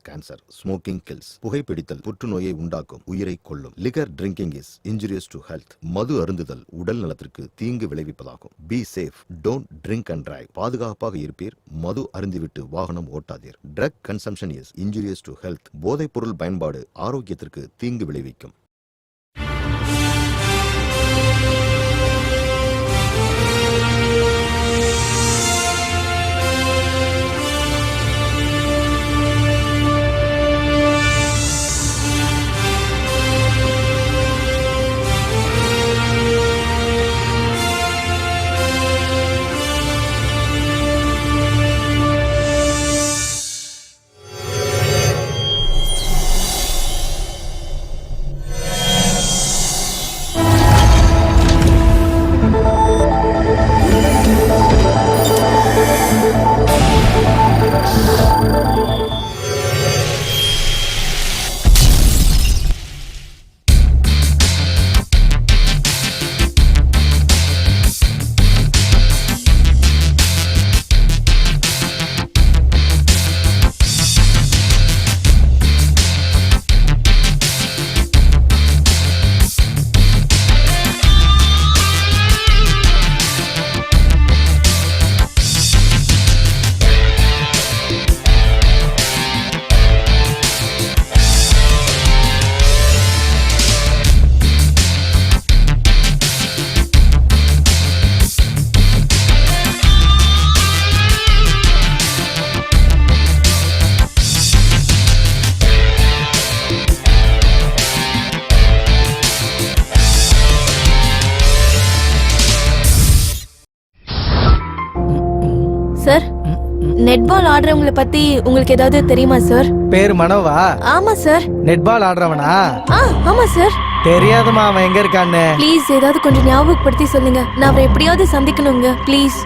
cancer. Smoking kills. புகைப்பிடித்தல் புற்றுநோயை உண்டாக்கும், உயிரை கொல்லும். Liquor drinking is injurious to health. மது அருந்துதல் உடல் நலத்திற்கு தீங்கு விளைவிப்பதாகும். Be safe. Don't drink and drive. பாதுகாப்பாக இருப்பீர், மது அருந்திவிட்டு வாகனம் ஓட்டாதீர். Drug consumption is injurious to health. போதைப் பொருள் பயன்பாடு ஆரோக்கியத்திற்கு தீங்கு விளைவிக்கும். சார், நெட்பால் ஆடுறவங்கள பத்தி உங்களுக்கு ஏதாவது தெரியுமா சார்? பேர் மனோவா? ஆமா சார். நெட்பால் ஆடுறவனா? ஆமா சார். தெரியாதுமா அவன் எங்க இருக்கான்னு. ப்ளீஸ் ஏதாவது கொஞ்சம் ஞாபகப்படுத்தி சொல்லுங்க. நான் அவரை எப்படியாவது சந்திக்கணுங்க ப்ளீஸ்.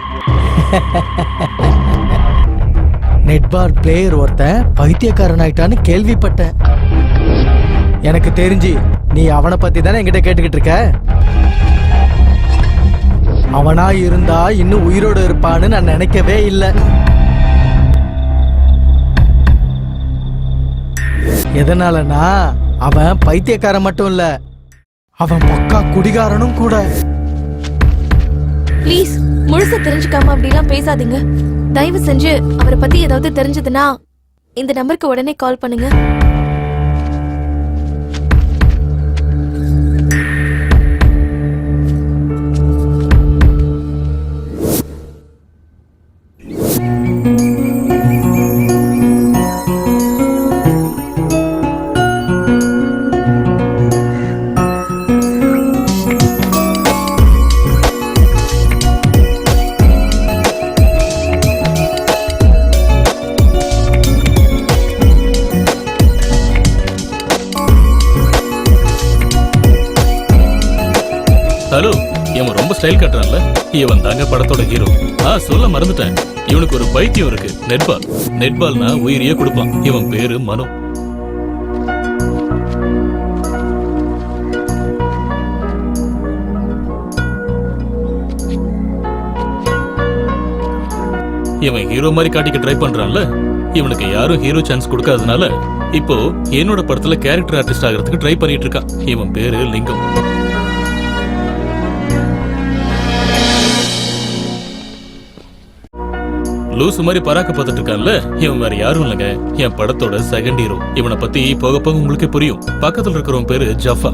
நெட்பால் பிளேயர் ஒருத்தன் பைத்தியக்காரன் ஆயிட்டான்னு கேள்விப்பட்டேன். எனக்கு தெரிஞ்சு நீ அவனை பத்தி தானே என்கிட்ட கேட்டுக்கிட்டு இருக்க. அவனா இருந்தா இன்னும் உயிரோடு இருப்பான்னு நான் நினைக்கவே இல்லை. எதனாலனா அவன் பைத்தியக்காரன் மட்டும் இல்ல, அவன் பக்கா குடிகாரனும் கூட. ப்ளீஸ் முழுசா தெரிஞ்சுக்காம அப்படிலாம் பேசாதீங்க. தயவு செஞ்சு அவரை பத்தி ஏதாவது தெரிஞ்சதுன்னா இந்த நம்பருக்கு உடனே கால் பண்ணுங்க. ஹலோ, இவன் ரொம்ப ஸ்டைல் கட்டுறான்ல, இவன் தாங்க படத்தோட ஹீரோ. சொல்ல மறந்துட்டேன், இவனுக்கு ஒரு பைத்தியம் இருக்கு, நெட்பால். நெட்பால்னா உயிரியே கொடுப்பான். இவன் பேரு மனு. இவன் ஹீரோ மாதிரி காட்டிக்க ட்ரை பண்றான்ல, இவனுக்கு யாரும் ஹீரோ சான்ஸ் கொடுக்காதனால இப்போ என்னோட படத்துல கேரக்டர் ஆர்டிஸ்ட் ஆகிறதுக்கு ட்ரை பண்ணிட்டு இருக்கான். இவன் பேரு லிங்கம். லூசு மாதிரி பராக்க பார்த்துட்டு இருக்கான்ல, இவன் வேற யாரும் இல்லைங்க, என் படத்தோட செகண்ட் ஹீரோ. இவனை பத்தி போக போக உங்களுக்கே புரியும். பக்கத்துல இருக்கிறவன் பேரு ஜஃபா.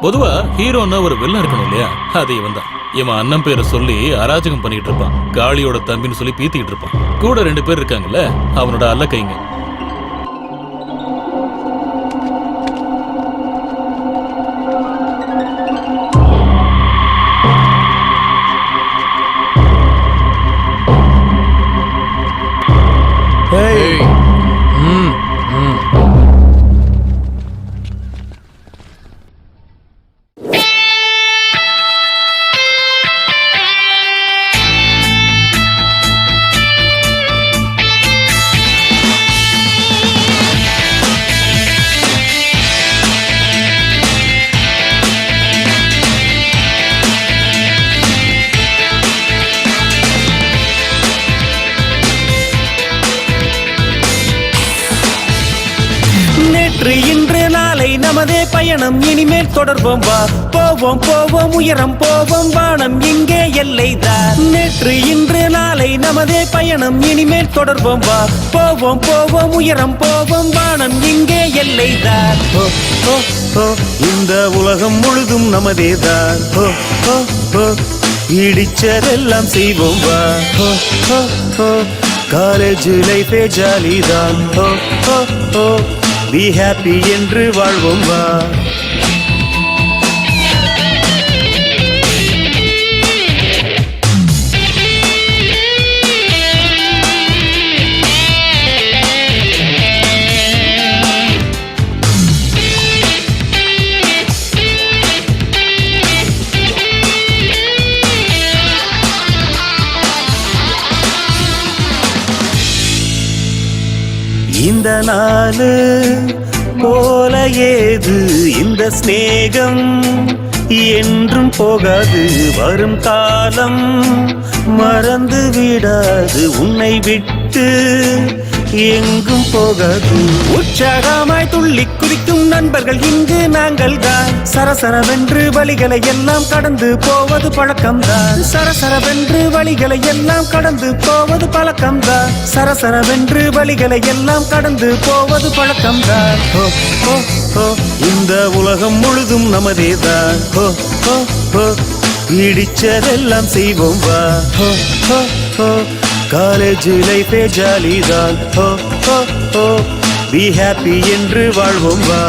பொதுவா ஹீரோன்னா ஒரு வில்லன் இருக்கணும் இல்லையா, அது இவன் தான். இவன் அண்ணன் பேரை சொல்லி அராஜகம் பண்ணிட்டு இருப்பான். காளியோட தம்பின்னு சொல்லி பீத்திக்கிட்டு இருப்பான். கூட 2 பேர் இருக்காங்கல்ல, அவனோட அல்ல கைங்க. நமதே பயணம் இனிமேல் தொடர்வோம் வா. போவோம் போவோம் உயரம் போவோம் வானம் இங்கே எல்லைதான். நேற்று இன்று நாளை நமதே பயணம் இனிமேல் தொடர்வோம் வா. போவோம் போவோம் உயரம் போவோம் வானம் இங்கே எல்லைதான். ஓ ஓ ஓ இந்த உலகம் முழுதும் நமதேதான். ஓ ஓ ஓ இடிச்சதெல்லாம் செய்வோம் வா. ஓ ஓ ஓ காலேஜ் லைஃபே ஜாலிதான். ஓ ஓ ஓ பி ஹாப்பி என்று வாழ்வோம் வா. இந்த நாளு போல ஏது இந்த ஸ்நேகம் என்றும் போகாது. வரும் காலம் மறந்து விடாது உன்னை விட்டு எங்கும் போகாது. உற்சாகமாய் துள்ளி குதிக்கும் நண்பர்கள் இங்கு நாங்கள் தான். சரசரவென்று வழிகளை எல்லாம் கடந்து போவது பழக்கம்தான். சரசரவென்று வழிகளை எல்லாம் கடந்து போவது பழக்கம்தான். சரசரவென்று வழிகளை எல்லாம் கடந்து போவது பழக்கம்தான். ஓ ஓ ஓ இந்த உலகம் முழுதும் நமதேதான். ஓ ஓ ஓ இடிச்சதெல்லாம் செய்வோம் வா. ஓ ஓ ஓ காலேஜ் லைஃபே ஜாலிதான். ஓ ஓ ஓ பி ஹாப்பி என்று வாழ்வோம் வா.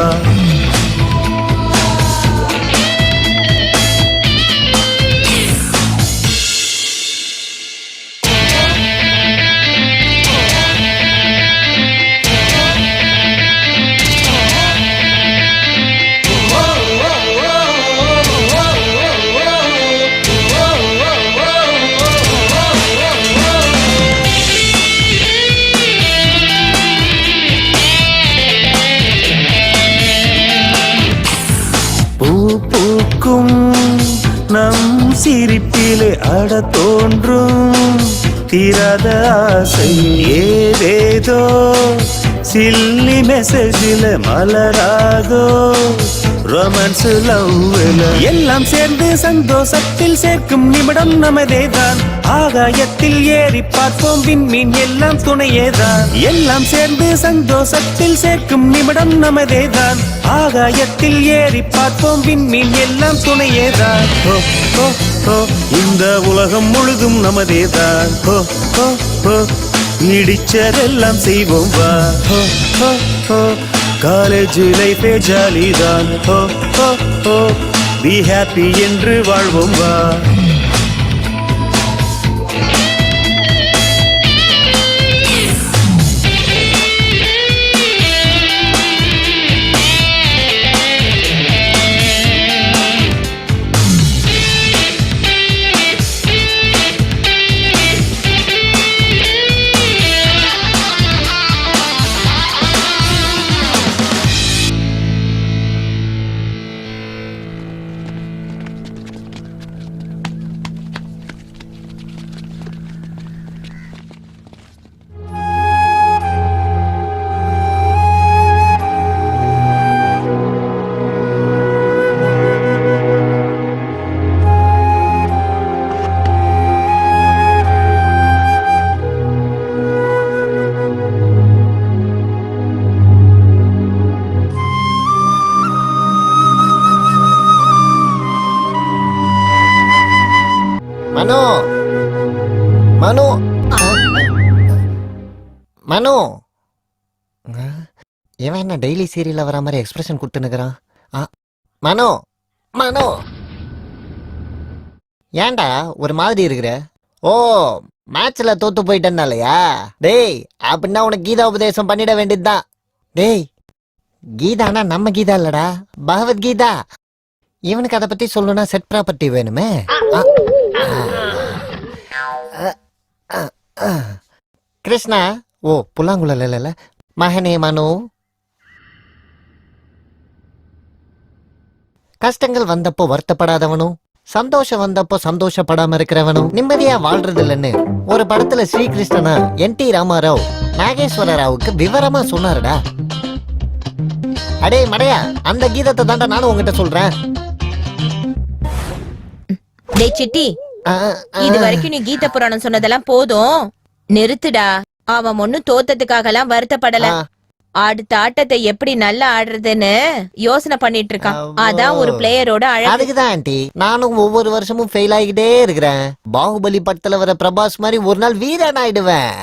நம் சிரிப்பிலே அட தோன்றும் தீராத ஆசை ஏதேதோ சில்லி மெசேஜில மலராதோ ரொமான்ஸ் லவ்ல எல்லாம் சேர்ந்து சந்தோஷத்தில் சேர்க்கும் நிமிடம் நமதேதான். ஆகாயத்தில் ஏறி பார்ப்போம் விண்மீன் எல்லாம் துணையேதான். எல்லாம் சேர்ந்து சந்தோஷத்தில் சேர்க்கும் நிமிடம் நமதேதான். ஆகாயத்தில் ஏறி பார்ப்போம் விண்மீன் எல்லாம் துணையேதான். ஓ ஓ ஓ இந்த உலகம் முழுதும் நமதேதான். ஓ ஓ ஓ இடிச்சதெல்லாம் செய்வோம் வா. ஓ ஓ ஓ காலேஜ் லைஃபே ஜாலிதான். ஓ ஓ ஓ பி ஹாப்பி என்று வாழ்வோம் வா. மனோ மனோ மனோ இவன் என்ன டெய்லி சீரியல்ல வர மாதிரி எக்ஸ்பிரஷன் கொடுத்துனுக்குறான். மனோ மனோ ஏன்டா ஒரு மாதிரி இருக்கிற? ஓ மேட்ச்ல தோத்து போயிட்டனாலயா? டேய் அப்படின்னா உனக்கு கீதா உபதேசம் பண்ணிட வேண்டியதுதான். டேய் கீதானா நம்ம கீதா இல்லடா, பகவத்கீதா. இவனுக்கு அதை பத்தி சொல்லணும்னா செட் ப்ராப்பர்ட்டி வேணுமே. கிருஷ்ணா ஓ புல்லாங்குழல் இல்ல மகனே மனு. கஷ்டங்கள் வந்தப்போ வருத்தப்படாதவனும் சந்தோஷம் வந்தப்போ சந்தோஷப்படாம இருக்கிறவனும் நிம்மதியா வாழ்றது இல்லைன்னு ஒரு படத்துல ஸ்ரீகிருஷ்ணனா NT ராமாராவ் நாகேஸ்வர ராவுக்கு விவரமா சொன்னாருடா. அடே மடையா, அந்த கீதத்தை தாண்டா நானும் உங்ககிட்ட சொல்றேன். டேய் சிட்டி, ஆ, ஆ. இது வரைக்கும் நீ கீத புராணம் சொன்னதெல்லாம் போதும், நிறுத்துடா. அவன் ஒன்னும் தோத்ததுக்காக எல்லாம் வருத்தப்படல. ஆ. அடுத்த ஆட்டத்தை எப்படி நல்லா ஆடுறதுன்னு யோசனை பண்ணிட்டு இருக்கான். அதான் ஒரு பிளேயரோட அழகு. அதுக்குதான் ஆண்டி நானும் ஒவ்வொரு வருஷமும் ஃபெயில் ஆகிட்டே இருக்கிறேன். பாகுபலி படத்துல வர பிரபாஸ் மாதிரி ஒரு நாள் வீரன் ஆயிடுவேன்.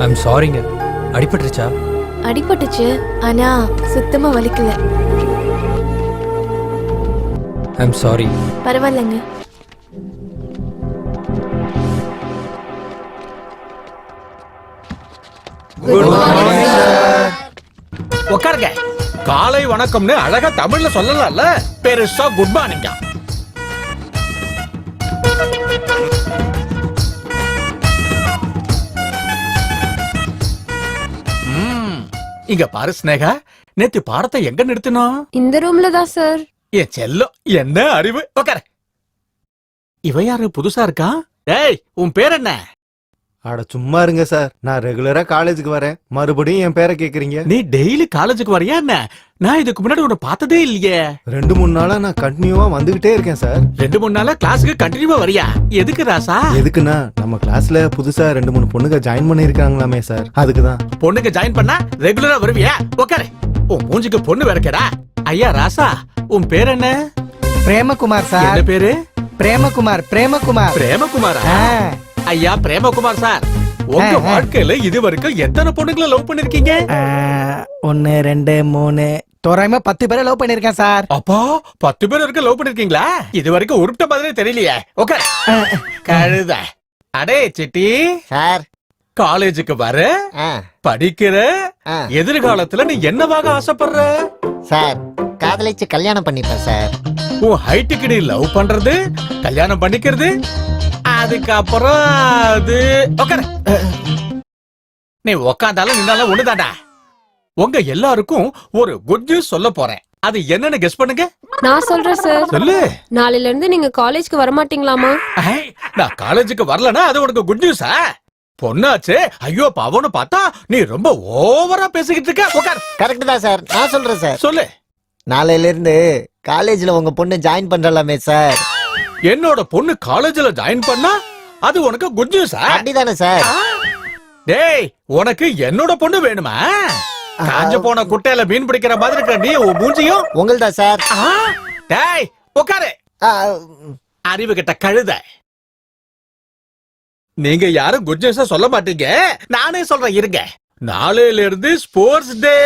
ஐம் சாரிங்க. அடிபட்டுருச்சா? அடிபட்டுச்சு, ஆனா சுத்தமா வலிக்கல. I'm sorry. பரவாயில்லைங்க. உட்காருங்க. காலை வணக்கம்னு அழகா தமிழ்ல சொல்லலாம்ல, பெருசா குட் மார்னிங். இங்க பாரு ஸ்னேகா, நேத்து பாடத்தை எங்க நிறுத்தினோம்? இந்த ரூம்ல தான் சார். என் செல்லம், என்ன அறிவு. உட்காரு. இவ யாரு புதுசா இருக்கா? டேய், உன் பேர் என்ன? அட சும்மா இருங்க சார், நான் ரெகுலரா காலேஜுக்கு வரேன், மறுபடியும் என் பேரை கேக்குறீங்க. நீ டெய்லி காலேஜுக்கு வரியா என்ன? நான் இதுக்கு முன்னாடி உன்னை பார்த்ததே இல்லையே. 2-3 நாளா நான் கண்டினியூவா வந்துகிட்டே இருக்கேன் சார். 2-3 நாளா கிளாஸுக்கு கண்டினியூவா வரியா? எதுக்கு ராசா? எதுக்குன்னா நம்ம கிளாஸ்ல புதுசா 2-3 பொண்ணுங்க ஜாயின் பண்ணிருக்காங்களாமே சார், அதுக்குதான். பொண்ணுங்க ஜாயின் பண்ணா ரெகுலரா வருவியா? உட்காரு. உன் மூஞ்சிக்கு பொண்ணு வேறக்கடா. ஐயா ராசா, உன் பேர் என்ன? பிரேமகுமார் என்ன சார். பேரு? பிரேமகுமார். பிரேமகுமார். பிரேமகுமாரா? ஆ. ஐயா பிரேமகுமார் சார், உங்க வாழ்க்கையில இது வரைக்கும் எத்தனை பொண்ணுங்களை லவ் பண்ணிருக்கீங்க? 1 2 3 தோராயமா 10 பேரை லவ் பண்ணிருக்கேன் சார். அப்பா 10 பேர் இருக்க லவ் பண்ணிருக்கீங்களா? இது வரைக்கும் உருட்ட மாதிரி தெரியலையே. ஓகே கழுத. அடே சிட்டி சார். காலேஜுக்கு வர ஆ, படிக்கிற, ஆ. எதிர்காலத்துல நீ என்னவாக ஆசைப்படுற? சார், காதலிச்சு கல்யாணம் பண்ணிப்பேன் சார். உன் ஹைட்டுக்கு நீ லவ் பண்றது, கல்யாணம் பண்ணிக்கிறது, அதுக்கப்புறம் அது உட்காரு. நீ உக்காந்தாலும் நின்னாலும் ஒண்ணுதாடா. உங்க எல்லாருக்கும் ஒரு குட் நியூஸ் சொல்ல போறேன். அது என்னன்னு கெஸ் பண்ணுங்க. நான் சொல்றேன் சார். சொல்லு. நாளையில இருந்து நீங்க காலேஜ்க்கு வர மாட்டீங்களாமா? ஐ, நான் காலேஜுக்கு வரலனா அது உனக்கு குட் நியூஸா? பொண்ணாச்சு, ஐயோ பாவம்னு பார்த்தா நீ ரொம்ப ஓவரா பேசிக்கிட்டு இருக்க. உட்கார். கரெக்ட் தான் சார், நான் சொல்றேன் சார். சொல்லு. நாளையில இருந்து காலேஜ்ல உங்க பொண்ணு ஜாயின் பண்றலாமே சார். என்னோட பொண்ணு காலேஜ்ல ஜாயின் பண்ணா அது உனக்கு குட் நியூஸா? அப்படிதானே சார்? டேய், உனக்கு என்னோட பொண்ணு வேணுமா? காஞ்ச போன குட்டையில மீன் பிடிக்கிற மாதிரி இருக்க நீ உன் மூஞ்சியும். உங்கள்தா சார். டேய் உட்காரு. அறிவு கிட்ட கழுத. நீங்க யாரும் குட் நியூஸா சொல்ல மாட்டீங்க, நானே சொல்றேன் இருங்க. நாளையில இருந்து ஸ்போர்ட்ஸ் டே.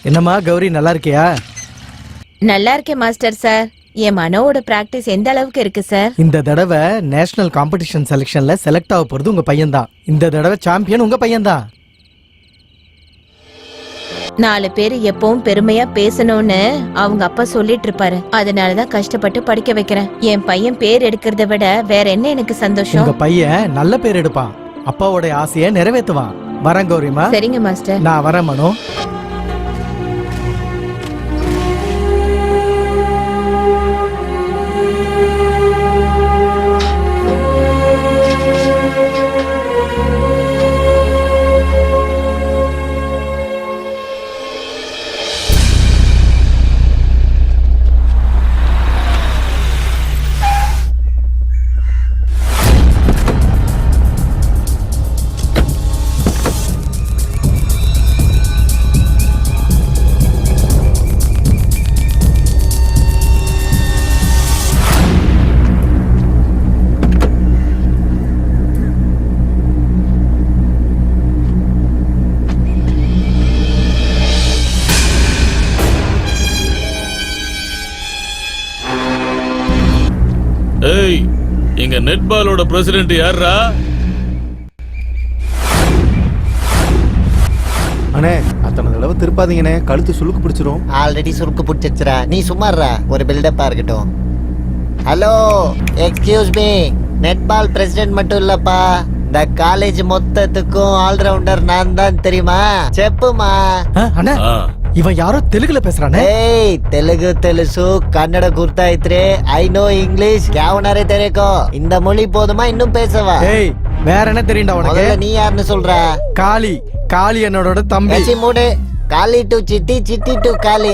என்னம்மா கௌரி, நல்லா இருக்கியா? நல்லா இருக்கேன் மாஸ்டர் சார். என் மனோவோட பிராக்டிஸ் எந்த அளவுக்கு இருக்கு சார்? இந்த தடவை நேஷனல் காம்படிஷன் செலக்ஷன்ல செலக்ட் ஆக போறது உங்க பையன் தான். இந்த தடவை சாம்பியன் உங்க பையன் தான். 4 பேர் எப்பவும் பெருமையா பேசணும்னு அவங்க அப்பா சொல்லிட்டு இருப்பாரு. அதனாலதான் கஷ்டப்பட்டு படிக்க வைக்கிறேன். என் பையன் பேர் எடுக்கிறத விட வேற என்ன எனக்கு சந்தோஷம். உங்க பையன் நல்ல பேர் எடுப்பான், அப்பாவோட ஆசையை நிறைவேற்றுவான். வரேன் கௌரிமா. சரிங்க மாஸ்டர். நான் வரேன் மனோ. ஏய், இங்க நெட்பாலோட பிரசிடென்ட் யாரா? அண்ணே அத்தனை தடவை திருப்பாதீங்கண்ணே, கழுத்து சுளுக்கு பிடிச்சிரும். ஆல்ரெடி சுருக்கு பிடிச்சிருச்சுரா, நீ சும்மாறா, ஒரு பில்டப்பா இருக்கட்டும். Hello, excuse me, netball president மட்டும் இல்லப்பா, இந்த காலேஜ் மொத்தத்துக்கும் ஆல்ரவுண்டர் நான் தான், தெரியுமா? செப்புமா. அண்ணா ஆ, இவன் யாரோ தெலுங்குல பேசுறானே. ஏய், தெலுங்கு தெலுசு கன்னட குர்தாயித்ரே, ஐ நோ இங்கிலீஷ், கேவனாரே தெரியக்கோ. இந்த மொழி போதுமா இன்னும் பேசவா? ஏய் வேற என்ன தெரியும்டா உனக்கு? முதல்ல நீ யாருன்னு சொல்ற? காளி, காளி என்னோட தம்பி. பேசி மூடு. காலி டு சிட்டி, சிட்டி டு காலி.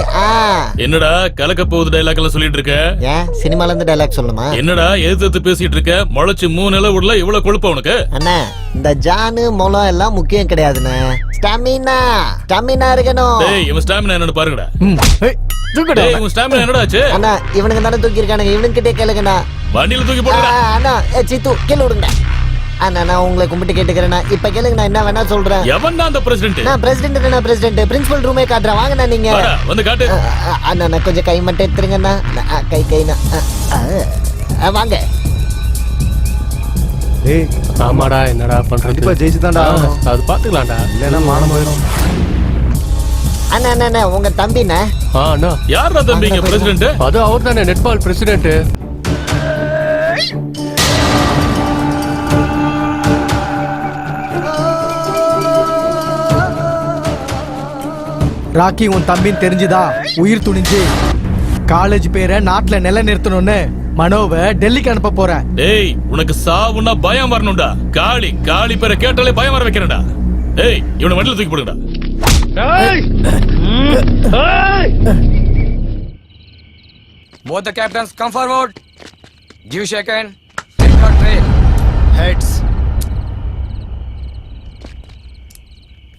என்னடா கலக்க போகுது டைலாக் எல்லாம் சொல்லிட்டு இருக்க? ஏன் சினிமால இருந்து டைலாக் சொல்லணுமா? என்னடா எதிர்த்து பேசிட்டு இருக்க? முளைச்சு 3 நிலை உடல இவ்வளவு கொழுப்ப உனக்கு? அண்ணா, இந்த ஜானு மொளம் எல்லாம் முக்கியம் கிடையாதுண்ணே. ஸ்டாமினா, ஸ்டாமினா இருக்கணும். டேய் இவன் ஸ்டாமினா என்னன்னு பாருங்கடா. ம், ஏய், தூக்குடா. டேய் இவன் ஸ்டாமினா என்னடா ஆச்சு? அண்ணா, இவனுக்கு தானே தூக்கி இருக்கானுங்க, இவனுக்கு கிட்டே கேளுங்கண்ணா. வண்டியில தூக்கி போடுடா. அண்ணா, சித்து கீழே விடுங்க. அண்ணா, நான் உங்களை கும்பிட்டு கேட்டுக்கிறேண்ணா, இப்ப கேளுங்க, நான் என்ன வேணா சொல்றேன். எவன் தான் அந்த பிரசிடென்ட்? நான் பிரசிடென்ட் பிரின்சிபல் ரூமே காட்டுறேன், வாங்கண்ணா நீங்க. வந்து காட்டு. அண்ணா, நான் கொஞ்சம் கை மட்டும் எடுத்துருங்கண்ணா. கைண்ணா, வாங்க. ஏய், ஆமாடா, என்னடா கண்டிப்பா ஜெயிச்சு தான்டா ஆகணும். அது பாத்துக்கலாம்டா. இல்லைன்னா மானம் போயிடும். அண்ணா அண்ணா, உங்க தம்பிண்ணா. அண்ணா, யாரா தம்பிங்க பிரசிடென்ட்? அது அவர் தானே நெட்பால் பிரசிடென்ட். ராக்கி உன் தம்பின்னு தெரிஞ்சுதா உயிர் துணிஞ்சு காலேஜ் பேரை நாட்டுல நிலைநிறுத்தணும்னு மனோவை டெல்லிக்கு அனுப்ப போறேன். டேய் உனக்கு சாவுன்னா பயம் வரணும்டா. காளி காளி பேரை கேட்டாலே பயம் வர வைக்கிறேன்டா. டேய் இவனை வண்டியில தூக்கி போடுங்கடா. Both the captains come forward. Give shake hand. Take your trail. Heads.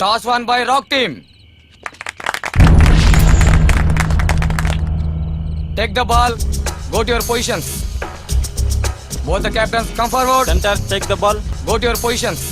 Toss one by Rock team. Take the ball. Go to your positions. Both the captains come forward. Center, take the ball. Go to your positions.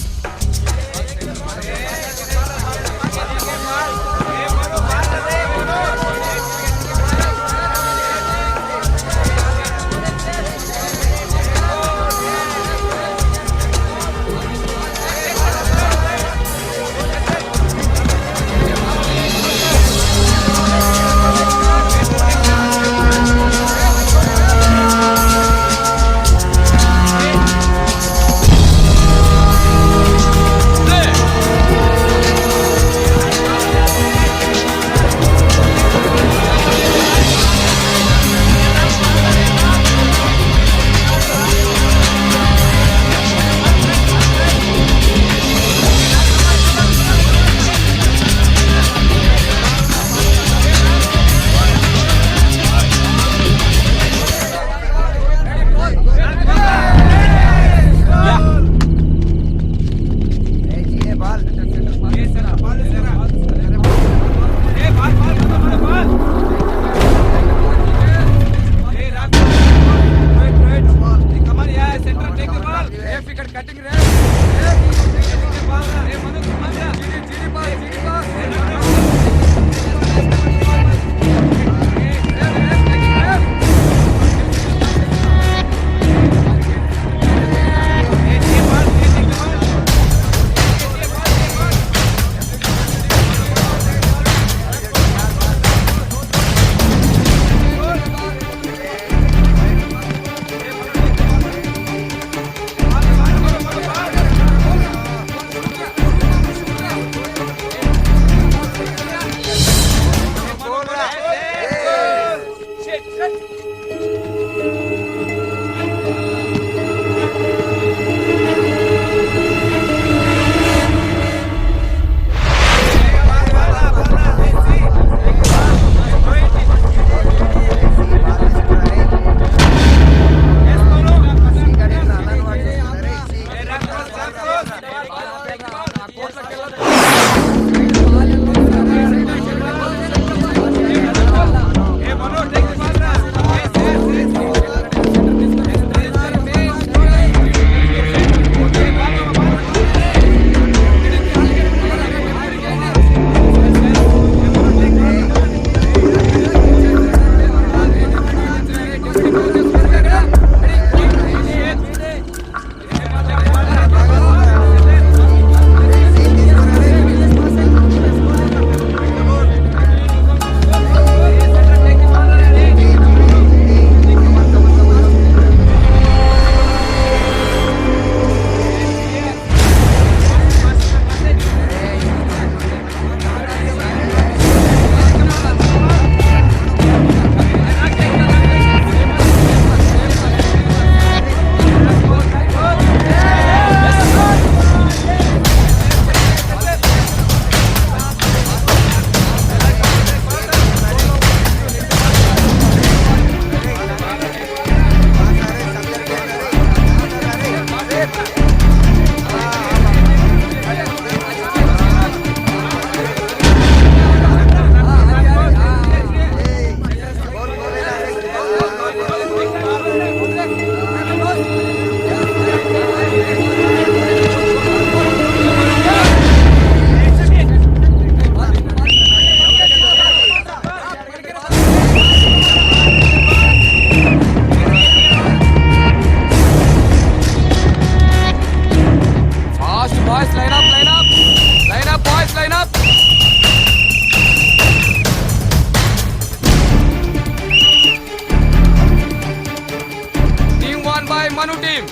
team.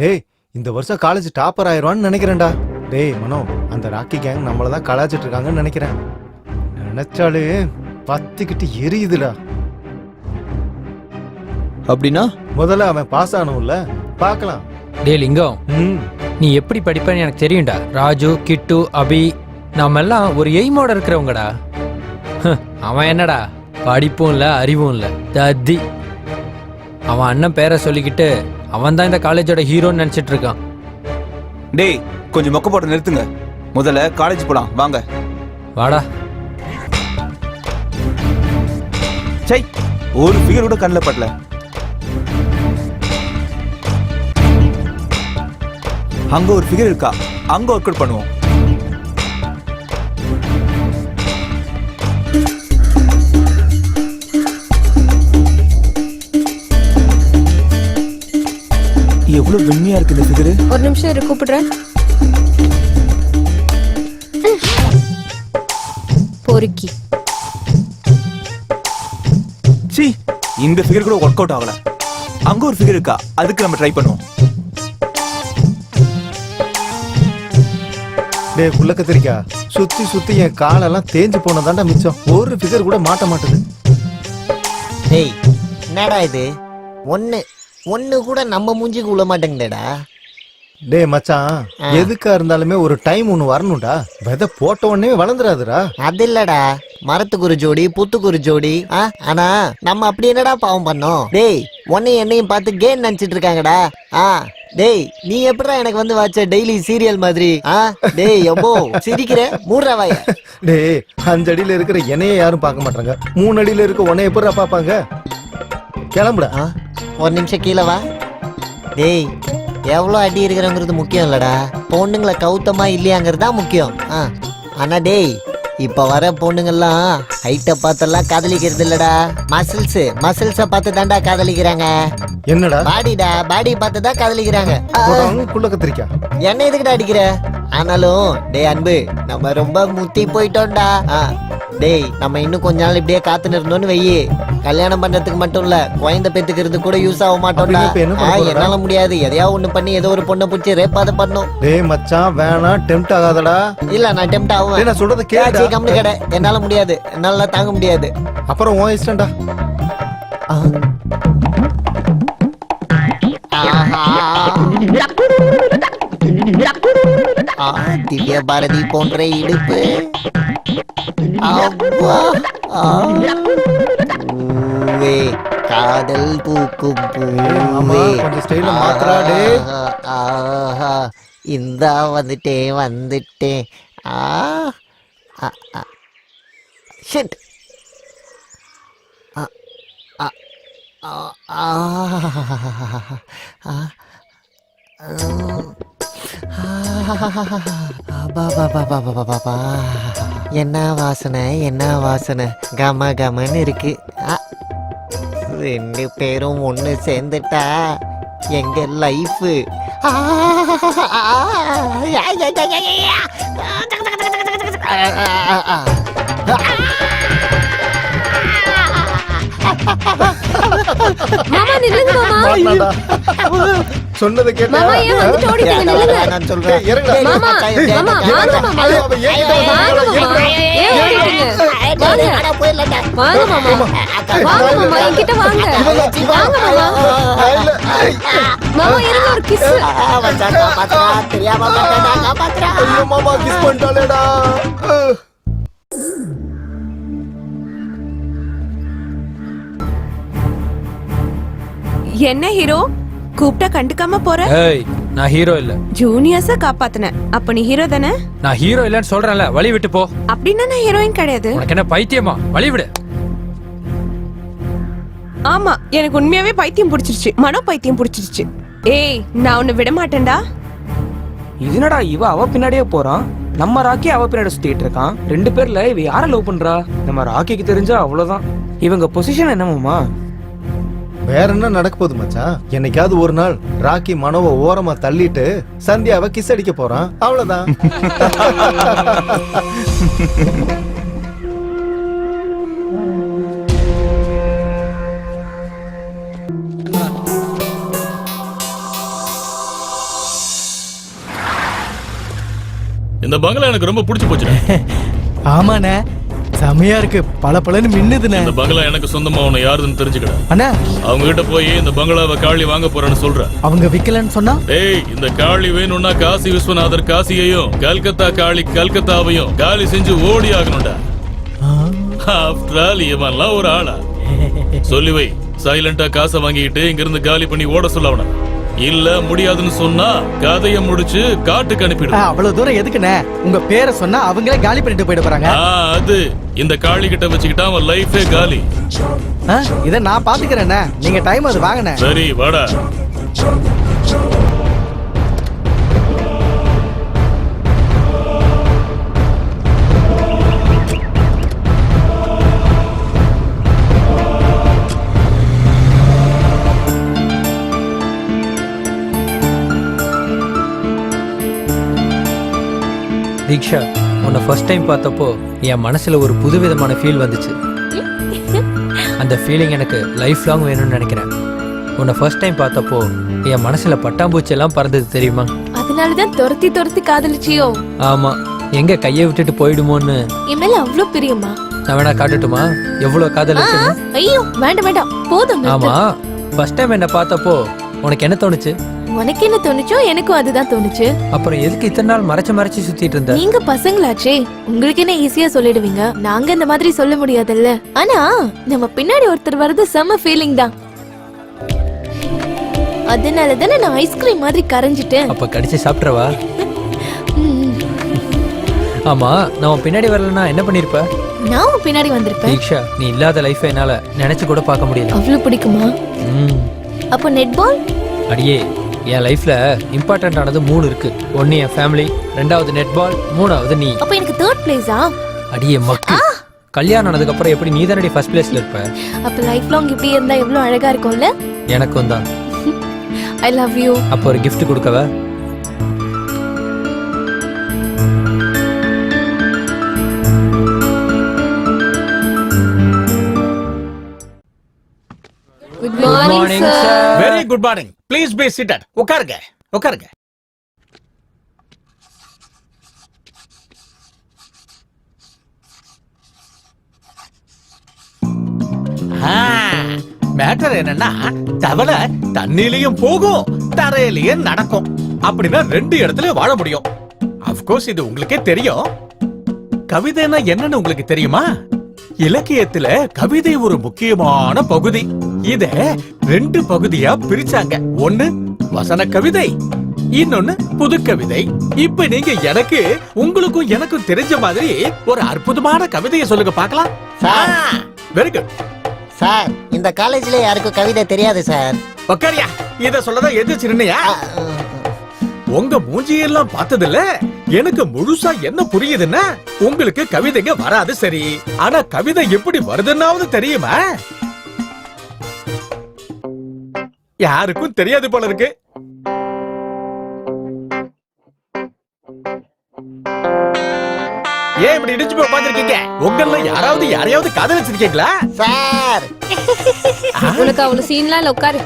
டேய் இந்த வருஷம் college topper ஆயிருவான்னு நினைக்கிறேன்டா. டேய் மனோ, அந்த rakhi gang நம்மள தான் கலாச்சிட்டு இருக்காங்கன்னு நினைக்கிறேன். நினைச்சாலே பத்திக்கிட்டு எரியுதுடா. அப்படின்னா முதல்ல அவன் பாஸ் ஆனவும்ல, பார்க்கலாம். டே லிங்கம், ம் நீ எப்படி படிப்பேன்னு எனக்கு தெரியும்டா. ராஜு, கிட்டு, அபி, நாம எல்லாம் ஒரு எய்மோட இருக்கிறவங்கடா. அவன் என்னடா படிப்பும் இல்ல அறிவும் இல்ல, தத்தி. அவன் அண்ணன் பேரை சொல்லிக்கிட்டு அவன் தான் இந்த காலேஜோட ஹீரோன்னு நினைச்சிட்டு இருக்கான். டேய் கொஞ்சம் மொக்க போட்டு நிறுத்துங்க. முதல்ல காலேஜ் போலாம் வாங்க. வாடா. சை, ஒரு ஃபிகர் கூட கண்ணில் படல. அங்க ஒரு ஃபிகர் இருக்கா, அங்க ஒர்க் அவுட் பண்ணுவோம். எவ்வளவு வெண்மையா இருக்கு இந்த ஃபிகர். ஒரு நிமிஷம் இரு, கூப்பிடுறேன். பொறுக்கி. சி, இந்த ஃபிகர் கூட ஒர்க் அவுட் ஆகல. அங்க ஒரு ஃபிகர் இருக்கா, அதுக்கு நம்ம ட்ரை பண்ணுவோம். டேய் புள்ள கத்திரிக்கா, சுத்தி சுத்தி என் காலெல்லாம் தேஞ்சு போனதாண்டா மிச்சம். ஒரு ஃபிகர் கூட மாட்ட மாட்டுது. டேய் என்னடா இது, ஒன்னு கூட நம்ம மூஞ்சிக்கு உள்ள மாட்டேங்கடா. டேய் மச்சான், எதுக்கா இருந்தாலுமே ஒரு டைம் ஒண்ணு வரணும்டா. விதை போட்ட உடனே வளர்ந்துராதுடா. அது இல்லடா, மரத்துக்கு ஒரு ஜோடி புத்துக்கு ஒரு ஜோடி. ஆனா நம்ம அப்படி என்னடா பாவம் பண்ணோம்? டேய் உன்னையும் என்னையும் பார்த்து கேம் நினைச்சிட்டு இருக்காங்கடா. டேய் நீ எப்படிடா எனக்கு வந்து வாச்ச டெய்லி சீரியல் மாதிரி? டேய் எவ்வளோ சிரிக்கிற, மூடுறா வாய. டேய் 5 அடியில இருக்கிற என்னைய யாரும் பார்க்க மாட்டாங்க, 3 அடியில இருக்க உன்னை எப்படிடா பாப்பாங்க? கிளம்புடா. ஒரு நிமிஷம் கீழே வா. டேய் எவ்வளோ அடி இருக்கிறங்கிறது முக்கியம் இல்லடா, பொண்ணுங்களை கௌத்தமா இல்லையாங்கிறது தான் முக்கியம். ஆனா டேய் இப்ப வர பொண்ணுங்கெல்லாம் ஹைட்ட பார்த்தெல்லாம் காதலிக்கிறது இல்லடா, மசில்ஸ பார்த்து தாண்டா காதலிக்கிறாங்க. என்னடா பாடிடா, பாடி பார்த்து தான் காதலிக்கிறாங்க. புள்ள கத்திரிக்கா, என்ன எதுக்குடா அடிக்கிற? ஆனாலும் டேய் அன்பு, நம்ம ரொம்ப முத்தி போயிட்டோம்டா. டேய் நம்ம இன்னும் கொஞ்ச நாள் இப்படியே காத்துன்னு இருந்தோம்னு வெயி, கல்யாணம் பண்றதுக்கு மட்டும் இல்ல குழந்தை பெத்துக்கிறது கூட யூஸ் ஆக மாட்டோம்டா. என்னால முடியாது, எதையாவது ஒண்ணு பண்ணி ஏதோ ஒரு பொண்ணை பிடிச்சி ரேப்பாத பண்ணும். டேய் மச்சான் வேணாம், டெம்ப்ட் ஆகாதடா. இல்ல நான் டெம்ப்ட் ஆகுவேன். நான் சொல்றத கேளுடா. கம்னு கடை, என்னால முடியாது, என்னால தாங்க முடியாது. அப்புறம் உன் இஷ்டம்டா. திவ்ய பாரதி போன்ற இடுப்பு. காதல் பூக்கும் பூவே. கொஞ்சம் ஸ்டைல மாத்துறா டேய். இந்தா வந்துட்டேன். ஷிட். என்ன வாசனை கம கமன்னு இருக்கு. 2 பேரும் ஒண்ணு சேர்ந்துட்டா எங்க லைஃப். மாமா நில்லுங்க மாமா. சொன்னதை கேட்டா? மாமா ஏன் வந்து ஓடிட்டீங்க? நில்லுங்க. நான் சொல்றேன். மாமா மாமா வாங்க மாமா. வாங்க மாமா. ஏன் ஓடிட்டீங்க? வாங்க மாமா. வாங்க மாமா, என்கிட்ட வாங்க. வாங்க மாமா. மாமா இருங்க, ஒரு கிஸ். தெரியாம காப்பாத்துறா. ஐயோ மாமா கிஸ் பண்ணிட்டாளேடா. என்ன ஹீரோ கூப்பிட்டா கண்டுக்காம போற? ஏய் நான் ஹீரோ இல்ல. ஜூனியர்ஸ காப்பாத்துன, அப்ப நீ ஹீரோ தானே? நான் ஹீரோ இல்லன்னு சொல்றேன்ல, வழி விட்டு போ. அப்படின்னா நான் ஹீரோயின் கிடையாது. உனக்கு என்ன பைத்தியமா? வழி விடு. ஆமா, எனக்கு உண்மையாவே பைத்தியம் பிடிச்சிருச்சு, மனோ பைத்தியம் பிடிச்சிருச்சு. ஏய் நான் உன்னை விட மாட்டேன்டா. இதுனடா இவ அவ பின்னாடியே போறான், நம்ம ராக்கி அவ பின்னாடி சுத்திட்டு இருக்கான். 2 பேர்ல இவ யார லவ் பண்றா? நம்ம ராக்கிக்கு தெரிஞ்சா அவ்வளவுதான். இவங்க பொசிஷன் என்னமாமா? வேற என்ன நடக்க போகுது மச்சான்? என்னைக்காவது ஒரு நாள் ராக்கி மனோவை ஓரமா தள்ளிட்டு சந்தியாவை கிஸ் அடிக்க போறான், அவ்வளவுதான். இந்த பங்களா எனக்கு ரொம்ப பிடிச்சு போச்சு. ஆமாண்ணே, செமையா இருக்கு, பல பலன்னு மின்னுதுண்ணே. இந்த பங்களா எனக்கு சொந்தமா உன்னை யாருன்னு தெரிஞ்சுக்கடா. அண்ணா, அவங்க கிட்ட போய் இந்த பங்களாவை காளி வாங்க போறேன்னு சொல்ற. அவங்க விக்கலன்னு சொன்னா? ஏய், இந்த காளி வேணும்னா காசி விஸ்வநாதர் காசியையும் கல்கத்தா காளி கல்கத்தாவையும் காலி செஞ்சு ஓடி ஆகணும்டா. ஆஃப்டர் ஆல் இவன்லாம் ஒரு ஆளா? சொல்லி வை, சைலண்டா காசை வாங்கிட்டு இங்க இருந்து காலி பண்ணி ஓட சொல்ல அவன. இல்ல முடியாதுன்னு சொன்னா கதையை முடிச்சு காட்டுக்கு அனுப்பிடு. அவ்வளவு தூரம் எதுக்குண்ணே? உங்க பேரை சொன்னா அவங்களே காலி பண்ணிட்டு போயிட போறாங்க. அது இந்த காளி கிட்ட வச்சுக்கிட்டா அவன் லைஃபே காலி. இத நான் பாத்துக்கிறேண்ணே, நீங்க டைம் அது வாங்கண்ணே. சரி வாடா. தீக்ஷா, உன்னை ஃபர்ஸ்ட் டைம் பார்த்தப்போ என் மனசுல ஒரு புதுவிதமான ஃபீல் வந்துச்சு. அந்த ஃபீலிங் எனக்கு லைஃப் லாங் வேணும்னு நினைக்கிறேன். உன்னை ஃபர்ஸ்ட் டைம் பார்த்தப்போ என் மனசுல பட்டாம்பூச்சி எல்லாம் பறந்தது தெரியுமா? அதனாலதான் துரத்தி துரத்தி காதலிச்சியோ? ஆமா, எங்க கையை விட்டுட்டு போயிடுமோன்னு. என் மேல அவ்வளவு பிரியமா? நான் வேணா காட்டுட்டுமா எவ்வளவு காதல் இருக்குன்னு? ஐயோ வேண்டாம் வேண்டாம், போதும். ஆமா, ஃபர்ஸ்ட் டைம் என்ன பார்த்தப்போ உனக்கு என்ன தோணுச்சு? உனக்கு என்ன தோணுச்சோ எனக்கும் அதுதான் தோணுச்சு. அப்புறம் எதுக்கு இத்தனை நாள் மறைச்சு மறைச்சு சுத்திட்டு இருந்த? நீங்க பசங்களாச்சே, உங்களுக்கு என்ன ஈஸியா சொல்லிடுவீங்க, நாங்க இந்த மாதிரி சொல்ல முடியாதுல்ல. ஆனா நம்ம பின்னாடி ஒருத்தர் வர்றது செம ஃபீலிங் தான். அதனாலதானே நான் ஐஸ்கிரீம் மாதிரி கரைஞ்சிட்டேன். அப்ப கடிச்சு சாப்பிட்றவா? ஆமா, நான் பின்னாடி வரலன்னா என்ன பண்ணிருப்ப? நான் பின்னாடி வந்திருப்பேன். தீக்ஷா, நீ இல்லாத லைஃப் என்னால நினைச்சு கூட பார்க்க முடியல. அவ்வளவு பிடிக்குமா? அப்போ நெட் பால்? அடியே, என் லைஃப்ல இம்பார்ட்டன்ட் ஆனது 3 இருக்கு. ஒன்னு என் ஃபேமிலி, 2வது நெட் பால், 3வது நீ. அப்ப எனக்கு 3rd பிளேஸா? அடியே மக்கு, கல்யாணம் ஆனதுக்கு அப்புறம் எப்படி நீ தானடி ஃபர்ஸ்ட் பிளேஸ்ல இருப்ப? அப்ப லைஃப் லாங் இப்படி இருந்தா எவ்வளவு அழகா இருக்கும்ல. எனக்கும் தான். I love you. அப்ப ஒரு gift கொடுக்கவா? Good morning sir. Very good morning. Please be seated. உட்காருங்க, உட்காருங்க. மேட்டர் என்னன்னா, தவளை தண்ணிலையும் போகும், தரையிலையும் நடக்கும். அப்படின்னா 2 இடத்துலயும் வாழ முடியும். அப்கோர்ஸ் இது உங்களுக்கே தெரியும். கவிதைன்னா என்னன்னு உங்களுக்கு தெரியுமா? இலக்கியத்துல கவிதை ஒரு முக்கியமான பகுதி. இத 2 பகுதியா பிரிச்சாங்க. ஒன்னு வசன கவிதை, இன்னொன்னு புது கவிதை. இப்ப நீங்க எனக்கு உங்களுக்கும் எனக்கும் தெரிஞ்ச மாதிரி ஒரு அற்புதமான கவிதையை சொல்லுங்க பார்க்கலாம். Very good sir. இந்த காலேஜ்ல யாருக்கும் கவிதை தெரியாது சார். உக்காரியா, இத சொல்லதான் எதிர்த்து நின்னையா? உங்க மூஞ்சியெல்லாம் பார்த்ததில்ல, எனக்கு முழுசா என்ன புரியுதுன்னா, உங்களுக்கு கவிதைங்க வராது சரி, ஆனா கவிதை எப்படி வருதுன்னாவது தெரியுமா? யாருக்கும் தெரியாது போல இருக்கு. ஏன் இப்படி இடிச்சு போய் உட்கார்ந்திருக்கீங்க? உங்கள யாராவது யாரையாவது காதலிச்சிருக்கீங்களா? சார், உனக்கு அவ்வளவு சீன்லாம் இல்ல, உட்காரு.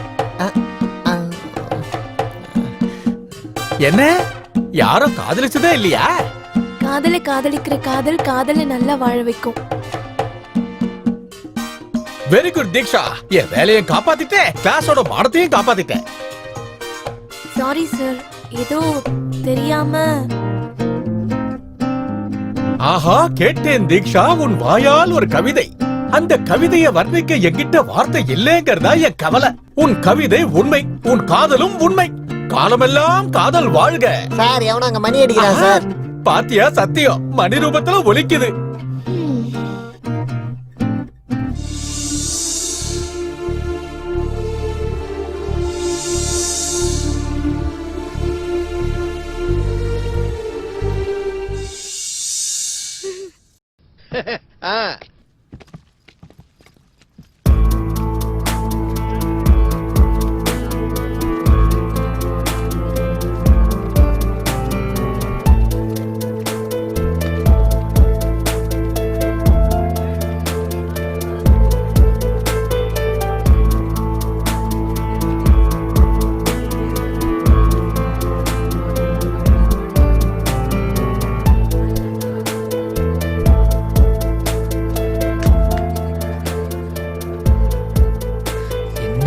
என்ன, யாரும் காதலிச்சதே இல்லையா? காதலை காதலிக்கிற காதல் காதலை நல்லா வாழ வைக்கும். வெரி குட் தீக்ஷா. என் வேலையை காப்பாத்திட்டேன், கிளாஸோட மானத்தையும் காப்பாத்திட்டேன். சாரி சார், ஏதோ தெரியாம. ஆஹா, கேட்டேன் தீக்ஷா, உன் வாயால் ஒரு கவிதை. அந்த கவிதையை வர்ணிக்க என்கிட்ட வார்த்தை இல்லைங்கிறதா என் கவலை. உன் கவிதை உண்மை, உன் காதலும் உண்மை. காலமெல்லாம் காதல் வாழ்க. சார், எவனோ அங்க மணி அடிக்கிறான் சார். பாத்தியா, சத்தியம் மணி ரூபத்துல ஒலிக்குது.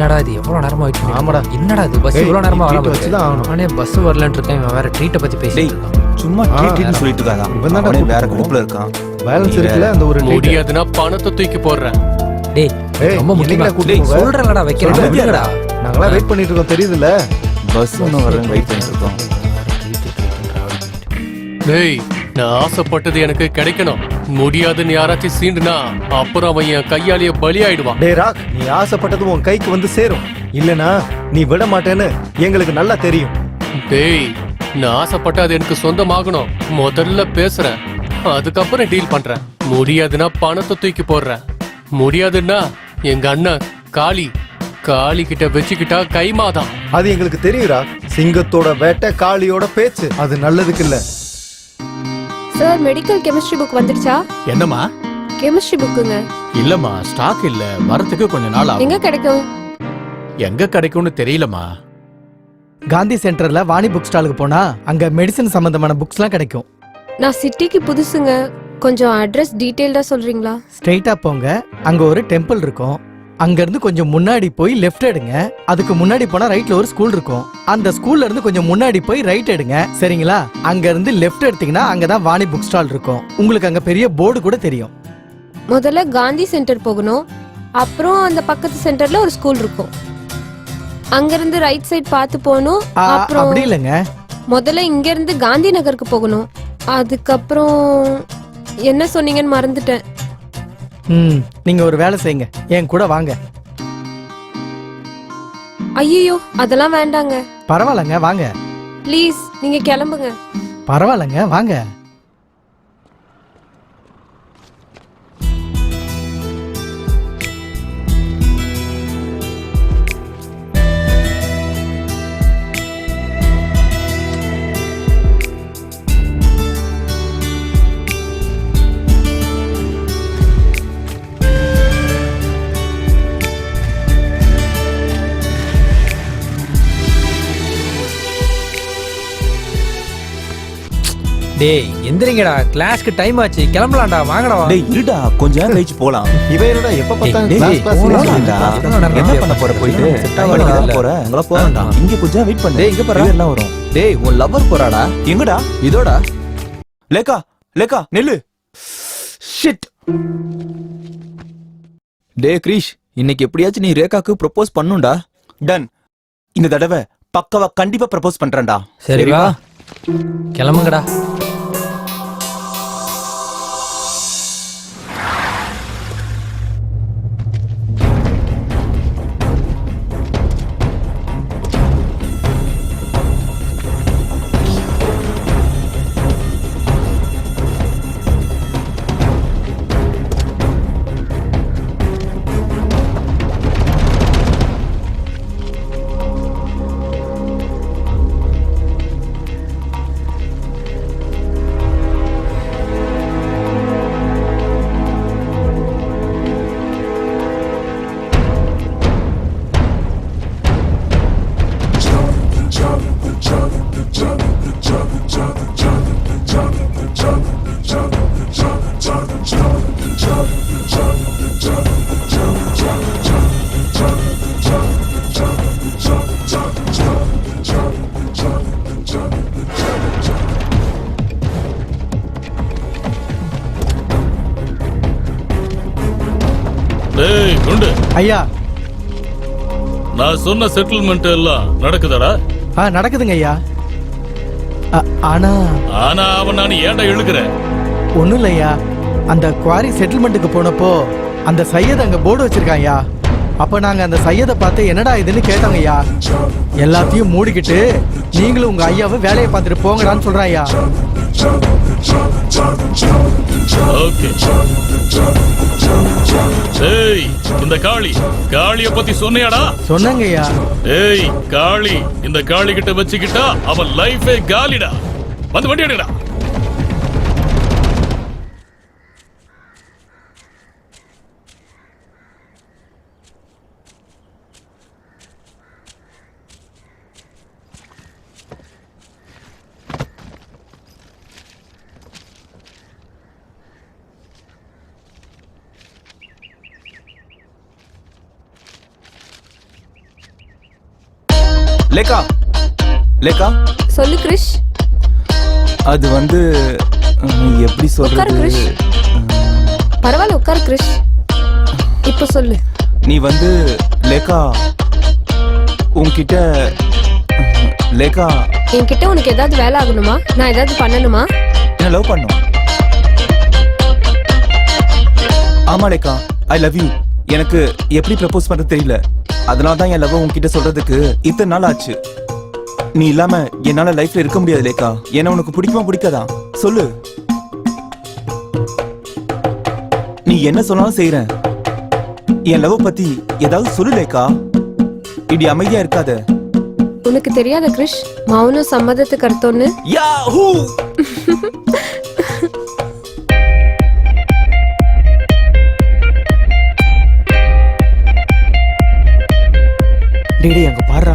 என்னடா இது எவ்வளவு நேரமா வெயிட் பண்ணி ஆமாடா. என்னடா இது பஸ் ஏய், இவ்வளவு நேரமா நீ வராம treat வச்சுதான் ஆகணும். நானே பஸ் வரலன்னு இருக்கேன் இவன் வேற ட்ரீட்டை பத்தி டேய் பேசிட்டு இருக்கான் சும்மா ட்ரீட்னு சொல்லிட்டு இருக்காதா இவன் தான்டா அவனே வேற கூப்பிட்டு குரூப்ல இருக்கான் பேலன்ஸ் இருக்குல்ல அந்த ஒரு treat. முடியாதுன்னா பணத்தை தூக்கி போடுறேன். டேய் ஏய், ரொம்ப முக்கியமா என்னைக்குடா கூட்டிட்டு டேய் போவ? சொல்றேன்லடா வைக்கிறேன் சொல்றேன். விடுங்கடா நாங்களாம் வெயிட் பண்ணிட்டு இருக்கோம் தெரியுதுல்ல. பஸ் ஒன்றும் வரேன்னு வெயிட் பண்ணிட்டு இருக்கோம். டேய் நான் ஆசைப்பட்டது எனக்கு கிடைக்கணும். முடியாதுன்னு யாராச்சும் சீண்டுனா அப்புறம் அவன் என் கையாலேயே பலியாயிடுவான். டேய் ராக், நீ ஆசைப்பட்டது உன் கைக்கு வந்து சேரும். இல்லனா நீ விட மாட்டேன்னு எங்களுக்கு நல்லா தெரியும். டேய் நான் ஆசைப்பட்ட அது எனக்கு சொந்தமாகணும். முதல்ல பேசுறேன், அதுக்கப்புறம் டீல் பண்றேன். முடியாதுன்னா பணத்தை தூக்கி போடுறேன். முடியாதுன்னா எங்க அண்ணன் காளி கிட்ட வச்சுக்கிட்டா கைமாதான். அது எங்களுக்கு தெரியும் ராக். சிங்கத்தோட வேட்டை, காளியோட பேச்சு, அது நல்லதுக்கு இல்ல. சார் மெடிக்கல் கெமிஸ்ட்ரி புக் வந்துடுச்சா? என்னம்மா? கெமிஸ்ட்ரி புக்குங்க. இல்லம்மா ஸ்டாக் இல்ல, வரதுக்கு கொஞ்ச நாள் ஆகும். எங்க கிடைக்கும்? எங்க கிடைக்கும்னு தெரியலம்மா. காந்தி சென்டர்ல வாணி புக் ஸ்டாலுக்கு போனா அங்க மெடிசன் சம்பந்தமான புக்ஸ்லாம் கிடைக்கும். நான் சிட்டிக்கு புதுசுங்க, கொஞ்சம் அட்ரஸ் டீடைல்டா சொல்றீங்களா? ஸ்ட்ரெயிட்டா போங்க, அங்க ஒரு டெம்பிள் இருக்கும். அங்க இருந்து கொஞ்சம் முன்னாடி போய் லெஃப்ட் எடுங்க. அதுக்கு முன்னாடி போனா ரைட்ல ஒரு ஸ்கூல் இருக்கும். அந்த ஸ்கூல்ல இருந்து கொஞ்சம் முன்னாடி போய் ரைட் எடுங்க. சரிங்களா? அங்க இருந்து லெஃப்ட் எடுத்தீங்கன்னா அங்கதான் வாணி புக் ஸ்டால் இருக்கும். உங்களுக்கு அங்க பெரிய போர்டு கூட தெரியும். முதல்ல காந்தி சென்டர் போகணும், அப்புறம் அந்த பக்கத்து சென்டர்ல ஒரு ஸ்கூல் இருக்கும். அங்க இருந்து ரைட் சைடு பார்த்து போகணும். அப்புறம் அப்படி இல்லைங்க, முதல்ல இங்க இருந்து காந்தி நகருக்கு போகணும். அதுக்கப்புறம் என்ன சொன்னீங்கன்னு மறந்துட்டேன். நீங்க ஒரு வேலை செய்யுங்க, என் கூட வாங்க. ஐயோ அதெல்லாம் வேண்டாங்க. பரவாயில்லங்க வாங்க. ப்ளீஸ் நீங்க கிளம்புங்க. பரவாயில்லங்க வாங்க. டேய் எந்திரிங்கடா, கிளாஸ்க்கு டைம் ஆச்சு, கிளம்பலாம்டா, வாங்கடா. டேய் இருடா, கொஞ்ச நேரம் கழிச்சு போலாம். இவன் என்னடா எப்ப பார்த்தாலும் டேய், class class போலாம் ன்னு இல்லடா. சொல்றான். என்ன பண்ண போற போயிட்டு? படிக்க தான் போற. அங்க போறடா. இங்க கொஞ்ச நேரம் வெயிட் பண்ணு. டேய், இங்க பாரு. எல்லாம் வரும். டேய் உன் லவர் போறாடா. எங்கடா? இதோடா. லேக்கா லேக்கா நெல்லு. ஷிட். டேய் கிரீஷ், இன்னைக்கு எப்படியாச்சும் நீ ரேகாக்கு ப்ரொபோஸ் பண்ணுடா. டன். இந்த தடவை பக்கவா கண்டிப்பா ப்ரப்போஸ் பண்றேன்டா. சரி வா கிளம்புங்கடா. டேய் குண்டு, ஐயா. நான் சொன்ன செட்டில்மெண்ட் எல்லாம் நடக்குதாடா? நடக்குதுங்க ஐயா. ஆனா அவன் நான் ஏன்டா இழுக்கிற? ஒண்ணும் இல்லையா, அந்த குவாரி செட்டில்மெண்ட்டுக்கு போனப்போ அந்த சையத் அங்க போர்டு வச்சிருக்கான் ஐயா. அப்ப நாங்க அந்த சையதை பார்த்து என்னடா இதுன்னு கேட்டோங்க ஐயா. எல்லாத்தையும் மூடிக்கிட்டு நீங்களும் உங்க ஐயாவை வேலையை பார்த்துட்டு போங்கடான்னு சொல்றான் ஐயா. ஓகே. ஏய் இந்த காளிய பத்தி சொன்னியாடா? சொன்னங்க ஐயா. ஏய் காளி, இந்த காளி கிட்ட வச்சுக்கிட்டா அவன் லைஃபே காலிடா. வந்து வண்டி எடுடா. லேக்கா லேக்கா சொல்லு கிரிஷ். அது வந்து எப்படி உட்காரு சொல்றது கிரிஷ். பரவாயில்ல உட்காரு கிரிஷ். இப்ப சொல்லு. நீ வந்து லேக்கா உன்கிட்ட லேக்கா என்கிட்ட உனக்கு ஏதாவது வேலை ஆகணுமா? நான் ஏதாவது பண்ணணுமா? என்ன லவ் பண்ணும்? ஆமா லேக்கா, ஐ லவ் யூ. எனக்கு எப்படி ப்ரப்போஸ் பண்றது தெரியல. அதனால தான் என் லவ் உன்கிட்ட சொல்றதுக்கு இத்தனை நாள் ஆச்சு. நீ இல்லாம என்னால லைஃப்ல இருக்க முடியாது லேக்கா. என்ன உனக்கு பிடிக்குமா பிடிக்காதா சொல்லு. நீ என்ன சொன்னாலும் செய்யறேன். என் லவ் பத்தி ஏதாவது சொல்லு லேக்கா. இப்படி அமைதியா இருக்காத. உனக்கு தெரியாத கிரிஷ், மௌனம் சம்மதத்துக்கு அர்த்தம்னு? யாஹூ! டேடி அங்க பாடுறா.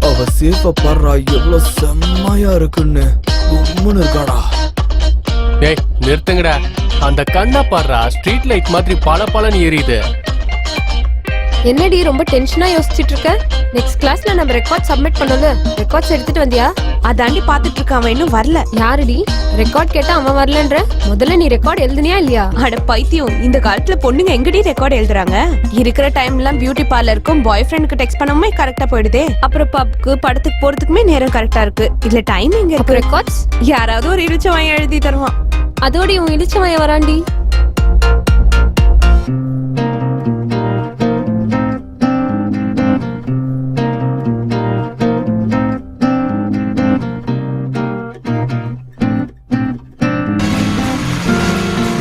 அவ சேஃபா பாடுறா, எவ்வளவு செம்மையா இருக்குன்னு. உம்முன்னு இருக்காடா. ஏய் நிறுத்துங்கடா. அந்த கண்ணா பாடுறா, ஸ்ட்ரீட் லைட் மாதிரி பளபளன்னு எரியுது. என்னடி ரொம்ப டென்ஷனா யோசிச்சுட்டு இருக்க? நெக்ஸ்ட் கிளாஸ்ல நம்ம ரெக்கார்ட் சப்மிட் பண்ணல. ரெக்கார்ட்ஸ் எடுத்துட்டு வந்தியா? அதாண்டி பாத்துட்டு இருக்க, அவன் இன்னும் வரல. யாருடி? ரெக்கார்ட் கேட்டா அவன் வரலன்ற. முதல்ல நீ ரெக்கார்ட் எழுதுனியா இல்லையா? அட பைத்தியம், இந்த காலத்துல பொண்ணுங்க எங்கடி ரெக்கார்ட் எழுதுறாங்க? இருக்கிற டைம்லாம் பியூட்டி பார்லருக்கும் பாய் ஃப்ரெண்டுக்கு டெக்ஸ்ட் பண்ணாம கரெக்டா போயிடுதே. அப்புறம் பப்க்கு படத்துக்கு போறதுக்குமே நேரம் கரெக்டா இருக்கு. இதுல டைம் எங்க அப்ப இருக்கு? ரெக்கார்ட்ஸ் யாராவது ஒரு இழிச்சவன் எழுதி தருவான். அதோடி உன் இடிச்சவன் வராண்டி.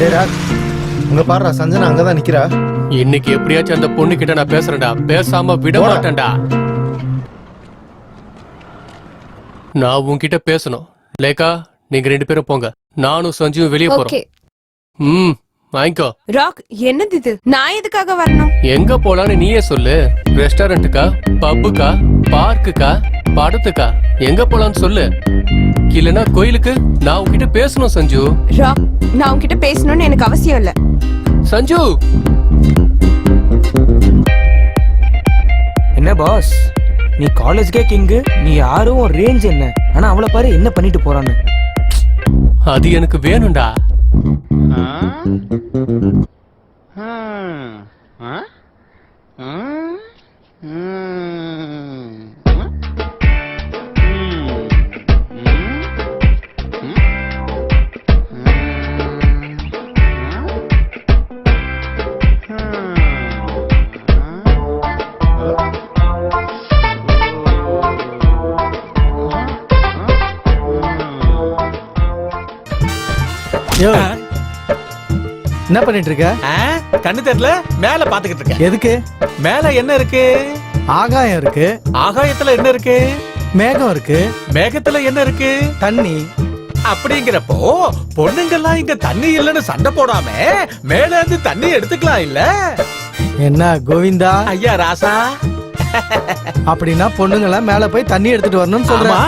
டேய் ராஜ், அங்க பாடுறா. சஞ்சனா அங்கதான் நிக்கிறா. இன்னைக்கு எப்படியாச்சும் அந்த பொண்ணு கிட்ட நான் பேசுறேன்டா. பேசாம விட மாட்டேன்டா. நான் உன்கிட்ட பேசணும். லேக்கா, நீங்க 2 பேரும் போங்க. நானும் சஞ்சுவும் வெளியே போறோம். ஓகே. வாங்கிக்கோ. ராக், என்னது இது? நான் எதுக்காக வரணும்? எங்க போலான்னு நீயே சொல்லு. ரெஸ்டாரண்ட்டுக்கா, பப்புக்கா, பார்க்குக்கா, படத்துக்கா? எங்க போலான்னு சொல்லு. இல்லனா கோயிலுக்கு? நான் உன்கிட்ட பேசணும் சஞ்சு. ராக், நான் உன்கிட்ட பேசணும்னு எனக்கு அவசியம் இல்ல. சஞ்சு! என்ன பாஸ், நீ காலேஜ்க்கே கிங்கு. நீ யாரும் ரேஞ்ச் என்ன? ஆனா அவளை பாரு என்ன பண்ணிட்டு போறான்னு. அது எனக்கு வேணும்டா. என்ன பண்ணிட்டு இருக்க? கண்ணு தெரியல, மேல பாத்துக்கிட்டு இருக்கேன். எதுக்கு? மேல என்ன இருக்கு? ஆகாயம் இருக்கு. ஆகாயத்துல என்ன இருக்கு? மேகம் இருக்கு. மேகத்துல என்ன இருக்கு? தண்ணி. அப்படிங்கிறப்போ பொண்ணுங்கெல்லாம் இங்க தண்ணி இல்லைன்னு சண்டை போடாம மேல இருந்து தண்ணி எடுத்துக்கலாம் இல்ல? என்ன கோவிந்தா? ஐயா ராசா, அப்படின்னா பொண்ணுங்களாம் மேல போய் தண்ணி எடுத்துட்டு வரணும்னு சொல்றேன்.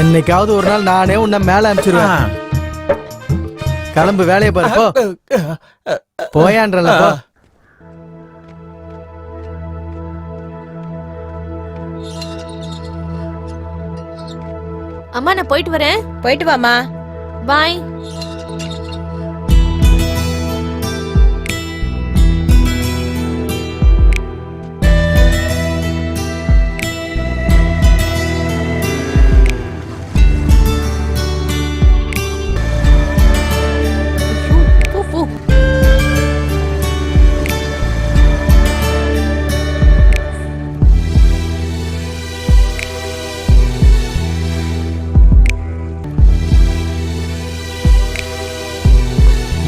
என்னைக்காவது ஒரு நாள் நானே உன்னை மேல அனுப்பிச்சிருவேன். கிளம்பு, வேலையை பாரு. போ. போயான்றல போ. அம்மா, நான் போயிட்டு வரேன். போயிட்டு வாமா. பாய்.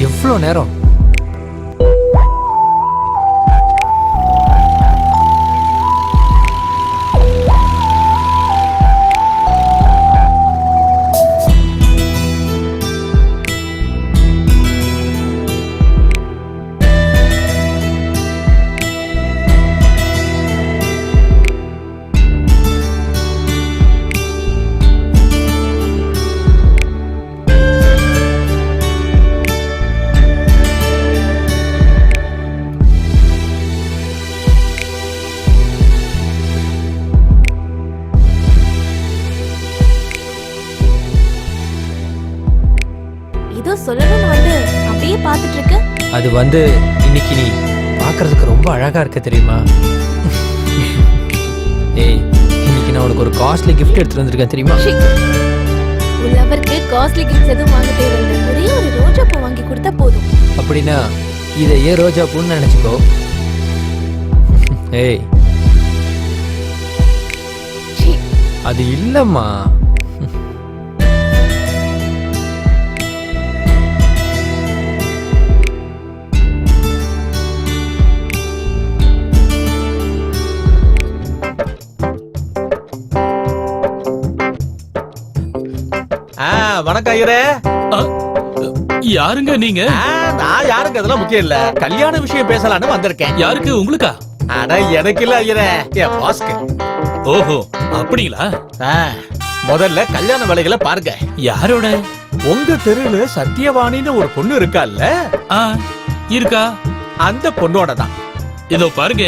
எவ்வளோ நேரம்? சொல்லணும்னு வந்து அப்படியே பார்த்துட்டு இருக்க. அது வந்து இன்னைக்கு நீ பார்க்கறதுக்கு ரொம்ப அழகா இருக்க தெரியுமா? ஏய், இன்னைக்கு நான் உனக்கு ஒரு காஸ்ட்லி கிஃப்ட் எடுத்துட்டு வந்திருக்கேன் தெரியுமா? லவருக்கு காஸ்ட்லி கிஃப்ட்ஸ் எதுவும் வாங்க தேவையில்லை. ஒரே ஒரு ரோஜா பூ வாங்கி கொடுத்தா போதும். அப்படின்னா இதை ஏன் ரோஜா பூன்னு நினைச்சுக்கோ. ஏய், அது இல்லம்மா. வணக்கம் ஐயரே. யாருங்க நீங்க? நான் யாருக்கு அதெல்லாம் முக்கியம் இல்ல, கல்யாண விஷயம் பேசலான்னு வந்திருக்கேன். யாருக்கு? உங்களுக்கா? அட எனக்கு இல்ல ஐயரே, என் பாஸ்க்கு. ஓஹோ, அப்படிங்களா? முதல்ல கல்யாண வேலைகளை பாருங்க. யாரோட? உங்க தெருவுல சத்யவாணின்னு ஒரு பொண்ணு இருக்கால்ல? இருக்கா? அந்த பொண்ணோட தான். இதோ பாருங்க,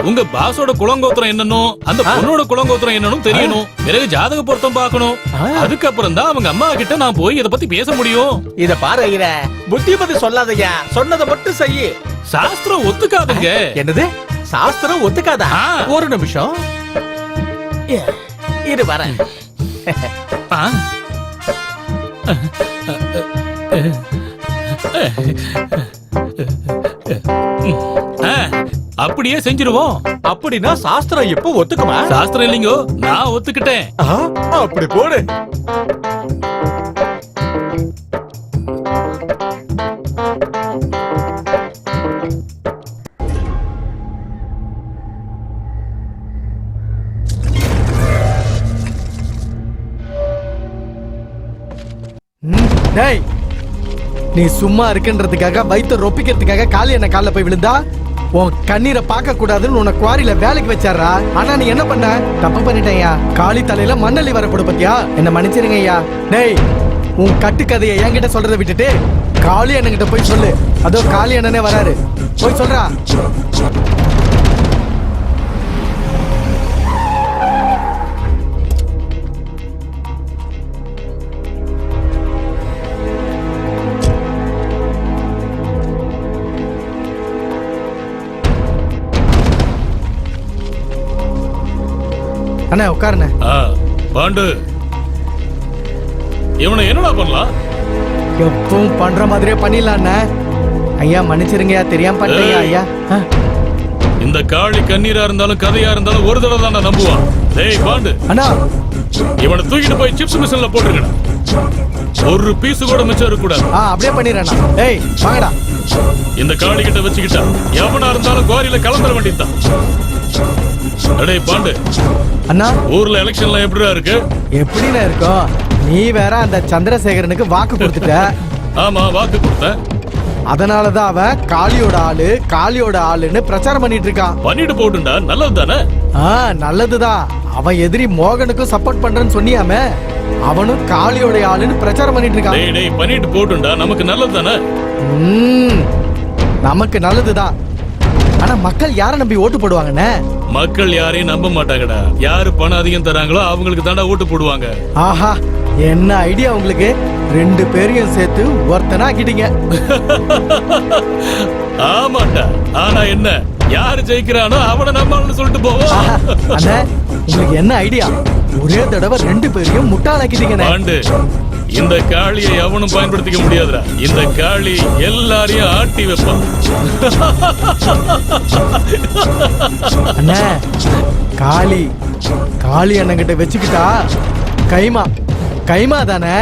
உங்க பாஸோட குலங்கோத்திரம் என்னன்னு, அந்த பொண்ணோட குலங்கோத்திரம் என்னன்னு தெரியணும். பிறகு ஜாதக பொருத்தம் பார்க்கணும். அதுக்கப்புறம் தான் அவங்க அம்மா கிட்ட நான் போய் இத பத்தி பேச முடியும். இத பாரு ஐயரே, புத்தி பத்தி சொல்லாதயா, சொன்னதை மட்டும் செய்யு. சாஸ்திரம் ஒத்துக்காதுங்க. என்னது சாஸ்திரம் ஒத்துக்காதா? ஒரு நிமிஷம் இரு வரேன். அப்படியே செஞ்சிருவோம். அப்படின்னா சாஸ்திரம் எப்ப ஒத்துக்குமா? சாஸ்திரம் இல்லைங்கோ, நான் ஒத்துக்கிட்டேன். அப்படி போடு. டேய், நீ சும்மா இருக்குன்றதுக்காக வயிற்று ரொப்பிக்கிறதுக்காக காலி என்ன காலில் போய் விழுந்தா உன் கண்ணீரை பார்க்க கூடாதுன்னு உன்னை குவாரியில வேலைக்கு வச்சாரா? ஆனா நீ என்ன பண்ண? தப்பு பண்ணிட்டேயா. காளி தலையில மண்ணள்ளி வரப்படு பத்தியா? என்ன மன்னிச்சிருங்க ஐயா. டேய், உன் கட்டுக்கதையை என்கிட்ட சொல்றதை விட்டுட்டு காளி அண்ணன்கிட்ட போய் சொல்லு. அதோ காளி அண்ணனே வராரு, போய் சொல்றா. அண்ணா உட்காருண்ணே. பாண்டு, இவனை என்னடா பண்ணலாம்? எப்பவும் பண்ற மாதிரியே பண்ணிடலாம் ஐயா. மன்னிச்சிருங்கய்யா, தெரியாம பண்ணிட்டேன் ஐயா. இந்த காளி கண்ணீரா இருந்தாலும் கதையா இருந்தாலும் ஒரு தடவை தான் நம்புவான். டேய் பாண்டு, அண்ணா இவனை தூக்கிட்டு போய் சிப்ஸ் மிஷின்ல போட்டுருக்கணும். ஒரு பீஸ் கூட மிச்சம் இருக்க கூடாது. அப்படியே பண்ணிடுறேன். டேய் வாங்கடா. இந்த காளி கிட்ட வச்சுக்கிட்டா எவனா இருந்தாலும் குவாரியில கலந்துட வேண்டியதுதான். டேய் பாண்டு, அண்ணா ஊர்ல எலெக்ஷன்ல எப்படிடா இருக்கு? எப்படின்னு இருக்கும்? நீ வேற அந்த சந்திரசேகரனுக்கு வாக்கு கொடுத்துட்ட. ஆமா, வாக்கு கொடுத்தேன். அதனாலதான் அவன் காளியோட ஆளுன்னு பிரச்சாரம் பண்ணிட்டு இருக்கான். பண்ணிட்டு போட்டுண்டா, நல்லது தானே? நல்லதுதான். அவன் எதிரி மோகனுக்கும் சப்போர்ட் பண்றேன்னு சொன்னியாமே, அவனும் காளியோட ஆளுன்னு பிரச்சாரம் பண்ணிட்டு இருக்கான். டேய் பண்ணிட்டு போட்டுண்டா, நமக்கு நல்லது தானே? நமக்கு நல்லதுதான். ஆனா மக்கள் யார நம்பி ஓட்டு போடுவாங்கண்ணே? மக்கள் யாரையும் நம்ப மாட்டாங்கடா. யாரு பணம் அதிகம் தராங்களோ அவங்களுக்கு தாண்டா ஓட்டு போடுவாங்க. ஆஹா, என்ன ஐடியா உங்களுக்கு? ரெண்டு பேரையும் சேர்த்து ஒருத்தனா ஆக்கிட்டீங்க. ஆமாண்டா. ஆனா என்ன, யாரு ஜெயிக்கிறானோ அவனை நம்மன்னு சொல்லிட்டு போவோம். அண்ணே, உங்களுக்கு என்ன ஐடியா? ஒரே தடவை ரெண்டு பேரையும் முட்டாளாக்கிட்டீங்க. பாண்டு, இந்த காளியை எவனும் பயன்படுத்திக்க முடியாதுடா. இந்த காளி எல்லாரையும் ஆட்டி வைப்பான். அண்ணே, காளி அண்ணங்கிட்ட வச்சுக்கிட்டா கைமா தானே?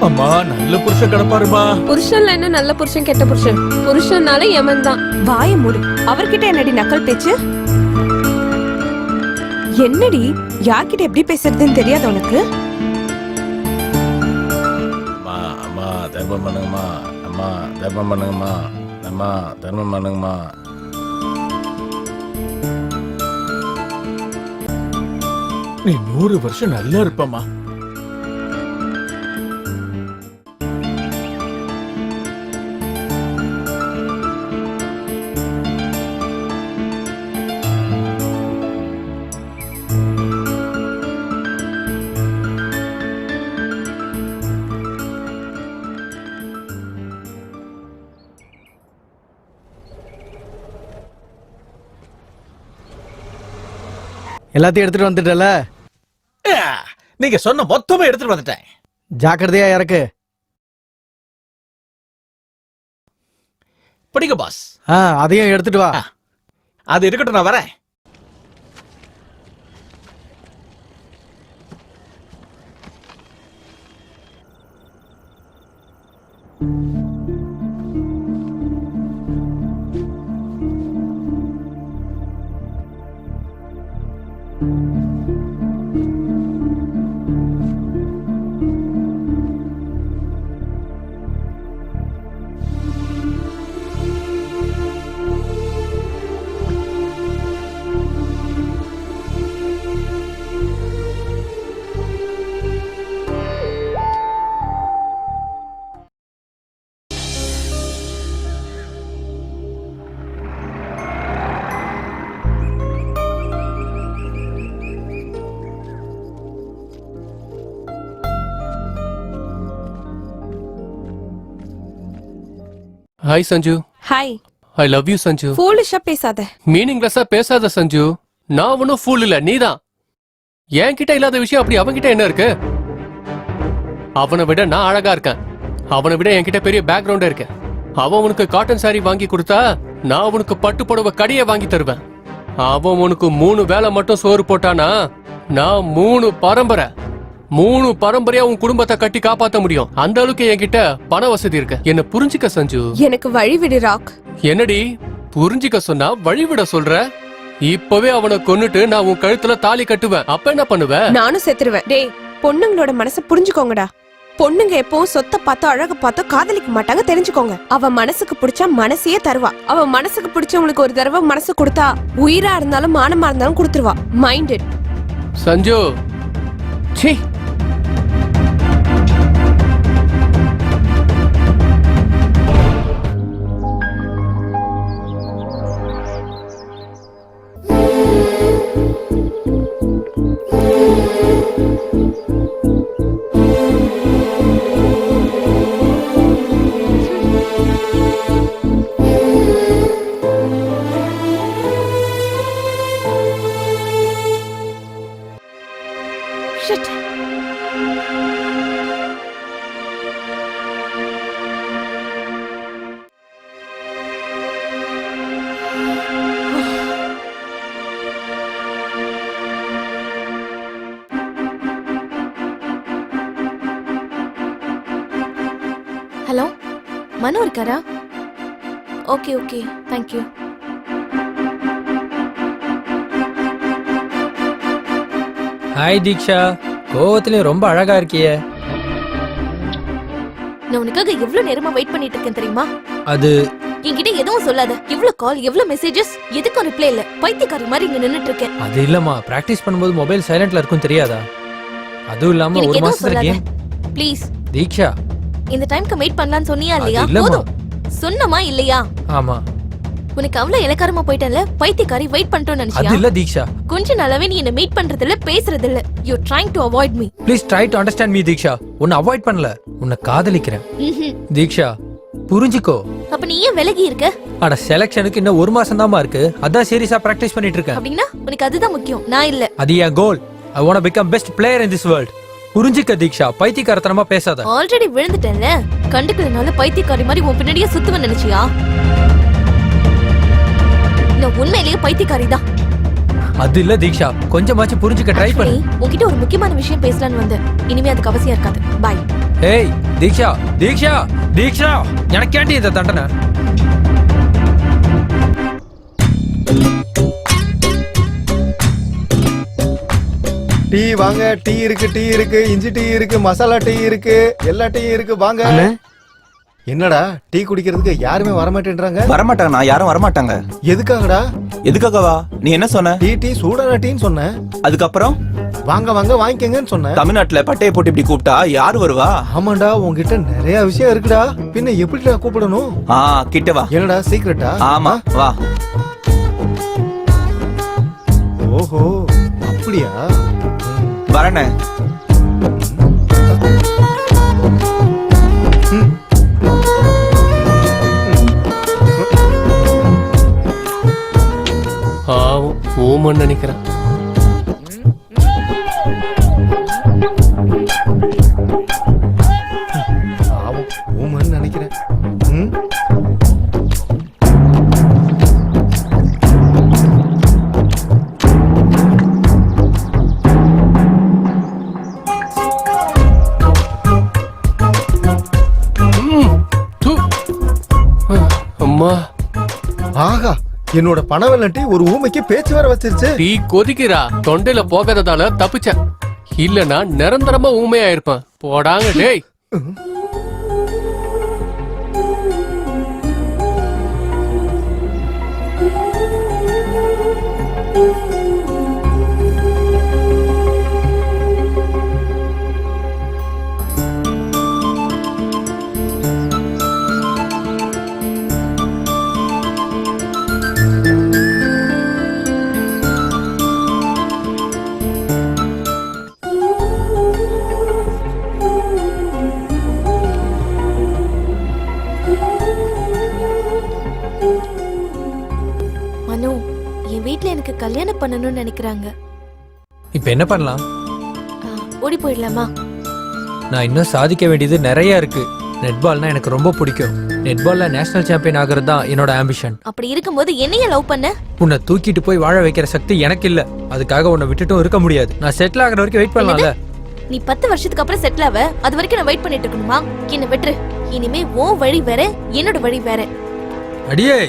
அம்மா, நல்ல புருஷன் கிடப்பாருமா. புருஷன்ல என்ன நல்ல புருஷன் கெட்ட புருஷன்? புருஷன்னாலே யமன் தான். வாய மூடு. அவர்கிட்ட என்னடி நக்கல் பேச்சு? என்னடி, யார்கிட்ட எப்படி பேசுறதுன்னு தெரியாது உனக்கு? அம்மா தர்மம் பண்ணுங்கம்மா. அம்மா தர்மம் பண்ணுங்கம்மா. அம்மா தர்மம் பண்ணுங்கம்மா. நீ 100 வருஷம் நல்லா இருப்பமா. எல்லாத்தையும் எடுத்துட்டு வந்துட்டல. நீங்க சொன்ன மொத்தமா எடுத்துட்டு வந்துட்டேன். ஜாக்கிரதையா இறக்கு. பிடிங்க பாஸ். அதையும் எடுத்துட்டு வா. அது இருக்கட்டும், நான் வரேன். Hi Sanju. Hi. I love you Sanju. ஃபூலிஷா பேசாத. மீனிங்லெஸ்ஸா பேசாத சஞ்சு. நான் ஒன்னும் ஃபூல் இல்ல, நீதான். என்கிட்ட இல்லாத விஷயம் அப்படி அவன்கிட்ட என்ன இருக்கு? அவனை விட நான் அழகா இருக்கேன். அவனை விட என்கிட்ட பெரிய பேக்ரவுண்டா இருக்கு. அவன் உனக்கு காட்டன் சாரி வாங்கி கொடுத்தா நான் உனக்கு பட்டு புடவை கடையை வாங்கி தருவேன். அவன் உனக்கு 3 வேளை மட்டும் சோறு போட்டானா நான் 3 பரம்பரையா உன் குடும்பத்தை கட்டி காப்பாத்த முடியும். அந்த அளவுக்கு என்கிட்ட பண வசதி இருக்கு. என்ன புரிஞ்சுக்க சஞ்சு. எனக்கு வழி விடு ராக். என்னடி புரிஞ்சுக்க சொன்னா வழிவிட சொல்ற? இப்பவே அவனை கொன்னுட்டு நான் உன் கழுத்துல தாலி கட்டுவேன். அப்ப என்ன பண்ணுவ? நானும் செத்துருவேன். டேய், பொண்ணுங்களோட மனசை புரிஞ்சுக்கோங்கடா. பொண்ணுங்க எப்பவும் சொத்தை பார்த்தோ அழக பார்த்தோ காதலிக்க மாட்டாங்க, தெரிஞ்சுக்கோங்க. அவ மனசுக்கு பிடிச்சா மனசையே தருவா. அவ மனசுக்கு பிடிச்சவங்களுக்கு ஒரு தடவை மனசு கொடுத்தா உயிரா இருந்தாலும் மானமா இருந்தாலும் கொடுத்துருவா. மைண்டட். சஞ்சு. சீ. Shit. ஹலோ, மனு இருக்காரா? Okay okay, thank you. ஹாய் தீக்ஷா. கோவத்திலே ரொம்ப அழகா இருக்கியே. நான் உனக்காக எவ்வளவு நேரமா வெயிட் பண்ணிட்டு இருக்கேன் தெரியுமா? அது என்கிட்ட எதுவும் சொல்லாத. எவ்வளவு கால், எவ்வளவு மெசேஜஸ், எதுக்கும் ரிப்ளை இல்ல. பைத்தியக்காரி மாதிரி இங்க நின்னுட்டு இருக்கேன். அது இல்லம்மா, பிராக்டிஸ் பண்ணும்போது மொபைல் சைலண்ட்ல இருக்கும் தெரியாதா? அதுவும் இல்லாம ஒரு மாசத்துல கேம். ப்ளீஸ் தீக்ஷா, இந்த டைம்க்கு வெயிட் பண்ணலாம்னு சொன்னியா இல்லையா? அது இல்லம்மா. போதும். சொன்னமா இல்லையா? ஆமா. உனக்கு அவ்வளவு இலக்காரமா போயிட்டல, பைத்தியக்காரி வெயிட் பண்ணிட்டோம்னு அது நினைச்சியா? இல்ல தீக்ஷா. கொஞ்ச நாளாவே நீ என்ன மீட் பண்றது இல்ல, பேசுறது இல்ல. You trying to avoid me. Please try to understand me Deeksha. உன்னை அவாய்ட் பண்ணல, உன்னை காதலிக்கிறேன். தீக்ஷா புரிஞ்சுக்கோ. அப்ப நீ ஏன் விலகி இருக்க? அட செலக்ஷனுக்கு இன்னும் 1 மாசம் தான்மா இருக்கு. அதான் சீரியஸா பிராக்டிஸ் பண்ணிட்டு இருக்கேன். அப்படின்னா உனக்கு அதுதான் முக்கியம், நான் இல்ல. அது என் goal. I want to become best player in this world. புரிஞ்சுக்க தீக்ஷா, பைத்தியக்காரத்தனமா பேசாத. ஆல்ரெடி விழுந்துட்டேன்ல, கண்டுக்கலனால பைத்தியக்காரி மாதிரி உன் பின்னாடியே சுத்துவ நினைச்சியா? நான் உண்மையிலேயே பைத்தியக்காரி தான். அது இல்ல தீக்ஷா, கொஞ்சமாச்சு புரிஞ்சுக்க ட்ரை பண்ணு. உன்கிட்ட ஒரு முக்கியமான விஷயம் பேசலான்னு வந்தேன். இனிமே அதுக்கு அவசியம் இருக்காது. பை. ஏய் தீக்ஷா, தீக்ஷா, தீக்ஷா, எனக்கு ஏன்டி இந்த தண்டனை? டீ வாங்க. டீ இருக்கு, டீ இருக்கு, இஞ்சி டீ இருக்கு, மசாலா டீ இருக்கு, எல்லா டீ இருக்கு, வாங்க. என்னடா டீ குடிக்கிறதுக்கு யாருமே வரமாட்டேன்றாங்க? வரமாட்டாங்க, யாரும் வரமாட்டாங்க. எதுக்காகடா? எதுக்காகவா? நீ என்ன சொன்ன? டீ சூடான டீன்னு சொன்ன. அதுக்கப்புறம் வாங்க வாங்க வாங்கிக்கங்கன்னு சொன்னேன். தமிழ்நாட்டுல பட்டையை போட்டு இப்படி கூப்பிட்டா யாரு வருவா? ஆமாண்டா, உன்கிட்ட நிறைய விஷயம் இருக்குடா. பின்ன எப்படிடா கூப்பிடணும்? கிட்ட வா. என்னடா சீக்கிரட்டா? ஆமா வா. ஓஹோ அப்படியா? வரனே. ஓமன்னு நினைக்கிறேன். ஓமன்னு நினைக்கிறேன். அம்மா, ஆகா, என்னோட பணவெல்லட்டி ஒரு ஊமைக்கு பேச்சு வர வச்சிருச்சு. டீ கொதிக்கிறா. தொண்டையில போகாததால தப்பிச்சேன். இல்லனா நிரந்தரமா ஊமையா இருப்பேன். போடாங்க டேய். மனு, என் வீட்ல எனக்கு கல்யாணம் பண்ணணும்னு நினைக்கிறாங்க. இப்ப என்ன பண்ணலாம்? ஓடி போயிடலாமா? நான் இன்னும் சாதிக்க வேண்டியது நிறைய இருக்கு. நெட்பால்னா எனக்கு ரொம்ப பிடிக்கும். நெட்பால்ல நேஷனல் சாம்பியன் ஆகிறது தான் என்னோட ஆம்பிஷன். அப்படி இருக்கும்போது என்னைய லவ் பண்ண? உன்னை தூக்கிட்டு போய் வாழ வைக்கிற சக்தி எனக்கு இல்ல. அதுக்காக உன்னை விட்டுட்டும் இருக்க முடியாது. நான் செட்டில் ஆகிற வரைக்கும் வெயிட் பண்ணலாம்ல. நீ 10 வருஷத்துக்கு அப்புறம் செட்டில் ஆவ, அது வரைக்கும் நான் வெயிட் பண்ணிட்டு இருக்கணுமா? என்ன விட்டுரு. இனிமே உன் வழி வேற, என்னோட வழி வேற. அடியே,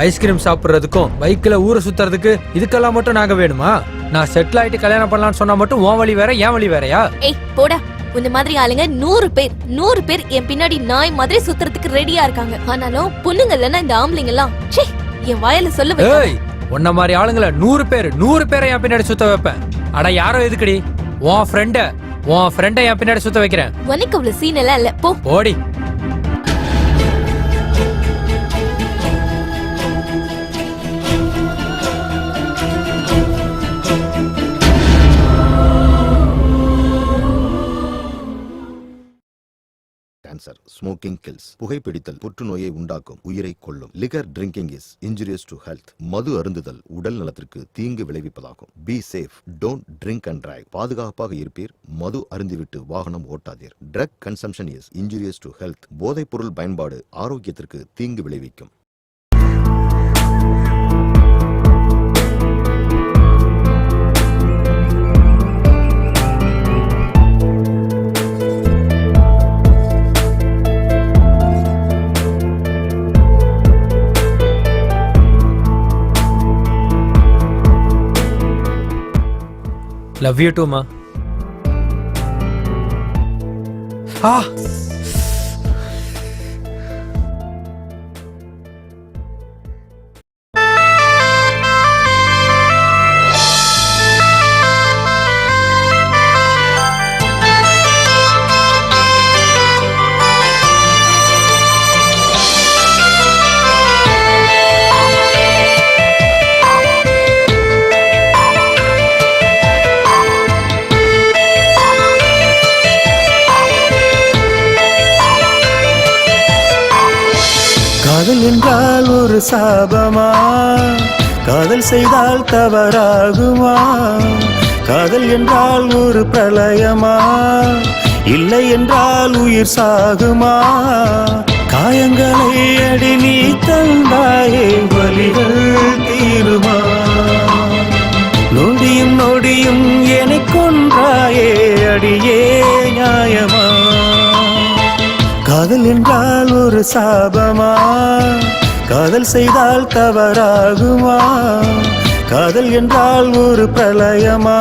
ஐஸ்கிரீம் சாப்பிடுறதுக்கும் பைக்ல ஊரை சுத்துறதுக்கு இதுக்கெல்லாம் மட்டும் நாங்க வேணுமா? நான் செட்டில் ஆயிட்டு கல்யாணம் பண்ணலாம்னு சொன்னா மட்டும் உன் வழி வேற, என் வழி வேறயா? ஏய் போடா. இந்த மாதிரி ஆளுங்க 100 பேர் என் பின்னாடி நாய் மாதிரி சுத்துறதுக்கு ரெடியா இருக்காங்க. ஆனாலும் பொண்ணுங்க இல்லைன்னா இந்த ஆம்பளைங்க எல்லாம் என் வாயில சொல்ல வை. ஏய், உன்ன மாதிரி ஆளுங்களை 100 பேரை என் பின்னாடி சுத்த வைப்பேன். அட யாரோ எதுக்குடி? உன் ஃப்ரெண்டை என் பின்னாடி சுத்த வைக்கிறேன். உனக்கு அவ்வளவு சீன் எல்லாம் இல்ல. போ ஓடி. Cancer, smoking kills. புகைப்பிடித்தல் புற்றுநோயை உண்டாக்கும், உயிரை கொல்லும். Liquor drinking is injurious to health. மது அருந்துதல் உடல் நலத்திற்கு தீங்கு விளைவிப்பதாகும். Be safe, don't drink and drive. பாதுகாப்பாக இருப்பீர், மது அருந்திவிட்டு வாகனம் ஓட்டாதீர். Drug consumption is injurious to health. போதைப் பொருள் பயன்பாடு ஆரோக்கியத்திற்கு தீங்கு விளைவிக்கும். லவ் யூ டூ மா. காதல் என்றால் ஒரு சாபமா? காதல் செய்தால் தவறாகுமா? காதல் என்றால் ஒரு பிரளயமா? இல்லை என்றால் உயிர் சாகுமா? காயங்களை அடி நீ தந்தாயே, வலிகள் தீருமா? நொடியும் நொடியும் என்னை கொன்றாயே, அடியே நியாயமா? காதல் என்றால் ஒரு சாபமா? காதல் செய்தால் தவறாகுமா? காதல் என்றால் ஒரு பிரளயமா?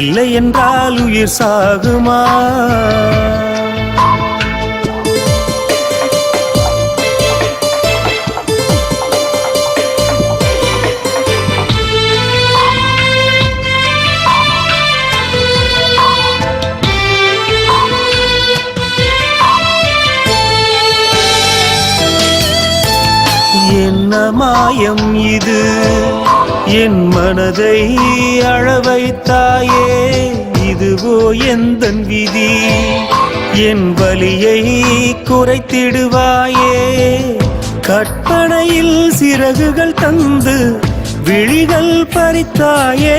இல்லை என்றால் உயிர் சாகுமா? என்ன மாயம் இது என் மனதை அழ வைத்தாயே இதுவோ எந்தன் விதி என் வலியை குறைத்திடுவாயே கற்பனையில் சிறகுகள் தந்து விழிகள் பறித்தாயே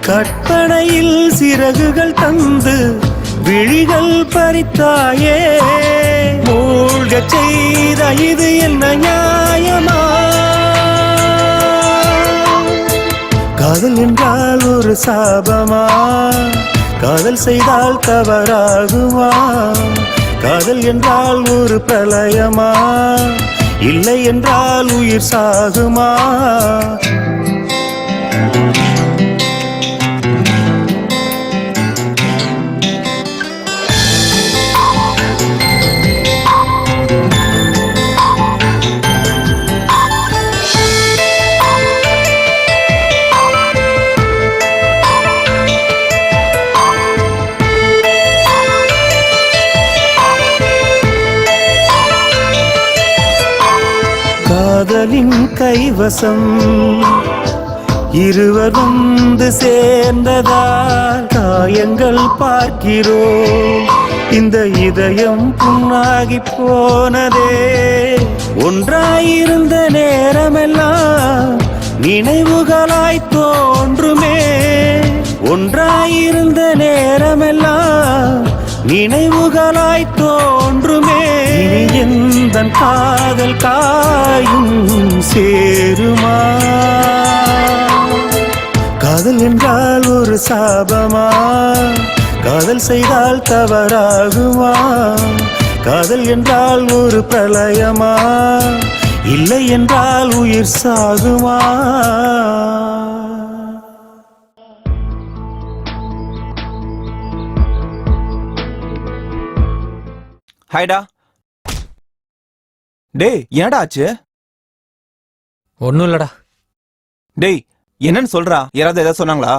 கற்பனையில் சிறகுகள் தந்து விழிகள் பறித்தாயே மூழ்கச் செய்த இது என்ன நியாயமா காதல் என்றால் ஒரு சாபமா காதல் செய்தால் தவறாகுமா காதல் என்றால் ஒரு பிரளயமா இல்லை என்றால் உயிர் சாகுமா காதலின் கைவசம் இருவர் வந்து சேர்ந்ததால் காயங்கள் பார்க்கிறோம் இந்த இதயம் புண்ணாகி போனதே ஒன்றாயிருந்த நேரமெல்லாம் நினைவுகளாய் தோன்றுமே ஒன்றாயிருந்த நேரமெல்லாம் நினைவுகளாய் தோன்றுமே இனி எந்தன் காதல் காயும் சேருமா காதல் என்றால் ஒரு சாபமா காதல் செய்தால் தவறாகுமா காதல் என்றால் ஒரு பிரளயமா இல்லை என்றால் உயிர் சாகுமா ஹாய்டா. டேய் என்னடா ஆச்சு? ஒன்னும் இல்லடா. டேய் என்னன்னு சொல்றா? யாராவது ஏதாவது சொன்னாங்களா?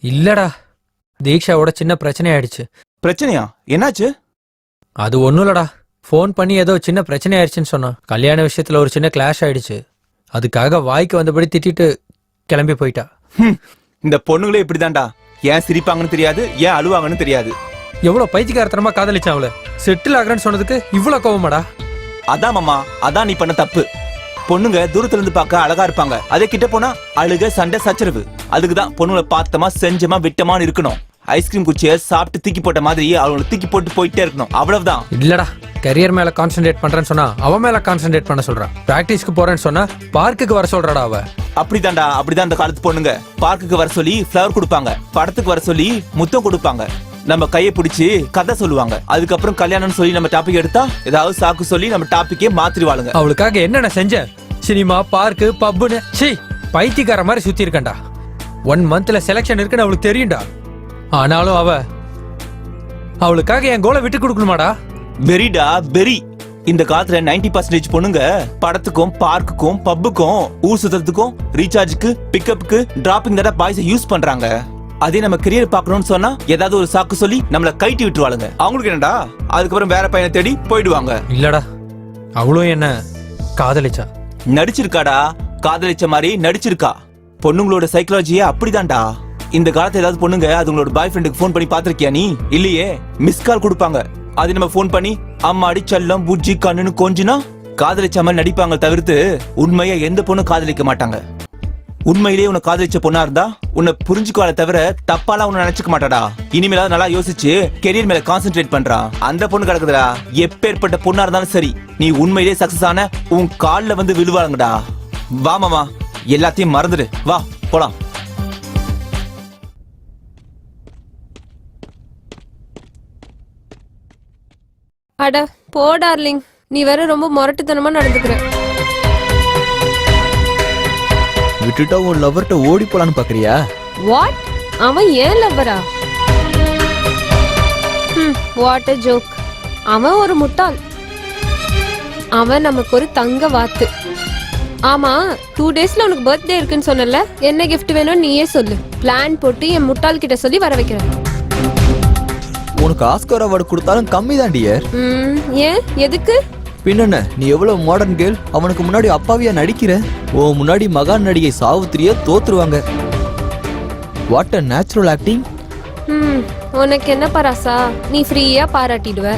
இல்லடா, தீக்ஷாவோட சின்ன பிரச்சனை ஆயிடுச்சு. பிரச்சனையா? என்னாச்சு? அது ஒன்னும் இல்லடா, ஃபோன் பண்ணி ஏதோ சின்ன பிரச்சனை ஆயிடுச்சுன்னு சொன்னான். கல்யாண விஷயத்துல ஒரு சின்ன கிளாஷ் ஆயிடுச்சு. அதுக்காக வாய்க்கு வந்தபடி திட்டிட்டு கிளம்பி போயிட்டா. இந்த பொண்ணுங்களே இப்படிதான்டா. ஏன் சிரிப்பாங்கன்னு தெரியாது, ஏன் அழுவாங்கன்னு தெரியாது. எவ்வளவு பைத்தியக்காரத்தனமா காதலிச்சான் அவளை. செட்டில் ஆகுறேன்னு சொன்னதுக்கு இவ்வளவு கோவமாடா? அதான் மாமா, அதான் நீ பண்ண தப்பு. பொண்ணுங்க தூரத்துல இருந்து பார்க்க அழகா இருப்பாங்க, அதே கிட்ட போனா அழுக சண்டை சச்சரவு. அதுக்குதான் பொண்ணுங்களை பார்த்தமா செஞ்சமா விட்டமான்னு இருக்கணும். ஐஸ்கிரீம் குச்சியை சாப்பிட்டு தூக்கி போட்ட மாதிரி அவங்களை தூக்கி போட்டு போயிட்டே இருக்கணும், அவ்வளவுதான். இல்லடா, கரியர் மேல கான்சென்ட்ரேட் பண்றேன்னு சொன்னா அவன் மேல கான்சென்ட்ரேட் பண்ண சொல்றா. பிராக்டிஸ்க்கு போறேன்னு சொன்னா பார்க்குக்கு வர சொல்றாடா அவ. அப்படிதான்டா, அப்படிதான் அந்த காலத்து பொண்ணுங்க. பார்க்குக்கு வர சொல்லி ஃபிளவர் கொடுப்பாங்க, படத்துக்கு வர சொல்லி முத்தம் கொடுப்பாங்க, நம்ம கையை பிடிச்சி கதை சொல்லுவாங்க. அதுக்கப்புறம் கல்யாணம் சொல்லி நம்ம டாபிக் எடுத்தா ஏதாவது சாக்கு சொல்லி நம்ம டாபிக்கே மாத்திடுவாளுங்க. அவளுக்காக என்னென்ன செஞ்ச? சினிமா, பார்க்கு, பப்புன்னு சீ பைத்தியக்கார மாதிரி சுத்தி இருக்கண்டா. 1 மந்த்ல செலக்ஷன் இருக்குன்னு அவளுக்கு தெரியும்டா. ஆனாலும் அவளுக்காக என் கோலை விட்டு கொடுக்கணுமாடா? வெரிடா வெரி. இந்த காலத்துல 90% பொண்ணுங்க படத்துக்கும் பார்க்குக்கும் பப்புக்கும் ஊர் சுத்துறதுக்கும் ரீசார்ஜுக்கு பிக்கப்புக்கு டிராப்பிங் தான் பாய்ஸ் யூஸ் பண்றாங்க. அதே நம்ம கரியர் பாக்கணும்னு சொன்னா ஏதாவது ஒரு சாக்கு சொல்லி நம்மள கைட்டி விட்டுருவாளுங்க. அவங்களுக்கு என்னடா, அதுக்கப்புறம் வேற பையனை தேடி போயிடுவாங்க. இல்லடா, அவளும் என்ன காதலிச்சா. நடிச்சிருக்காடா, காதலிச்ச மாதிரி நடிச்சிருக்கா. பொண்ணுங்களோட சைக்காலஜியே அப்படிதான்டா. இந்த காலத்துல ஏதாவது பொண்ணுங்க அதுங்களோட பாய் ஃப்ரெண்டுக்கு போன் பண்ணி பாத்திருக்கியா நீ? இல்லையே, மிஸ் கால் கொடுப்பாங்க. அது நம்ம போன் பண்ணி அம்மாடி செல்லம் புஜ்ஜி கண்ணுன்னு கொஞ்சினா காதலிச்ச மாதிரி நடிப்பாங்க தவிர்த்து உண்மையா எந்த பொண்ணும் காதலிக்க மாட்டாங்க. உண்மையிலேயே உன்னை காதலிச்ச பொண்ணா இருந்தா உன்னை புரிஞ்சுக்கால தவிர தப்பாலாம் உன்னை நினைச்சுக்க மாட்டாடா. இனிமேலாவது நல்லா யோசிச்சு கெரியர் மேல கான்சென்ட்ரேட் பண்றா. அந்த பொண்ணு கிடக்குதுடா, எப்பேற்பட்ட பொண்ணா இருந்தாலும் சரி, நீ உண்மையிலேயே சக்சஸ் ஆன உன் கால்ல வந்து விழுவாளுங்கடா. வா மாமா, எல்லாத்தையும் மறந்துடு, வா போலாம். அட போ டார்லிங், நீ வேற ரொம்ப முரட்டுத்தனமா நடந்துக்கிற. விட்டுட்டா உன் லவர்ட்ட ஓடி போலான்னு பாக்குறியா? வாட்? அவன் ஏன் லவ்வரா? What a joke. அவன் ஒரு முட்டாள். அவன் நமக்கு ஒரு தங்க வாத்து. ஆமா, 2 டேஸ்ல உனக்கு பர்த்டே இருக்குன்னு சொன்னல, என்ன கிஃப்ட் வேணும்னு நீயே சொல்லு. பிளான் போட்டு என் முட்டாள் கிட்ட சொல்லி வர வைக்கிறேன். உனக்கு ஆஸ்கர் அவார்டு கொடுத்தாலும் கம்மி தான் டியர். ஏன் எதுக்கு? பின்னென்ன நீ எவ்வளவு மாடர்ன் கேர்ள், அவனுக்கு முன்னாடி அப்பாவியா நடிக்கிற. ஓ முன்னாடி மகான் நடிகை சாவித்திரியா தோத்துருவாங்க. What a natural acting. உனக்கு என்ன பராசா, நீ ஃப்ரீயா பாராட்டிடுவ.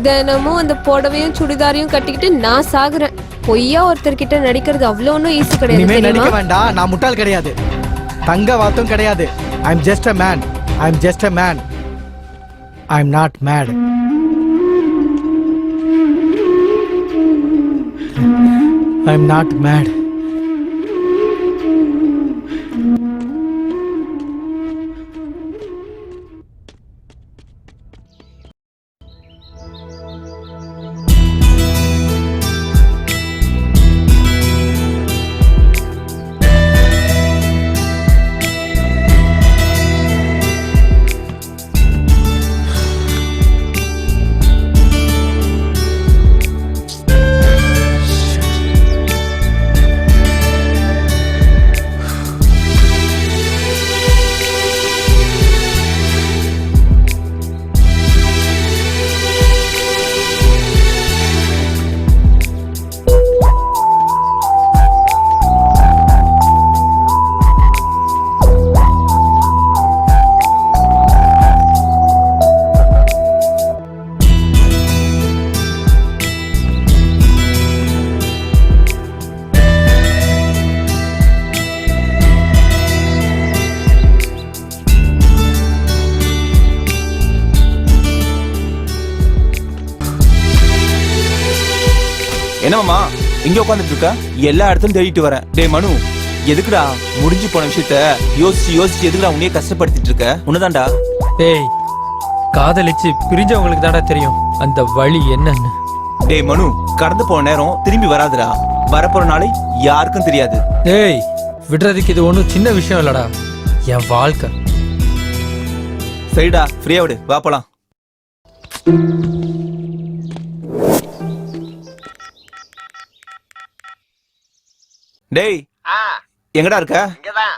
தினமும் அந்த புடவையும் சுடிதாரையும் கட்டிக்கிட்டு நான் சாகுறேன். பொய்யா ஒருத்தர்கிட்ட நடிக்கிறது அவ்வளோ ஒன்றும் ஈஸி கிடையாது இனிமே நடிக்க தெரியுமா? வேண்டாம். நான் முட்டாள் கிடையாது, தங்க வாத்தும் கிடையாது. I am just a man. I am just a man. I am not mad. I am not mad. என்னமாமா இங்க உட்காந்துட்டு இருக்க? எல்லா இடத்துலயும் தேடிட்டு வரேன். டேய் மனு, எதுக்குடா முடிஞ்சு போன விஷயத்த யோசிச்சு யோசிச்சு எதுக்குடா உன்னையே கஷ்டப்படுத்திட்டு இருக்க? உன்னதான்டா. டேய், காதலிச்சு பிரிஞ்சவங்களுக்கு தான்டா தெரியும் அந்த வழி என்னன்னு. டேய் மனு, கடந்து போன நேரம் திரும்பி வராதுடா. வரப்போற நாளை யாருக்கும் தெரியாது. டேய், விடுறதுக்கு இது ஒன்றும் சின்ன விஷயம் இல்லடா, என் வாழ்க்கை. சரிடா, ஃப்ரீயா விடு, வா போலாம். டேய் எங்கடா இருக்க? இங்கதான்.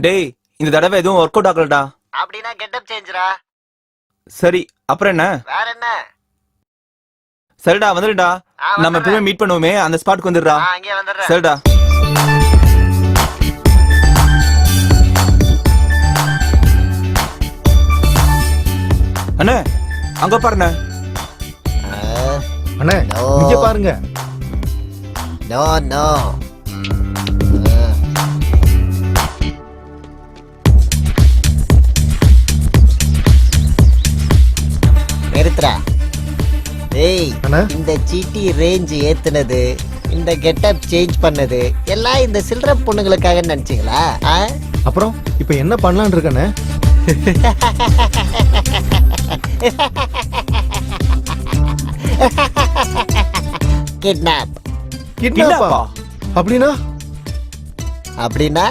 டேய் இந்த தடவை எதுவும் ஒர்க் அவுட் ஆகலடா. அப்படின்னா கெட்டப் சேஞ்சுடா. சரி அப்புறம் என்ன? வேற என்ன? சரிடா வந்துடுடா. நம்ம எப்பவுமே மீட் பண்ணுவோமே அந்த ஸ்பாட்க்கு வந்துடுறா. அங்கே வந்துடுறேன். சரிடா. அண்ணே அங்க பாருண்ணே. அண்ணே இங்க பாருங்க. No no. நிறுத்துறா. டேய், இந்த சீட்டி ரேஞ்ச் ஏத்துனது, இந்த கெட்டப் சேஞ்ச் பண்ணது எல்லாம் இந்த சில்லற பொண்ணுங்களுக்காக நினைச்சீங்களா? அப்புறம் இப்ப என்ன பண்ணலாம்னு இருக்கனே? கிட்னாப். கிட்னாப்பா? அப்படின்னா? அப்படின்னா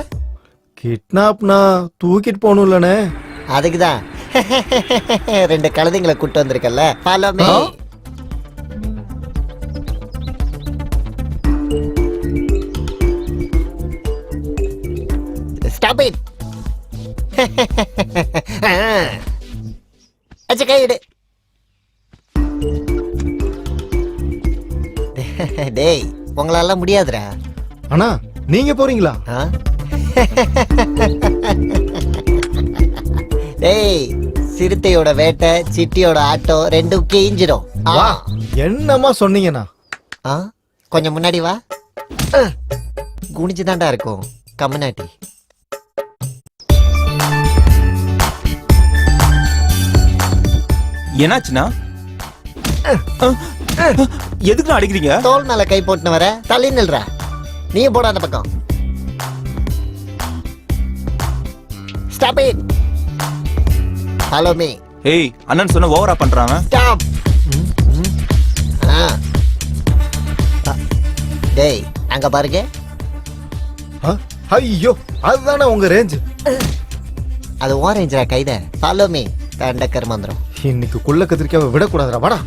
கிட்னாப்னா தூக்கிட்டு போகணும்லண்ணே. அதுக்குதான் ரெண்டு கழுதைங்களை கூட்டு வந்திருக்கல. Follow me. Stop it. அச்ச கையிடு. டேய் உங்களால முடியாதுடா. அண்ணா நீங்க போறீங்களா? டேய், சிறுத்தையோட வேட்டை சிட்டியோட ஆட்டோ ரெண்டும் கிழிஞ்சிடும். என்னமா சொன்னீங்கண்ணா? கொஞ்சம் முன்னாடி வா. குனிஞ்சுதான்டா இருக்கும் கம்மநாட்டி. என்னாச்சுன்னா? எதுக்கு அடிக்கிறீங்க? தோல் மேல கை போட்டுன்னு வர, தள்ளி நில்றா. நீ போட அந்த பக்கம். Stop it. Follow me. ஏய் அண்ணன் சொன்ன ஓவரா பண்றாங்க. ஸ்டாப். டேய் அங்க பாருங்க. ஐயோ அதுதானே உங்க ரேஞ்ச். அது உன் ரேஞ்சா கைத. Follow me. தண்டக்கர் மந்திரம். இன்னைக்கு குள்ள கத்திரிக்காவை விடக்கூடாதுடா. வாடா.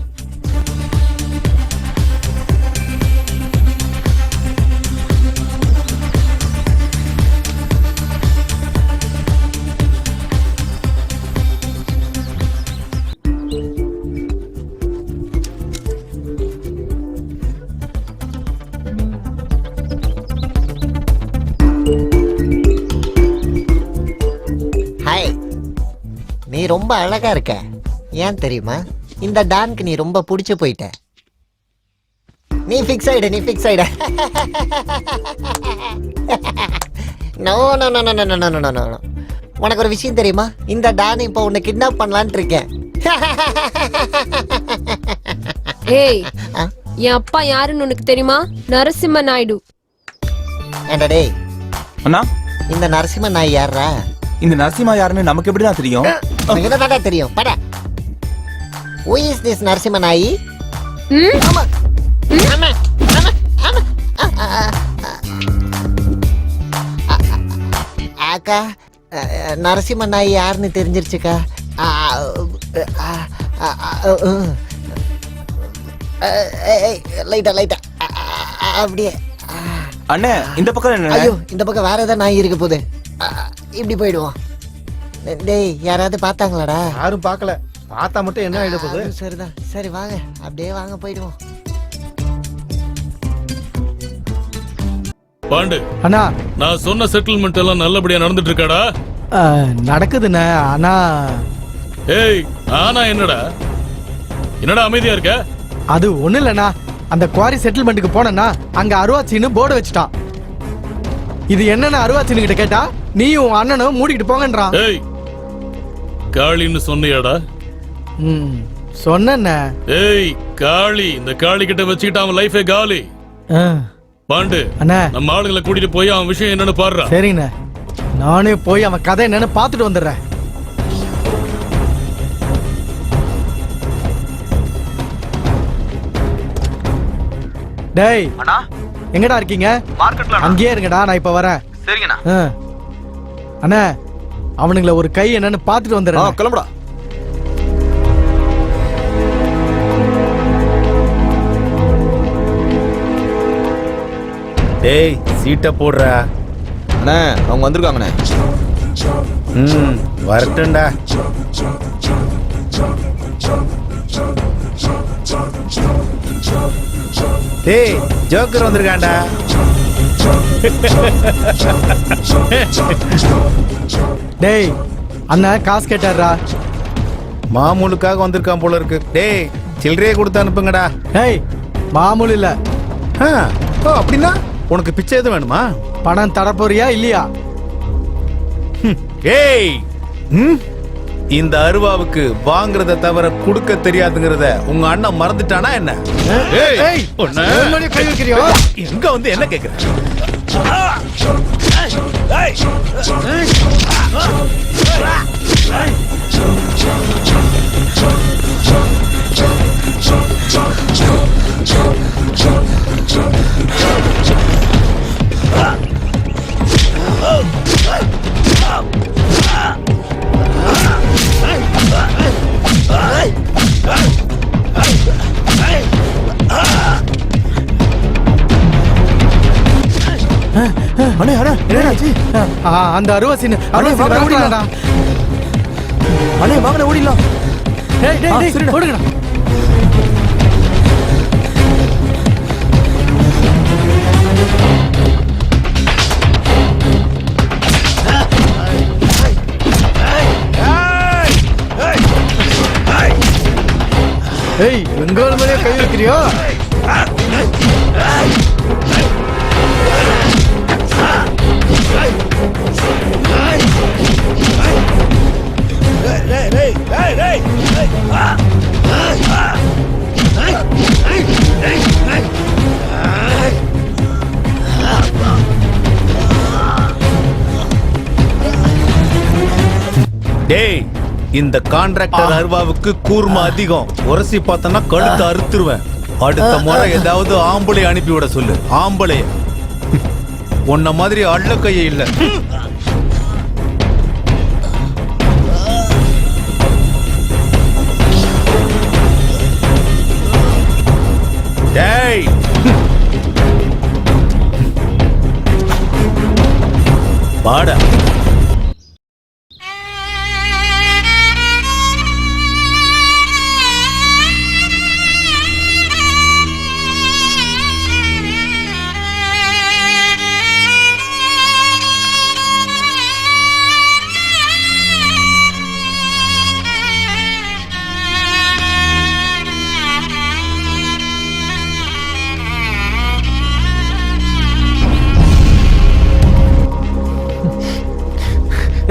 ரொம்ப அழகா இருக்க. ஏன் தெரியுமா? இந்த டான்க்கு நீ ரொம்ப பிடிச்சு போயிட்ட. நீ ஃபிக்ஸ் ஆயிட. No no no no no no no no no. உனக்கு ஒரு விஷயம் தெரியுமா? இந்த டான் இப்போ உன்னை கிட்னாப் பண்ணலான்னு இருக்கேன். ஏய், என் அப்பா யாருன்னு உனக்கு தெரியுமா? நரசிம்ம நாயுடு. ஏண்டா டேய், அண்ணா இந்த நரசிம்ம நாய் யாரா? இந்த நரசிம்மா யாருன்னு நமக்கு எப்படிதான் தெரியும்? உனக்கு என்னடா தெரியும்? பட. Who is this நரசிம்ம நாய்? ஆமா ஆமா ஆமா ஆமா. அக்கா, நரசிம்ம நாய் யாருன்னு தெரிஞ்சிருச்சுக்கா. லைட்டா அப்படியே. அண்ணே இந்த பக்கம் என்ன? ஐயோ, இந்த பக்கம் வேற ஏதாவது நாய் இருக்க போகுது. இப்படி போயிடுவோம். டேய், யாராவது பார்த்தாங்களாடா? யாரும் பார்க்கல. பார்த்தா மட்டும் என்ன ஆயிட போகுது? சரிதான். சரி வாங்க, அப்படியே வாங்க போயிடுவோம். பாண்டு அண்ணா, நான் சொன்ன செட்டில்மெண்ட் எல்லாம் நல்லபடியா நடந்துட்டு இருக்காடா? நடக்குதுண்ணே. ஆனா ஏய், ஆனா என்னடா அமைதியா இருக்க? அது ஒண்ணு இல்லண்ணா, அந்த குவாரி செட்டில்மெண்ட்டுக்கு போனேன்னா அங்க அருவாச்சின்னு போர்டு வச்சுட்டான். இது என்னன்னு அருவாச்சின்னு கிட்ட கேட்டா நீயும் அண்ணனும் மூடிக்கிட்டு போங்கன்றான். ஏய், காளின்னு சொன்னியாடா? சொன்ன. ஏய் காளி, இந்த காளி கிட்ட வச்சுக்கிட்டு அவன் லைஃபே காலி. பாண்டு, அண்ணா நம்ம ஆளுங்களை கூட்டிட்டு போய் அவன் விஷயம் என்னன்னு பாடுறா. சரிண்ணே, நானே போய் அவன் கதை என்னன்னு பாத்துட்டு வந்துடுறேன். டேய் அண்ணா, எங்கடா இருக்கீங்க? மார்க்கெட்ல. அங்கேயே இருங்கடா, நான் இப்ப வரேன். சரிங்கண்ணா. அண்ணா, அவனுங்கள ஒரு கை என்னன்னு பாத்துட்டு வந்துடுறேன். கிளம்புடா. டேய், சீட்டை போடுற. அண்ணே அவங்க வந்திருக்காங்கண்ணே. வரட்டும்டா. டேய், ஜோக்கர் வந்திருக்காண்டா. டேய், அண்ணா காசு கேட்டாரா? மாமூலுக்காக வந்திருக்கான் போல இருக்கு. டேய், சில்லறையே கொடுத்து அனுப்புங்கடா. டேய், மாமூல் இல்ல. ஓ, அப்படின்னா உனக்கு பிச்சை எதுவும் வேணுமா? பணம் தரப்போறியா இல்லையா? ஏய், இந்த அருவாவுக்கு வாங்குறத தவிர கொடுக்க தெரியாதுங்கிறத உங்க அண்ணன் மறந்துட்டானா என்ன? கை வைக்கிறியோ? எங்க வந்து என்ன கேக்குற? அண்ணே அண்ணே, என்னாச்சு? அந்த அருவாசின்னு ஓடிடலாம்டா. அண்ணே வாங்கண்ணே, ஓடிடலாம். டேய் டேய் டேய், ஓடுங்கடா. ஏய், எங்கால மேலே கை வைக்கிறியோ? டேய், இந்த கான்ட்ராக்டர் அருவாவுக்கு கூர்மை அதிகம். உரசி பார்த்தனா கழுத்து அறுத்துருவேன். அடுத்த முறை ஏதாவது ஆம்பளை அனுப்பி விட சொல்லு. ஆம்பளைய உன்ன மாதிரி அள்ள கையே இல்ல. டேய், பாடா.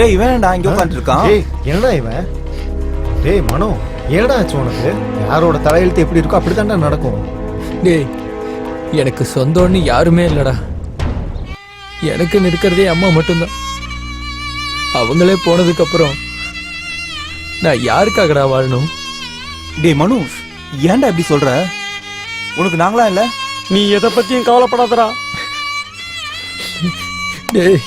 ஏய் இவன்டா இங்க உட்கார்ந்து இருக்கான். ஏய் என்னடா இவன்? டேய் மனோ, என்னடா ஆச்சு உனக்கு? யாரோட தலையெழுத்து எப்படி இருக்கோ அப்படித்தான்டா நடக்கும். டேய் எனக்கு சொந்தம்னு யாருமே இல்லடா. எனக்கு இருக்கிறதே அம்மா மட்டும்தான். அவங்களே போனதுக்கு அப்புறம் நான் யாருக்காகடா வாழணும்? டேய் மனு, ஏன்டா இப்படி சொல்ற? உனக்கு நாங்களா இல்ல? நீ எதை பத்தியும் கவலைப்படாதடா. டேய்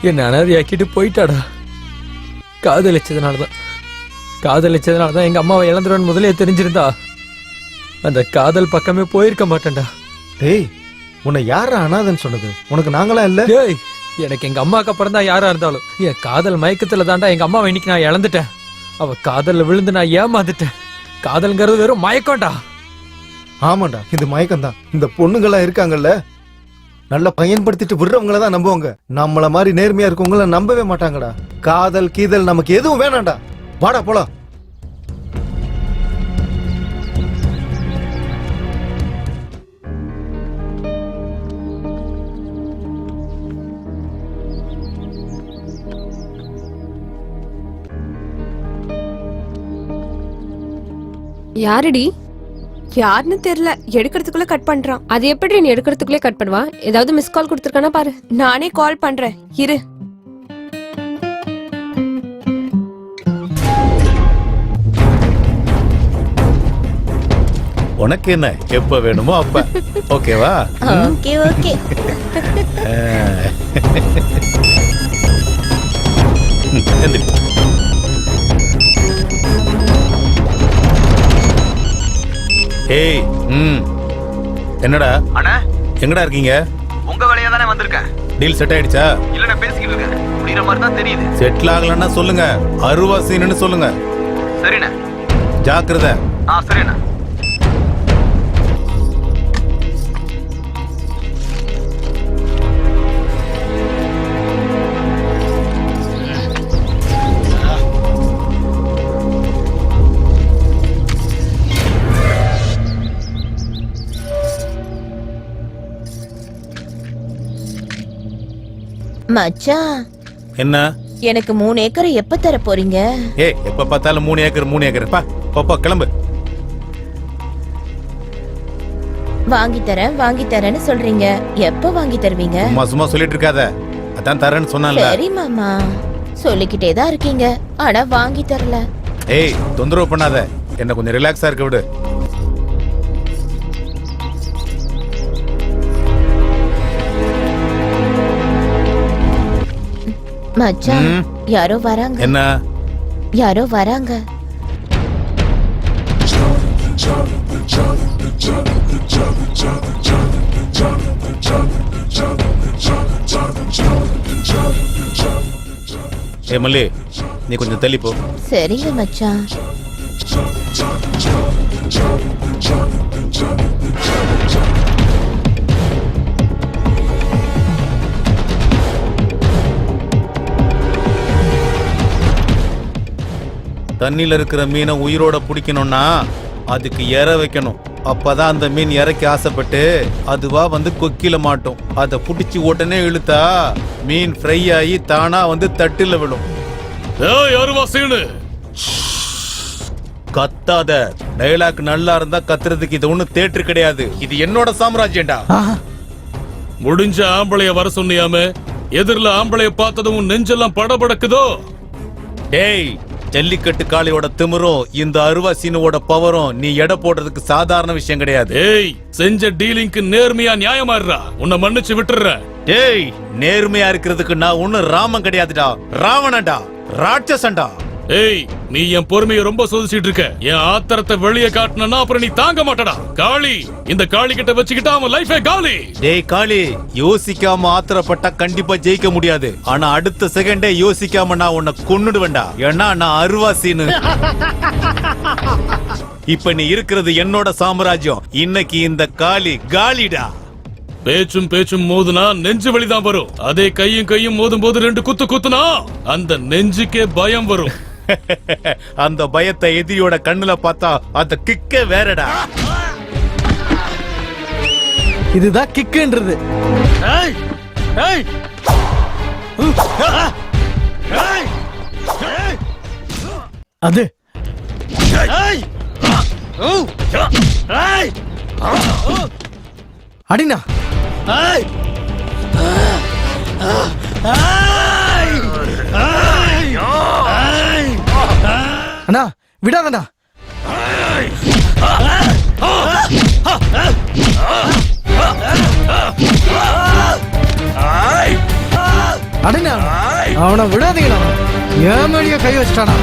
என்ன அனாதையாக்கிட்டு போயிட்டாடா. காதலிச்சதுனாலதான் எங்க அம்மாவை இழந்துருவேன் முதலே தெரிஞ்சிருந்தா அந்த காதல் பக்கமே போயிருக்க மாட்டேன்டா. டேய் உன்னை யாரா அனாதன்னு சொன்னது? உனக்கு நாங்களா இல்ல? டேய் எனக்கு எங்க அம்மாக்கு அப்புறம் தான் யாரா இருந்தாலும் என் காதல் மயக்கத்துல தான்டா எங்க அம்மாவை இன்னைக்கு நான் இழந்துட்டேன். அவ காதல்ல விழுந்து நான் ஏமாந்துட்டேன். காதல்ங்கிறது வெறும் மயக்கம்டா. ஆமாண்டா, இது மயக்கம் தான். இந்த பொண்ணுங்களா இருக்காங்கல்ல, நல்லா பயன்படுத்திட்டு விடுறவங்கள தான் நம்புவாங்க. நம்மள மாதிரி நேர்மையா இருக்கவங்கள நம்பவே மாட்டாங்கடா. காதல் கீதல் நமக்கு எதுவும் வேணாம்டா. வாடா போலாம். யாருடி? யாருன்னு தெரியல, எடுக்கிறதுக்குள்ள கட் பண்றான். அது எப்படி நீ எடுக்கிறதுக்குள்ளே கட் பண்ணுவா? ஏதாவது மிஸ் கால் கொடுத்துருக்கானா பாரு. நானே கால் பண்றேன் இரு. உனக்கு என்ன எப்ப வேணுமோ அப்ப. ஓகேவா? Okay okay. எந்திரி. ஏய் என்னடா அண்ணா எங்கடா இருக்கீங்க? உங்க வேலையா தானே வந்திருக்கேன். டீல் செட் ஆயிடுச்சா? இல்ல நான் பேசிக்கிட்டு இருக்கேன். முடிகிற மாதிரி தான் தெரியுது. செட்டில் ஆகலன்னா சொல்லுங்க, அருவா சீனுன்னு சொல்லுங்க. சரிண்ணே. ஜாக்கிரதை. சரிண்ணே. மச்சான் என்ன? எனக்கு 3 ஏக்கரை எப்ப தர போறீங்க? ஏய் எப்ப பார்த்தாலும் 3 ஏக்கர் பா கிளம்பு. வாங்கி தரேன்னு சொல்றீங்க. எப்ப வாங்கி தருவீங்க? சும்மா சொல்லிட்டு இருக்காத. அதான் தரேன்னு சொன்னான்ல. சரி மாமா, சொல்லிக்கிட்டே தான் இருக்கீங்க, ஆனா வாங்கி தரல. ஏய் தொந்தரவு பண்ணாத, என்ன கொஞ்சம் ரிலாக்ஸா இருக்க விடு. மச்சான் யாரோ வராங்க. என்ன? யாரோ வராங்க. ஏ மல்லி, நீ கொஞ்சம் தள்ளி போ. சரிங்க மச்சான். தண்ணியில இருக்கிற மீனை உயிரோட பிடிக்கணும்னா அதுக்கு இற வைக்கணும். அப்பதான் அந்த மீன் இறக்கி ஆசைப்பட்டு அதுவா வந்து கொக்கில மாட்டோம். அதை புடிச்சு உடனே இழுத்தா மீன் ஃப்ரை ஆகி தானா வந்து தட்டுல விழும். கத்தாத. டயலாக் நல்லா இருந்தா கத்துறதுக்கு இது ஒண்ணு தேட்டர் கிடையாது. இது என்னோட சாம்ராஜ்யம்டா. முடிஞ்ச ஆம்பளைய வர சொன்னியாம எதிரில ஆம்பளைய பார்த்ததும் நெஞ்செல்லாம் படபடக்குதோ? டேய், ஜல்லிக்கட்டு காளையோட திமிரும் இந்த அருவா சீனுவோட பவரும் நீ எடை போடுறதுக்கு சாதாரண விஷயம் கிடையாது. ஏய், செஞ்ச டீலிங்க்கு நேர்மையா நியாயமா இருடா. உன்னை மன்னிச்சு விட்டுறேன். டேய், நேர்மையா இருக்கிறதுக்கு நான் ஒண்ணு ராமன் கிடையாதுடா, ராவணன்டா, ராட்சசன்டா. ஏய், நீ என் பொறுமையை ரொம்ப சோதிச்சிட்டு இருக்க. என் ஆத்திரத்தை வெளியே காட்டினா அப்புறம் நீ தாங்க மாட்டடா. காளி, இந்த காளி கிட்ட வச்சுக்கிட்டா அவன் லைஃபே காலி. டேய் காளி, யோசிக்காம ஆத்திரப்பட்டா கண்டிப்பா ஜெயிக்க முடியாது. ஆனா அடுத்த செகண்டே யோசிக்காம நான் உன்னை கொன்னுடுவேன்டா. ஏன்னா நான் அருவா சீனு. இப்ப நீ இருக்கிறது என்னோட சாம்ராஜ்யம். இன்னைக்கு இந்த காளி காலிடா. பேச்சும் மோதுனா நெஞ்சு வலிதான் வரும். அதே கையும் மோதும் போது 2 குத்து குத்துனா அந்த நெஞ்சுக்கே பயம் வரும். அந்த பயத்தை எதிரியோட கண்ணுல பார்த்தா அந்த கிக்கே வேறடா. இதுதான் கிக்குன்றது. ஏய் ஏய் அது ஏய் ஏய் அடினா. ஏய் அண்ணா விடாதண்ணா. அடினா அவனை விடாதீங்கண்ணா. ஏன் மேடிய கை வச்சிட்டானா?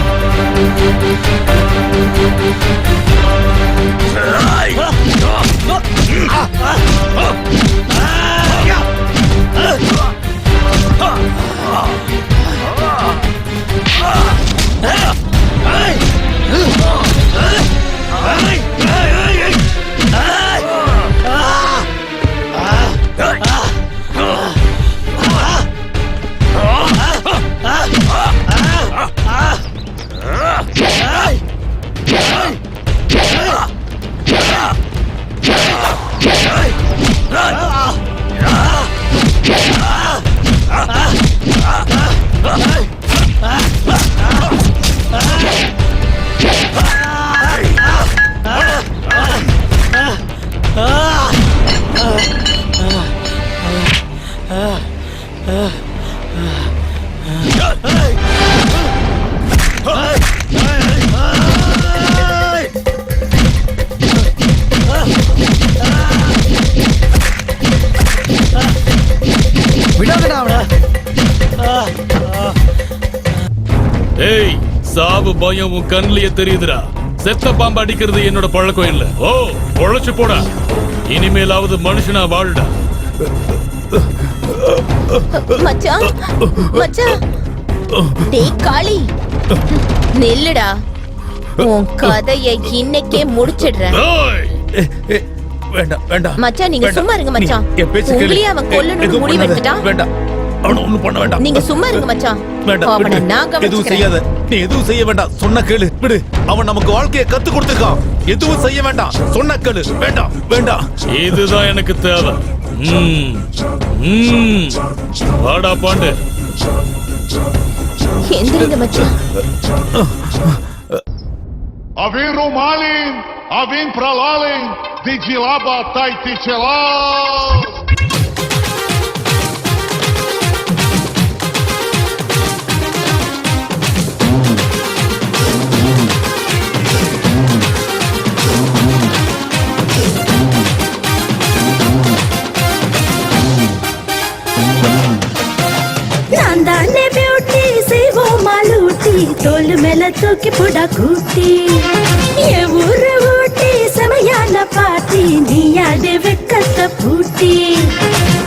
ஏய், சாவு பயம் உன் கண்ணிலேயே தெரியுதுடா. செத்த பாம்பு அடிக்கிறது என்னோட பழக்கம் இல்ல. ஓ, பொழைச்சு போடா. இனிமேலாவது மனுஷனா வாழுடா. மச்சான் மச்சான் டேய் காளி நில்லுடா. உன் கதையை இன்னைக்கே முடிச்சிடுறேன். வேண்டாம் வேண்டாம் மச்சான் நீங்க சும்மா இருங்க மச்சான். உங்களையே அவன் கொல்லணும்னு முடிவு எடுத்துட்டான். வேண்டாம், அவன ஒண்ணும் பண்ண வேண்டாம். நீங்க சும்மா இருங்க மச்சான். வேண்டாம், அவனை நான் எதுவும் செய்யாத. நீ எதுவும் செய்ய வேண்டாம். சொன்ன கேளு, விடு. அவன் நமக்கு வாழ்க்கையை கத்து கொடுத்திருக்கான். எதுவும் செய்ய வேண்டாம். சொன்ன கேளு. வேண்டாம் வேண்டாம். இதுதான் எனக்கு தேவை. வாடா பாண்டு. எந்திரிங்க மச்சான். Avem Romalin, avem Pralalin, Digilaba Taitichela. நான்தானே பியூட்டி செய்வோம் மாலூட்டி தோல் மேல தூக்கி போடா கூட்டி என் ஊரு ஊட்டி செமையான பாட்டி நீ யாரு வெக்கத்த பூட்டி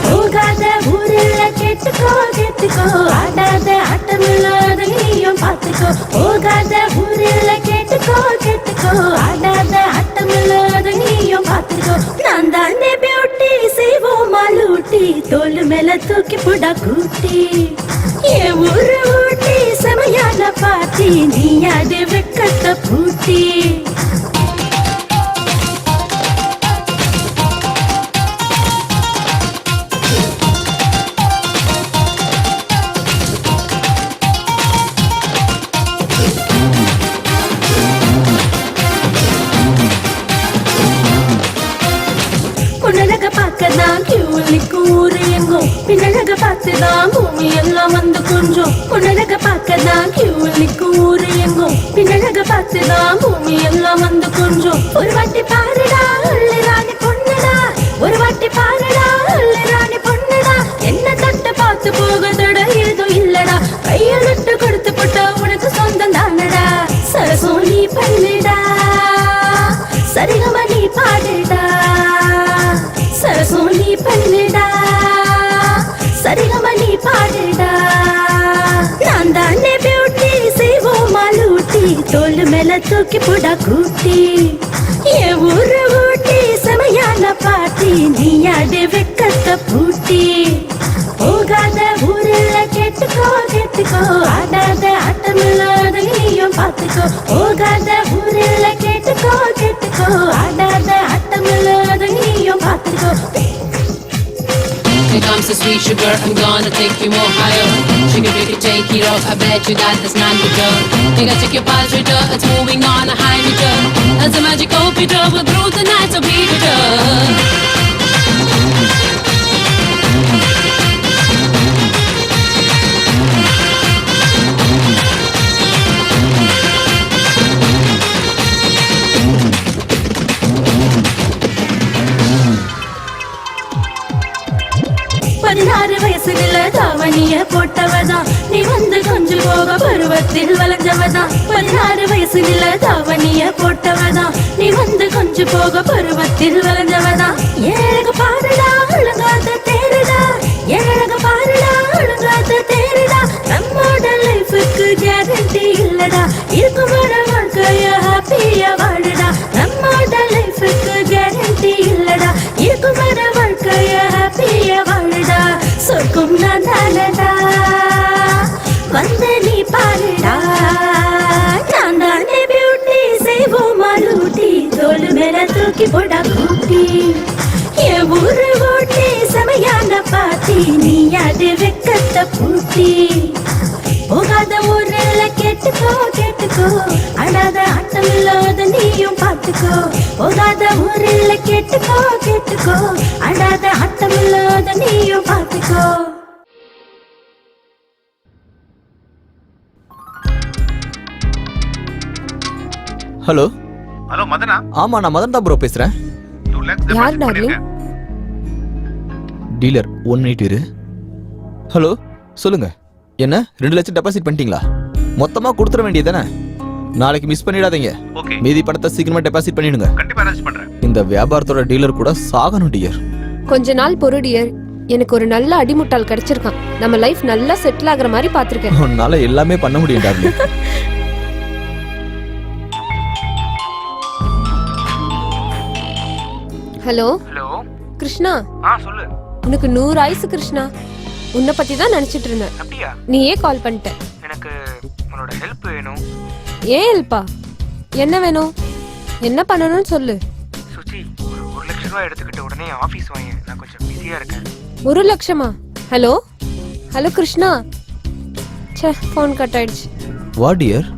போகாத ஊரில் கேட்டுக்கோ கேட்டுக்கோ ஆடாத ஆட்டமில்லாத நீயும் பார்த்துக்கோ போகாத ஊரில் கேட்டுக்கோ கேட்டுக்கோ ஆடாத ஆட்டமில்லாத நீயும் பார்த்துக்கோ நான் தானே பியூட்டி செய்வோம் மாலூட்டி தோல் மேல தூக்கி போடா கூட்டி என் ஊரு ஊட்டி செமையான பாட்டி நீ யாரு வெக்கத்த பூட்டி பொன்னழக பார்க்கதான் கியூலிக்கும் ஊரு எங்கும் பின்னழக பார்த்துதான் பூமி எல்லாம் வந்து கொஞ்சம் பொன்னழக பார்க்கதான் கியூலிக்கும் ஊரு எங்கும் பின்னழக பார்த்துதான் பூமி எல்லாம் வந்து கொஞ்சம் ஒரு வாட்டி பாருடா அள்ளி ராணி பொண்ணுடா ஒரு வாட்டி பாருடா அள்ளி ராணி பொண்ணுடா என்ன தட்டு பார்த்து போக தட ஏதும் இல்லடா கையெழுத்து கொடுத்து போட்டா உனக்கு சொந்தம் தானடா சரசம் நீ பண்ணுடா சரிகமா நீ பாடுடா சரசம் நீ பண்ணுடா சரிகமா நீ பாடுடா நான் தானே பியூட்டி செய்வோம் மாலூட்டி தோல் மேல தூக்கி போடா கூட்டி என் ஊரு ஊட்டி செமையான பாட்டி நீ யாரு வெக்கத்த பூட்டி போகாத ஊரில் கேட்டுக்கோ கேட்டுக்கோ ஆடாத ஆட்டமில்லாத நீயும் பார்த்துக்கோ போகாத ஊரில் கேட்டுக்கோ கேட்டுக்கோ ஆடாத ஆட்டமில்லாத நீயும் பார்த்துக்கோ sweet sugar, I'm gonna take you more higher. Sugar, we can take it off, I bet you that that's not the girl. You gotta check your pulse rate, it's moving on a high meter. That's a magic computer, we'll through the night, so be bitter. பதினாறு வயசுல தாவணிய போட்டவதான் நீ வந்து கொஞ்சம் போக பருவத்தில் வளைஞ்சவதான் 16 வயசுல தாவணிய போட்டவதான் நீ வந்து கொஞ்சம் போக பருவத்தில் வளைஞ்சவதான் ஏழக பாருடா ஒழுங்காத தேருடா ஏழக பாருடா ஒழுங்காத தேருடா நம்மோட லைஃபுக்கு கேரண்டி இல்லடா இருக்கும் வர வாழ்க்கைய ஹாப்பியா வாழுடா நம்மோட லைஃபுக்கு கேரண்டி இல்லடா இருக்கும் வர வாழ்க்கைய ஹாப்பியா வாழுடா சொர்க்கும் நான் தானடா வந்து நீ பாருடா நான் தானே பியூட்டி செய்வோம் மாலூட்டி தோல் மேல தூக்கி போடா கூட்டி என் ஊரு ஓட்டி செமையான பாத்தி நீ அது வெக்கத்த பூட்டி போகாத ஊரில் கேட்டுக்கோ கேட்டுக்கோ அடாத ஆட்டம் இல்லாத நீயும் பார்த்துக்கோ போகாத ஊரில் கேட்டுக்கோ கேட்டுக்கோ அடாத ஆட்டம் இல்லாத நீயும் பார்த்துக்கோ. ஹலோ ஹலோ மதனா? ஆமா நான் மதன் தான் ப்ரோ பேசுறேன். யார் டார்லிங்? டீலர் 1 மினிட் இரு. ஹலோ சொல்லுங்க. என்ன 2 லட்சம் டெபாசிட் பண்ணிட்டீங்களா? மொத்தமா கொடுத்துற வேண்டியதானே? நாளைக்கு மிஸ் பண்ணிடாதீங்க. மீதி பணத்தை சீக்கிரமா டெபாசிட் பண்ணிடுங்க. கண்டிப்பா அரேஞ்ச் பண்றேன். இந்த வியாபாரத்தோட டீலர் கூட சாகணும் டியர். கொஞ்ச நாள் பொறு டியர். எனக்கு ஒரு நல்ல அடிமுட்டால் கிடைச்சிருக்கான். நம்ம லைஃப் நல்லா செட்டில் ஆகுற மாதிரி பாத்துருக்கேன். உன்னால எல்லாமே பண்ண முடியும் டார்லிங். Hello hello Krishna. சொல்லு. உனக்கு 100 ஆயுசு கிருஷ்ணா. உன்னை பத்தி தான் நினைச்சிட்டு இருந்தேன். அப்படியா? நீயே கால் பண்ணிட்ட. எனக்கு உன்னோட ஹெல்ப் வேணும். ஏன் ஹெல்ப்பா? என்ன வேணும்? என்ன பண்ணணும்னு சொல்லு. சுச்சி ஒரு 1 லட்சம் ரூபாய் எடுத்துக்கிட்டு உடனே ஆபீஸ் வாங்க. நான் கொஞ்சம் பிஸியா இருக்கேன். 1 லட்சமா? Hello hello Krishna. ச்சே ஃபோன் கட் ஆயிடுச்சு. வா டியர்.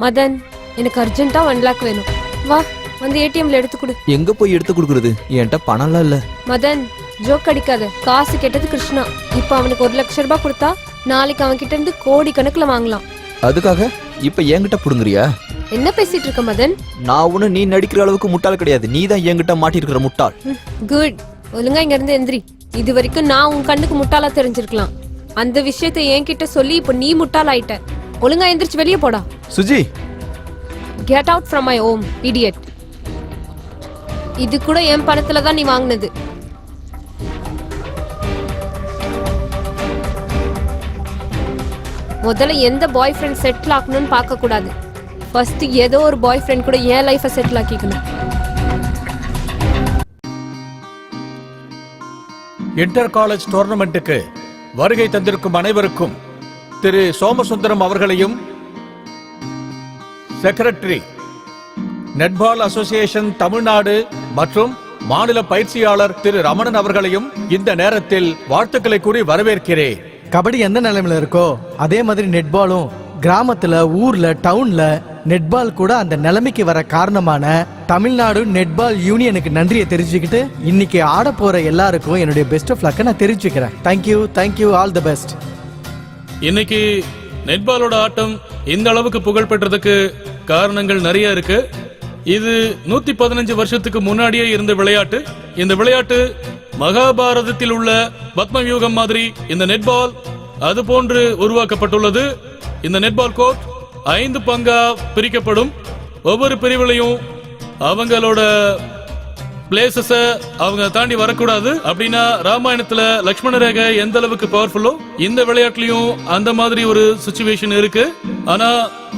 மதன் எனக்கு அர்ஜென்ட்டா 1 லாக் வேணும். வா வந்து ஏடிஎம்ல எடுத்து கொடு. எங்க போய் எடுத்து கொடுக்கறது? என்கிட்ட பணம்லாம் இல்ல. மதன் ஜோக் அடிக்காத. காசு கேட்டது கிருஷ்ணா. இப்ப அவனுக்கு 1 லட்சம் ரூபாய் கொடுத்தா நாளைக்கு அவன் கிட்ட இருந்து கோடி கணக்குல வாங்கலாம். அதுக்காக இப்ப என்கிட்ட புடுங்குறியா? என்ன பேசிட்டு இருக்க மதன்? நான் ஒண்ணு நீ நடிக்கிற அளவுக்கு முட்டாள் கிடையாது. நீ தான் என்கிட்ட மாட்டி இருக்கிற முட்டாள். குட். ஒழுங்கா இங்க இருந்து எந்திரி. இது வரைக்கும் நான் உன் கண்ணுக்கு முட்டாளா தெரிஞ்சிருக்கலாம். அந்த விஷயத்தை என்கிட்ட சொல்லி இப்ப நீ முட்டாள் ஆயிட்ட. ஒழுங்கா எந்திரிச்சு வெளியே போடா. Suji get out from my home idiot. இது கூட என் பணத்துல தான் நீ வாங்கினது. முதல்ல எந்த பாய் ஃப்ரெண்ட் செட்டில் ஆகணும்னு பார்க்க கூடாது. ஃபர்ஸ்ட் ஏதோ ஒரு பாய் ஃப்ரெண்ட் கூட என் லைஃபை செட்டில் ஆக்கிக்கணும். இன்டர் காலேஜ் டோர்னமெண்ட்டுக்கு வருகை தந்திருக்கும் அனைவருக்கும் திரு சோமசுந்தரம் அவர்களையும் செக்ரட்டரி நெட்பால் அசோசியேஷன் தமிழ்நாடு மற்றும் மாநில பயிற்சியாளர் திரு ரமணன் அவர்களையும் இந்த நேரத்தில் வாழ்த்துக்களை கூறி வரவேற்கிறேன். கபடி எந்த நிலைமையில இருக்கோ அதே மாதிரி நெட்பாலும் கிராமத்துல ஊர்ல டவுன்ல நெட்பால் கூட அந்த நிலைமைக்கு வர காரணமான தமிழ்நாடு நெட்பால் யூனியனுக்கு நன்றியை தெரிஞ்சுக்கிட்டு இன்னைக்கு ஆட போற எல்லாருக்கும் என்னுடைய பெஸ்ட் ஆஃப் லக்கை நான் தெரிஞ்சுக்கிறேன். Thank you all the best. இன்னைக்கு நெட்பாலோட ஆட்டம் இந்த அளவுக்கு புகழ் பெற்றதுக்கு காரணங்கள் நிறைய இருக்கு. இது 115 வருஷத்துக்கு முன்னாடியே இருந்த விளையாட்டு. இந்த விளையாட்டு மகாபாரதத்தில் உள்ள பத்ம வியூகம் மாதிரி இந்த நெட்பால் அது போன்று உருவாக்கப்பட்டுள்ளது. இந்த நெட்பால் கோர்ட் 5 பங்கா பிரிக்கப்படும். ஒவ்வொரு பிரிவுலையும் அவங்களோட பிளேசஸ அவங்க தாண்டி வரக்கூடாது. அப்படின்னா ராமாயணத்துல லக்ஷ்மண ரேகை எந்த அளவுக்கு பவர்ஃபுல்லோ இந்த விளையாட்டுலயும் அந்த மாதிரி ஒரு சிச்சுவேஷன் இருக்கு. ஆனா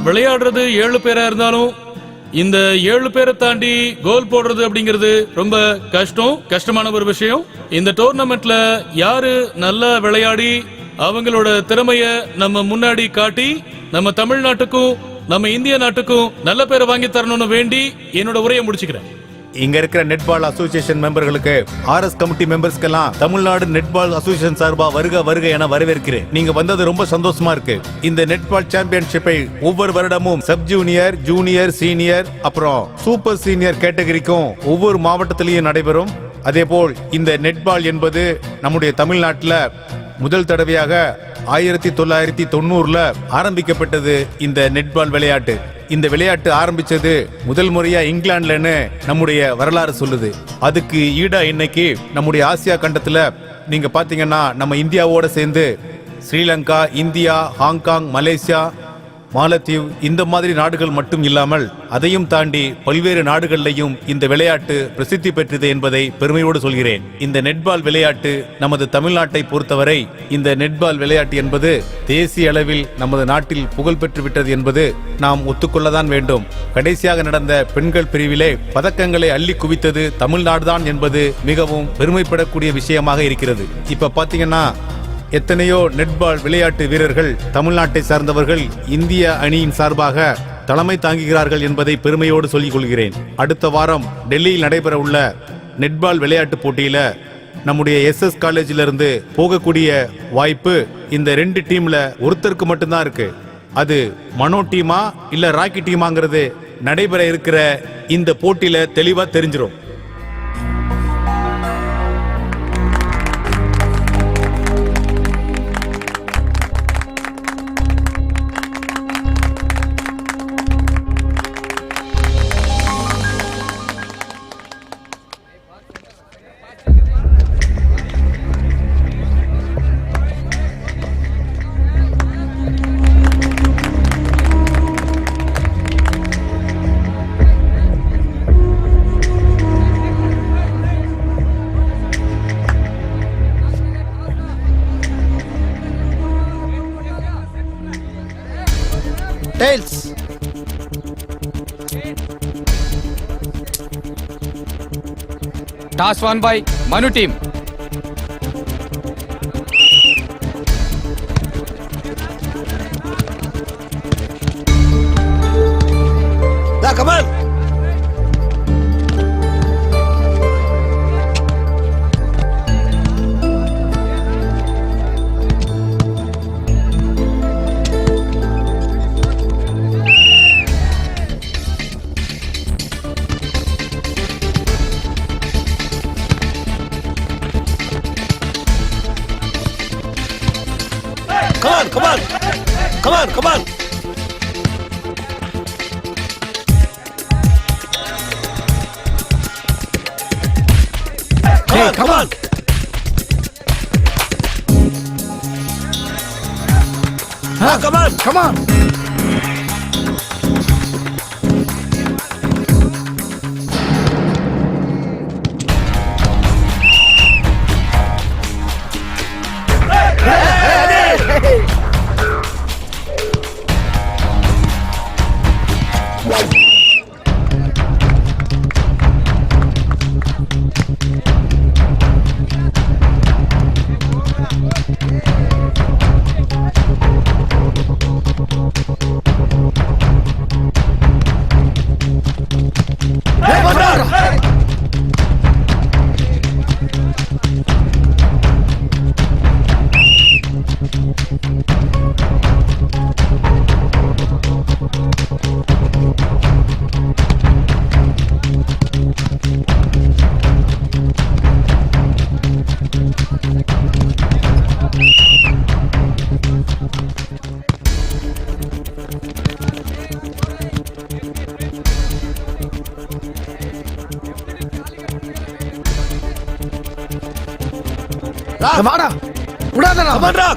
விளையாடுறது 7 பேரா இருந்தாலும் இந்த 7 பேரை தாண்டி கோல் போடுறது அப்படிங்கிறது ரொம்ப கஷ்டமான ஒரு விஷயம். இந்த டோர்னமெண்ட்ல யாரு நல்லா விளையாடி அவங்களோட திறமைய நம்ம முன்னாடி காட்டி நம்ம தமிழ்நாட்டுக்கும் நம்ம இந்திய நாட்டுக்கும் நல்ல பேரை வாங்கி தரணும்னு வேண்டி என்னோட உரையை முடிச்சுக்கிறேன். இங்க இருக்கிற நெட்பால் அசோசியேஷன் மெம்பர்களுக்கு, ஆர்எஸ் கமிட்டி மெம்பர்ஸ்க்கெல்லாம் தமிழ்நாடு நெட்பால் அசோசியேஷன் சார்பா வருக வருக என வரவேற்கிறேன். நீங்க வந்தது ரொம்ப சந்தோஷமா இருக்கு. இந்த நெட்பால் சாம்பியன்ஷிப்பை ஒவ்வொரு வருடமும் சப் ஜூனியர், ஜூனியர், சீனியர், அப்புறம் சூப்பர் சீனியர் கேட்டகரிக்கும் ஒவ்வொரு மாவட்டத்திலையும் நடைபெறும். அதேபோல் இந்த நெட்பால் என்பது நம்முடைய தமிழ்நாட்டில் முதல் தடவையாக 1990 ஆரம்பிக்கப்பட்டது. இந்த நெட்பால் விளையாட்டு, இந்த விளையாட்டு ஆரம்பிச்சது முதல் முறையா இங்கிலாந்துலன்னு நம்முடைய வரலாறு சொல்லுது. அதுக்கு ஈடா இன்னைக்கு நம்முடைய ஆசியா கண்டத்துல நீங்க பாத்தீங்கன்னா நம்ம இந்தியாவோட சேர்ந்து ஸ்ரீலங்கா, இந்தியா, ஹாங்காங், மலேசியா, மாலத்தீவு இந்த மாதிரி நாடுகள் மட்டும் இல்லாமல் அதையும் தாண்டி பல்வேறு நாடுகளிலையும் இந்த விளையாட்டு பிரசித்தி பெற்றது என்பதை பெருமையோடு சொல்கிறேன். இந்த நெட்பால் விளையாட்டு நமது தமிழ்நாட்டை பொறுத்தவரை இந்த நெட்பால் விளையாட்டு என்பது தேசிய அளவில் நமது நாட்டில் புகழ் பெற்று விட்டது என்பது நாம் ஒத்துக்கொள்ளதான் வேண்டும். கடைசியாக நடந்த பெண்கள் பிரிவிலே பதக்கங்களை அள்ளி குவித்தது தமிழ்நாடுதான் என்பது மிகவும் பெருமைப்படக்கூடிய விஷயமாக இருக்கிறது. இப்ப பாத்தீங்கன்னா எத்தனையோ நெட்பால் விளையாட்டு வீரர்கள் தமிழ்நாட்டை சார்ந்தவர்கள் இந்திய அணியின் சார்பாக தலைமை தாங்குகிறார்கள் என்பதை பெருமையோடு சொல்லிக் கொள்கிறேன். அடுத்த வாரம் டெல்லியில் நடைபெற உள்ள நெட்பால் விளையாட்டு போட்டியில நம்முடைய SS காலேஜில இருந்து போகக்கூடிய வாய்ப்பு இந்த 2 டீம்ல ஒருத்தருக்கு மட்டும்தான் இருக்கு. அது மனோ டீமா இல்ல ராக்கி டீமாங்கிறது நடைபெற இருக்கிற இந்த போட்டியில தெளிவா தெரிஞ்சிடும். Tails. Toss won by Manu team. Come on. Come on. Hey, come on. Come on. வாடா விடாதடா.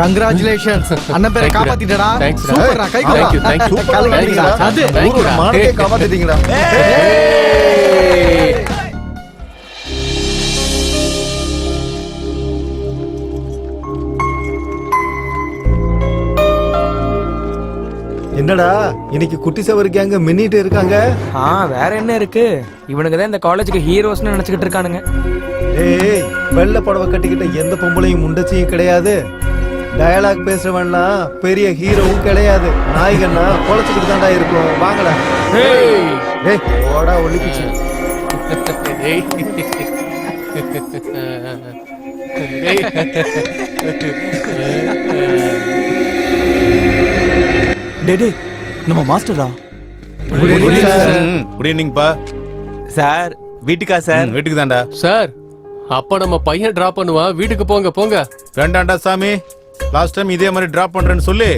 கங்க்ராச்சுலேஷன்ஸ் அண்ணன் பேரை காப்பாத்திட்டடா. சூப்பர்டா, கை Thank you, thank you. அது ஊரோட மானத்தை காப்பாத்திட்டீங்கடா. என்னடா இன்னைக்கு குட்டி சவர் கேங்க மின்னிட்டு இருக்காங்க? வேற என்ன இருக்கு, இவனுங்க தான் இந்த காலேஜுக்கு ஹீரோஸ்னு நினைச்சுக்கிட்டு இருக்கானுங்க. ஏய், வெள்ளை புடவை கட்டிக்கிட்ட எந்த பொம்பளையும் முண்டச்சியும் கிடையாது. டயலாக் பேசுறவன்னா பெரிய ஹீரோவும் கிடையாது. நாய்கள்னா பொழைச்சுக்கிட்டு தான்டா இருக்கும். வாங்கடா. ஏய் ஓடா ஒளிப்பிச்சு. டேய் நம்ம மாஸ்டரா? குட் ஈவினிங் பா. சார் வீட்டுக்கா சார்? வீட்டுக்கு தான்டா சார். அப்ப நம்ம பையன் டிராப் பண்ணுவான், வீட்டுக்கு போங்க போங்க. வேண்டாம்டா சாமி, லாஸ்ட் டைம் இதே மாதிரி டிராப் பண்றேன்னு சொல்லி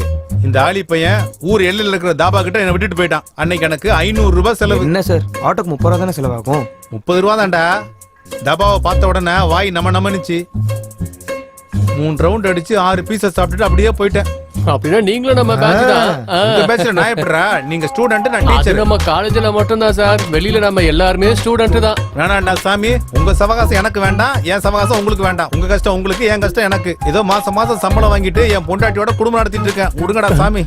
இந்த ஆளி பையன் ஊர் எல்லையில் இருக்கிற தாபா கிட்ட என்ன விட்டுட்டு போயிட்டான். அன்னைக்கு எனக்கு 500 ரூபாய் செலவு. என்ன சார், ஆட்டோக்கு 30 ரூபா தானே செலவாகும்? 30 ரூபா தான்டா. தாபாவை பார்த்த உடனே வாய் நமனுச்சு. 3 ரவுண்ட் அடிச்சு 6 பீஸை சாப்பிட்டுட்டு அப்படியே போயிட்டேன். அப்படின்னா நீங்களும் நம்ம பேட்ச் தான். உங்க பேட்ச்ல நான் எப்படிடா? நீங்க ஸ்டூடெண்ட், நான் அது டீச்சர். நம்ம காலேஜ்ல மட்டும் தான் சார், வெளியில நம்ம எல்லாருமே ஸ்டூடெண்ட் தான். வேணாண்டா சாமி, உங்க சவகாசம் எனக்கு வேண்டாம், என் சவகாசம் உங்களுக்கு வேண்டாம். உங்க கஷ்டம் உங்களுக்கு, என் கஷ்டம் எனக்கு. ஏதோ மாசம் மாசம் சம்பளம் வாங்கிட்டு என் பொண்டாட்டியோட குடும்பம் நடத்திட்டு இருக்கேன். விடுங்கடா சாமி.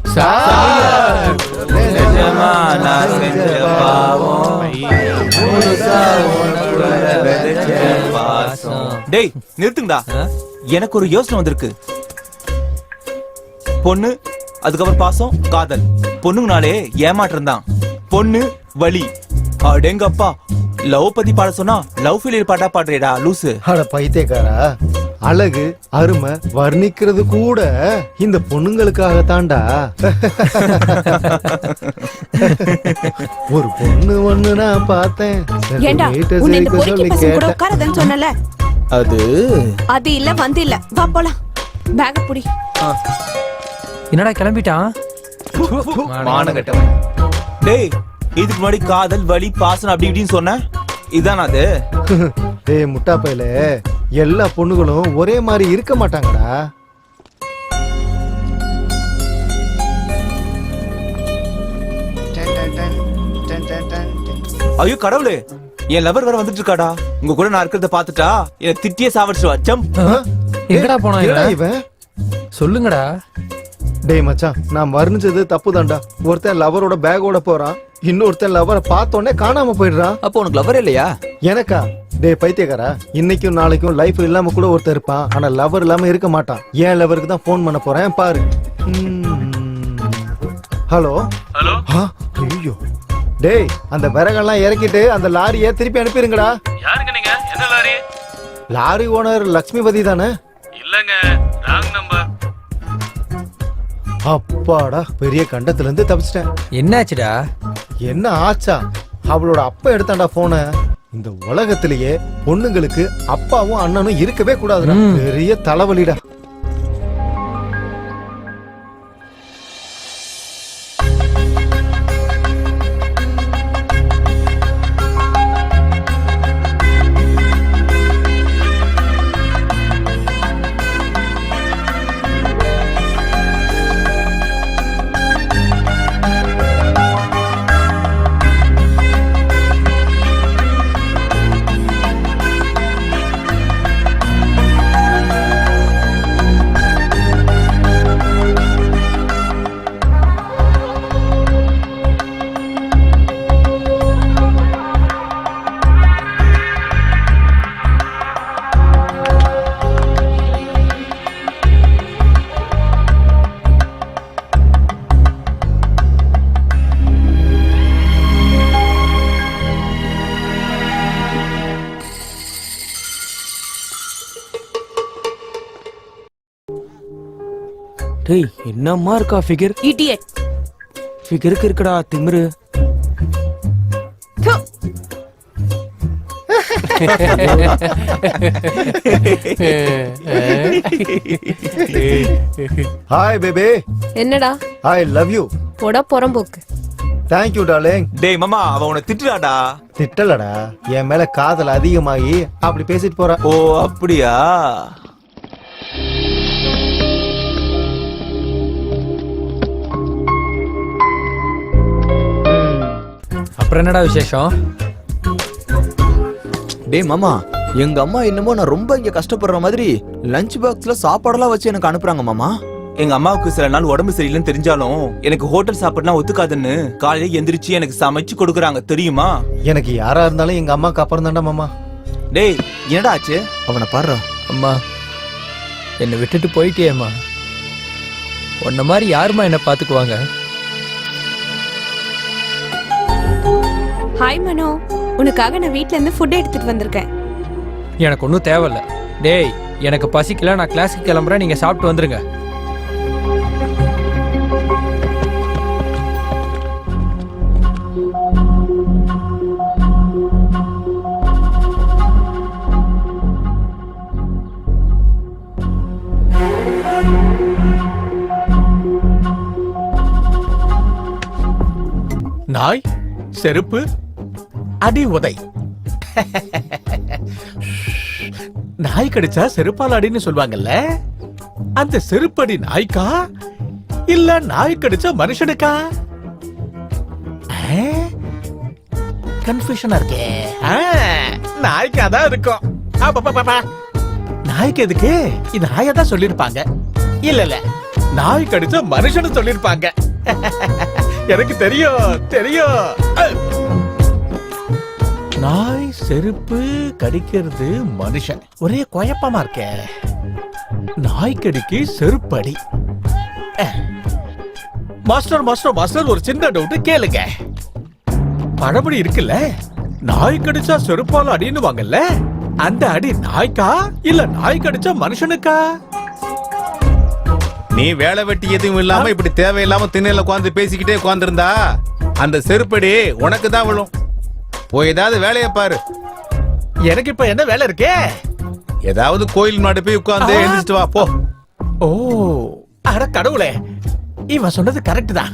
டேய் நிறுத்துங்கடா, எனக்கு ஒரு யோசனை வந்திருக்கு. பொண்ணு, அதுக்கப்புறம் பாசம், காதல். பொண்ணுங்கனாலே ஏமாற்றம் தான். பொண்ணு வலி. அடேங்கப்பா, லவ் பத்தி பாட சொன்னா லவ் ஃபெயிலியர் பாட்டா பாடுறேடா லூசு. அட பைத்தியக்காரா, அழகு அருமை வர்ணிக்கிறது கூட இந்த பொண்ணுங்களுக்காக தாண்டா. ஒரு பொண்ணு ஒண்ணு நான் பார்த்தேன். ஏண்டா உன்னை இந்த பொறுக்கி பசங்க கூட உட்காரதன்னு சொன்னல? அது இல்ல வந்து இல்ல. வா போலாம். பேக் புடி. என்னடா கிளம்பிட்டான்? மானகட்டவன். டேய் இதுக்கு முன்னாடி காதல் வலி பாசம் அப்படி இப்படின்னு சொன்ன, இதானா அது? டேய் முட்டா பையல, எல்லா பொண்ணுகளும் ஒரே மாதிரி இருக்க மாட்டாங்கடா. ஐயோ கடவுளே, என் லவர் வேற வந்துட்டு இருக்காடா. உங்க கூட நான் இருக்கிறத பாத்துட்டா என்ன திட்டியே சாவடிச்சுவா. ஜம்ப். எங்கடா போனா இவன்? சொல்லுங்கடா. டேய் மச்சான், நான் வர்ணிச்சது தப்பு தான்டா. ஒருத்தன் லவரோட பேக்கோட போறான், இன்னொருத்தன் லவரை பார்த்தோன்னே காணாம போயிடுறான். அப்போ உனக்கு லவர் இல்லையா? எனக்கா? டேய் பைத்தியக்காரா, இன்னைக்கும் நாளைக்கும் லைஃப் இல்லாம கூட ஒருத்தர் இருப்பான், ஆனா லவர் இல்லாம இருக்க மாட்டான். ஏன் லவருக்கு தான் போன் பண்ண போறேன் பாரு. Hello hello. ஐயோ டேய், அந்த விறகெல்லாம் இறக்கிட்டு அந்த லாரியை திருப்பி அனுப்பிடுங்கடா. யாருங்க நீங்க? என்ன லாரி? லாரி ஓனர் லட்சுமிபதி தானே? இல்லங்க, ராங் நம்பர். அப்பாடா, பெரிய கண்டத்துல இருந்து தப்பிச்சிட்டேன். என்னாச்சுடா? என்ன ஆச்சா? அவளோட அப்பா எடுத்தாண்டா போன. இந்த உலகத்திலேயே பொண்ணுங்களுக்கு அப்பாவும் அண்ணனும் இருக்கவே கூடாதுடா. பெரிய தலைவலிடா. டேய் என்னம்மா இருக்கா ஃபிகர்? இடியட். ஃபிகருக்கு இருக்குடா திமிரு. Hi baby. என்னடா? I love you. போடா புறம்போக்கு. Thank you darling. டேய் மாமா, அவ உன்னை திட்டுறாடா. திட்டலடா, என் மேல காதல் அதிகமாகி அப்படி பேசிட்டு போறா. ஓ அப்படியா? அப்புறம் என்னடா விசேஷம்? டேய் மாமா, எங்க அம்மா என்னமோ நான் ரொம்ப இங்க கஷ்டப்படுற மாதிரி லஞ்ச் பாக்ஸ்ல சாப்பாடெல்லாம் வச்சு எனக்கு அனுப்புறாங்க மாமா. எங்க அம்மாவுக்கு சில நாள் உடம்பு சரியில்லைன்னு தெரிஞ்சாலும் எனக்கு ஹோட்டல் சாப்பாடுலாம் ஒத்துக்காதுன்னு காலையில எந்திரிச்சு எனக்கு சமைச்சு கொடுக்குறாங்க தெரியுமா? எனக்கு யாரா இருந்தாலும் எங்க அம்மாக்கு அப்புறம் தான்டா மாமா. டேய் என்னடா ஆச்சு? அவனை பாடுறா. அம்மா, என்னை விட்டுட்டு போயிட்டியேம்மா. உன்ன மாதிரி யாருமா என்ன பாத்துக்குவாங்க? ஹாய் மனோ, உனக்காக நான் வீட்ல இருந்து ஃபுட் எடுத்துட்டு வந்திருக்கேன். எனக்கு ஒன்றும் தேவையில்ல. டேய், எனக்கு பசிக்கல, நான் கிளாஸுக்கு கிளம்புறேன், நீங்க சாப்பிட்டு வந்துருங்க. நாய், செருப்பு, அடி உதை. நாய் கடிச்சா செருப்பால் அடின்னு சொல்லுவாங்கல்ல, அந்த செருப்படி நாய்க்கா இல்ல நாய் கடிச்சா மனுஷனுக்கா? கன்ஃபியூஷனா இருக்கே. நாய்க்கா தான் இருக்கும். நாய்க்கு எதுக்கு? இது நாயை தான் சொல்லிருப்பாங்க. இல்ல நாய் கடிச்சா மனுஷனு சொல்லிருப்பாங்க. எனக்கு தெரியும். நாய் செருப்பு கடிக்கிறது மனுஷன், ஒரே குழப்பமா இருக்க. நாய் கடிக்கு செருப்படி. மாஸ்டர் ஒரு சின்ன டவுட் கேளுங்க. பழமொழி இருக்குல்ல, நாய் கடிச்சா செருப்பால அடின்னு வாங்கல்ல, அந்த அடி நாய்க்கா இல்ல நாய் கடிச்சா மனுஷனுக்கா? நீ வேலை வெட்டி எதுவும் இல்லாம இப்படி தேவையில்லாம திண்ணையில உட்கார்ந்து பேசிக்கிட்டே உட்கார்ந்திருந்தா அந்த செருப்படி உனக்கு தான் விழும். போய் ஏதாவது வேலையை பாரு. எனக்கு இப்ப என்ன வேலை இருக்கே? ஏதாவது கோயில் முன்னாடி போய் உட்கார்ந்து எழுந்திரிச்சிட்டு வா போ. ஓ, அட கடவுளே, இவன் சொன்னது கரெக்ட் தான்.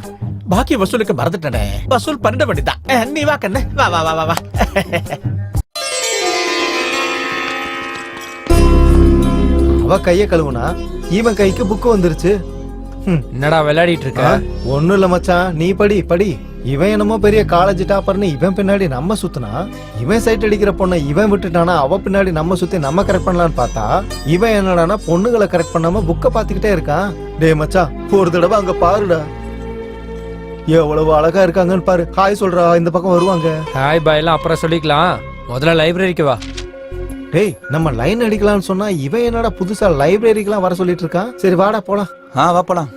பாக்கி வசூலுக்கு மறந்துட்டனே. வசூல் பண்ணிட வேண்டியதான். நீ வா கண்ணு, வா வா வா வா. அவ கைய கழுவுனா இவன் கைக்கு புக்கு வந்துருச்சு. என்னடா விளையாடிட்டு இருக்க? ஒண்ணும் இல்ல மச்சான், நீ படி. இவன் என்னமோ பெரிய காலேஜ் டாப்பர்னு இவன் பின்னாடி நம்ம சுத்தினா, இவன் சைட் அடிக்கிற பொண்ணை இவன் விட்டுட்டானா அவ பின்னாடி நம்ம சுத்தி நம்ம கரெக்ட் பண்ணலான்னு பார்த்தா, இவன் என்னடானா பொண்ணுகளை கரெக்ட் பண்ணாம புக்க பாத்துக்கிட்டே இருக்கான். டேய் மச்சான், ஒரு தடவை அங்க பாருடா, எவ்வளவு அழகா இருக்காங்கன்னு பாரு. ஹாய் சொல்றா, இந்த பக்கம் வருவாங்க. ஹாய் பாய் எல்லாம் அப்புறம் சொல்லிக்கலாம், முதல்ல லைப்ரரிக்கு வா. டேய், நம்ம லைன் அடிக்கலாம்னு சொன்னா இவன் என்னடா புதுசா லைப்ரரிக்கெல்லாம் வர சொல்லிட்டு இருக்கான். சரி வாடா போலாம். வா போலாம்.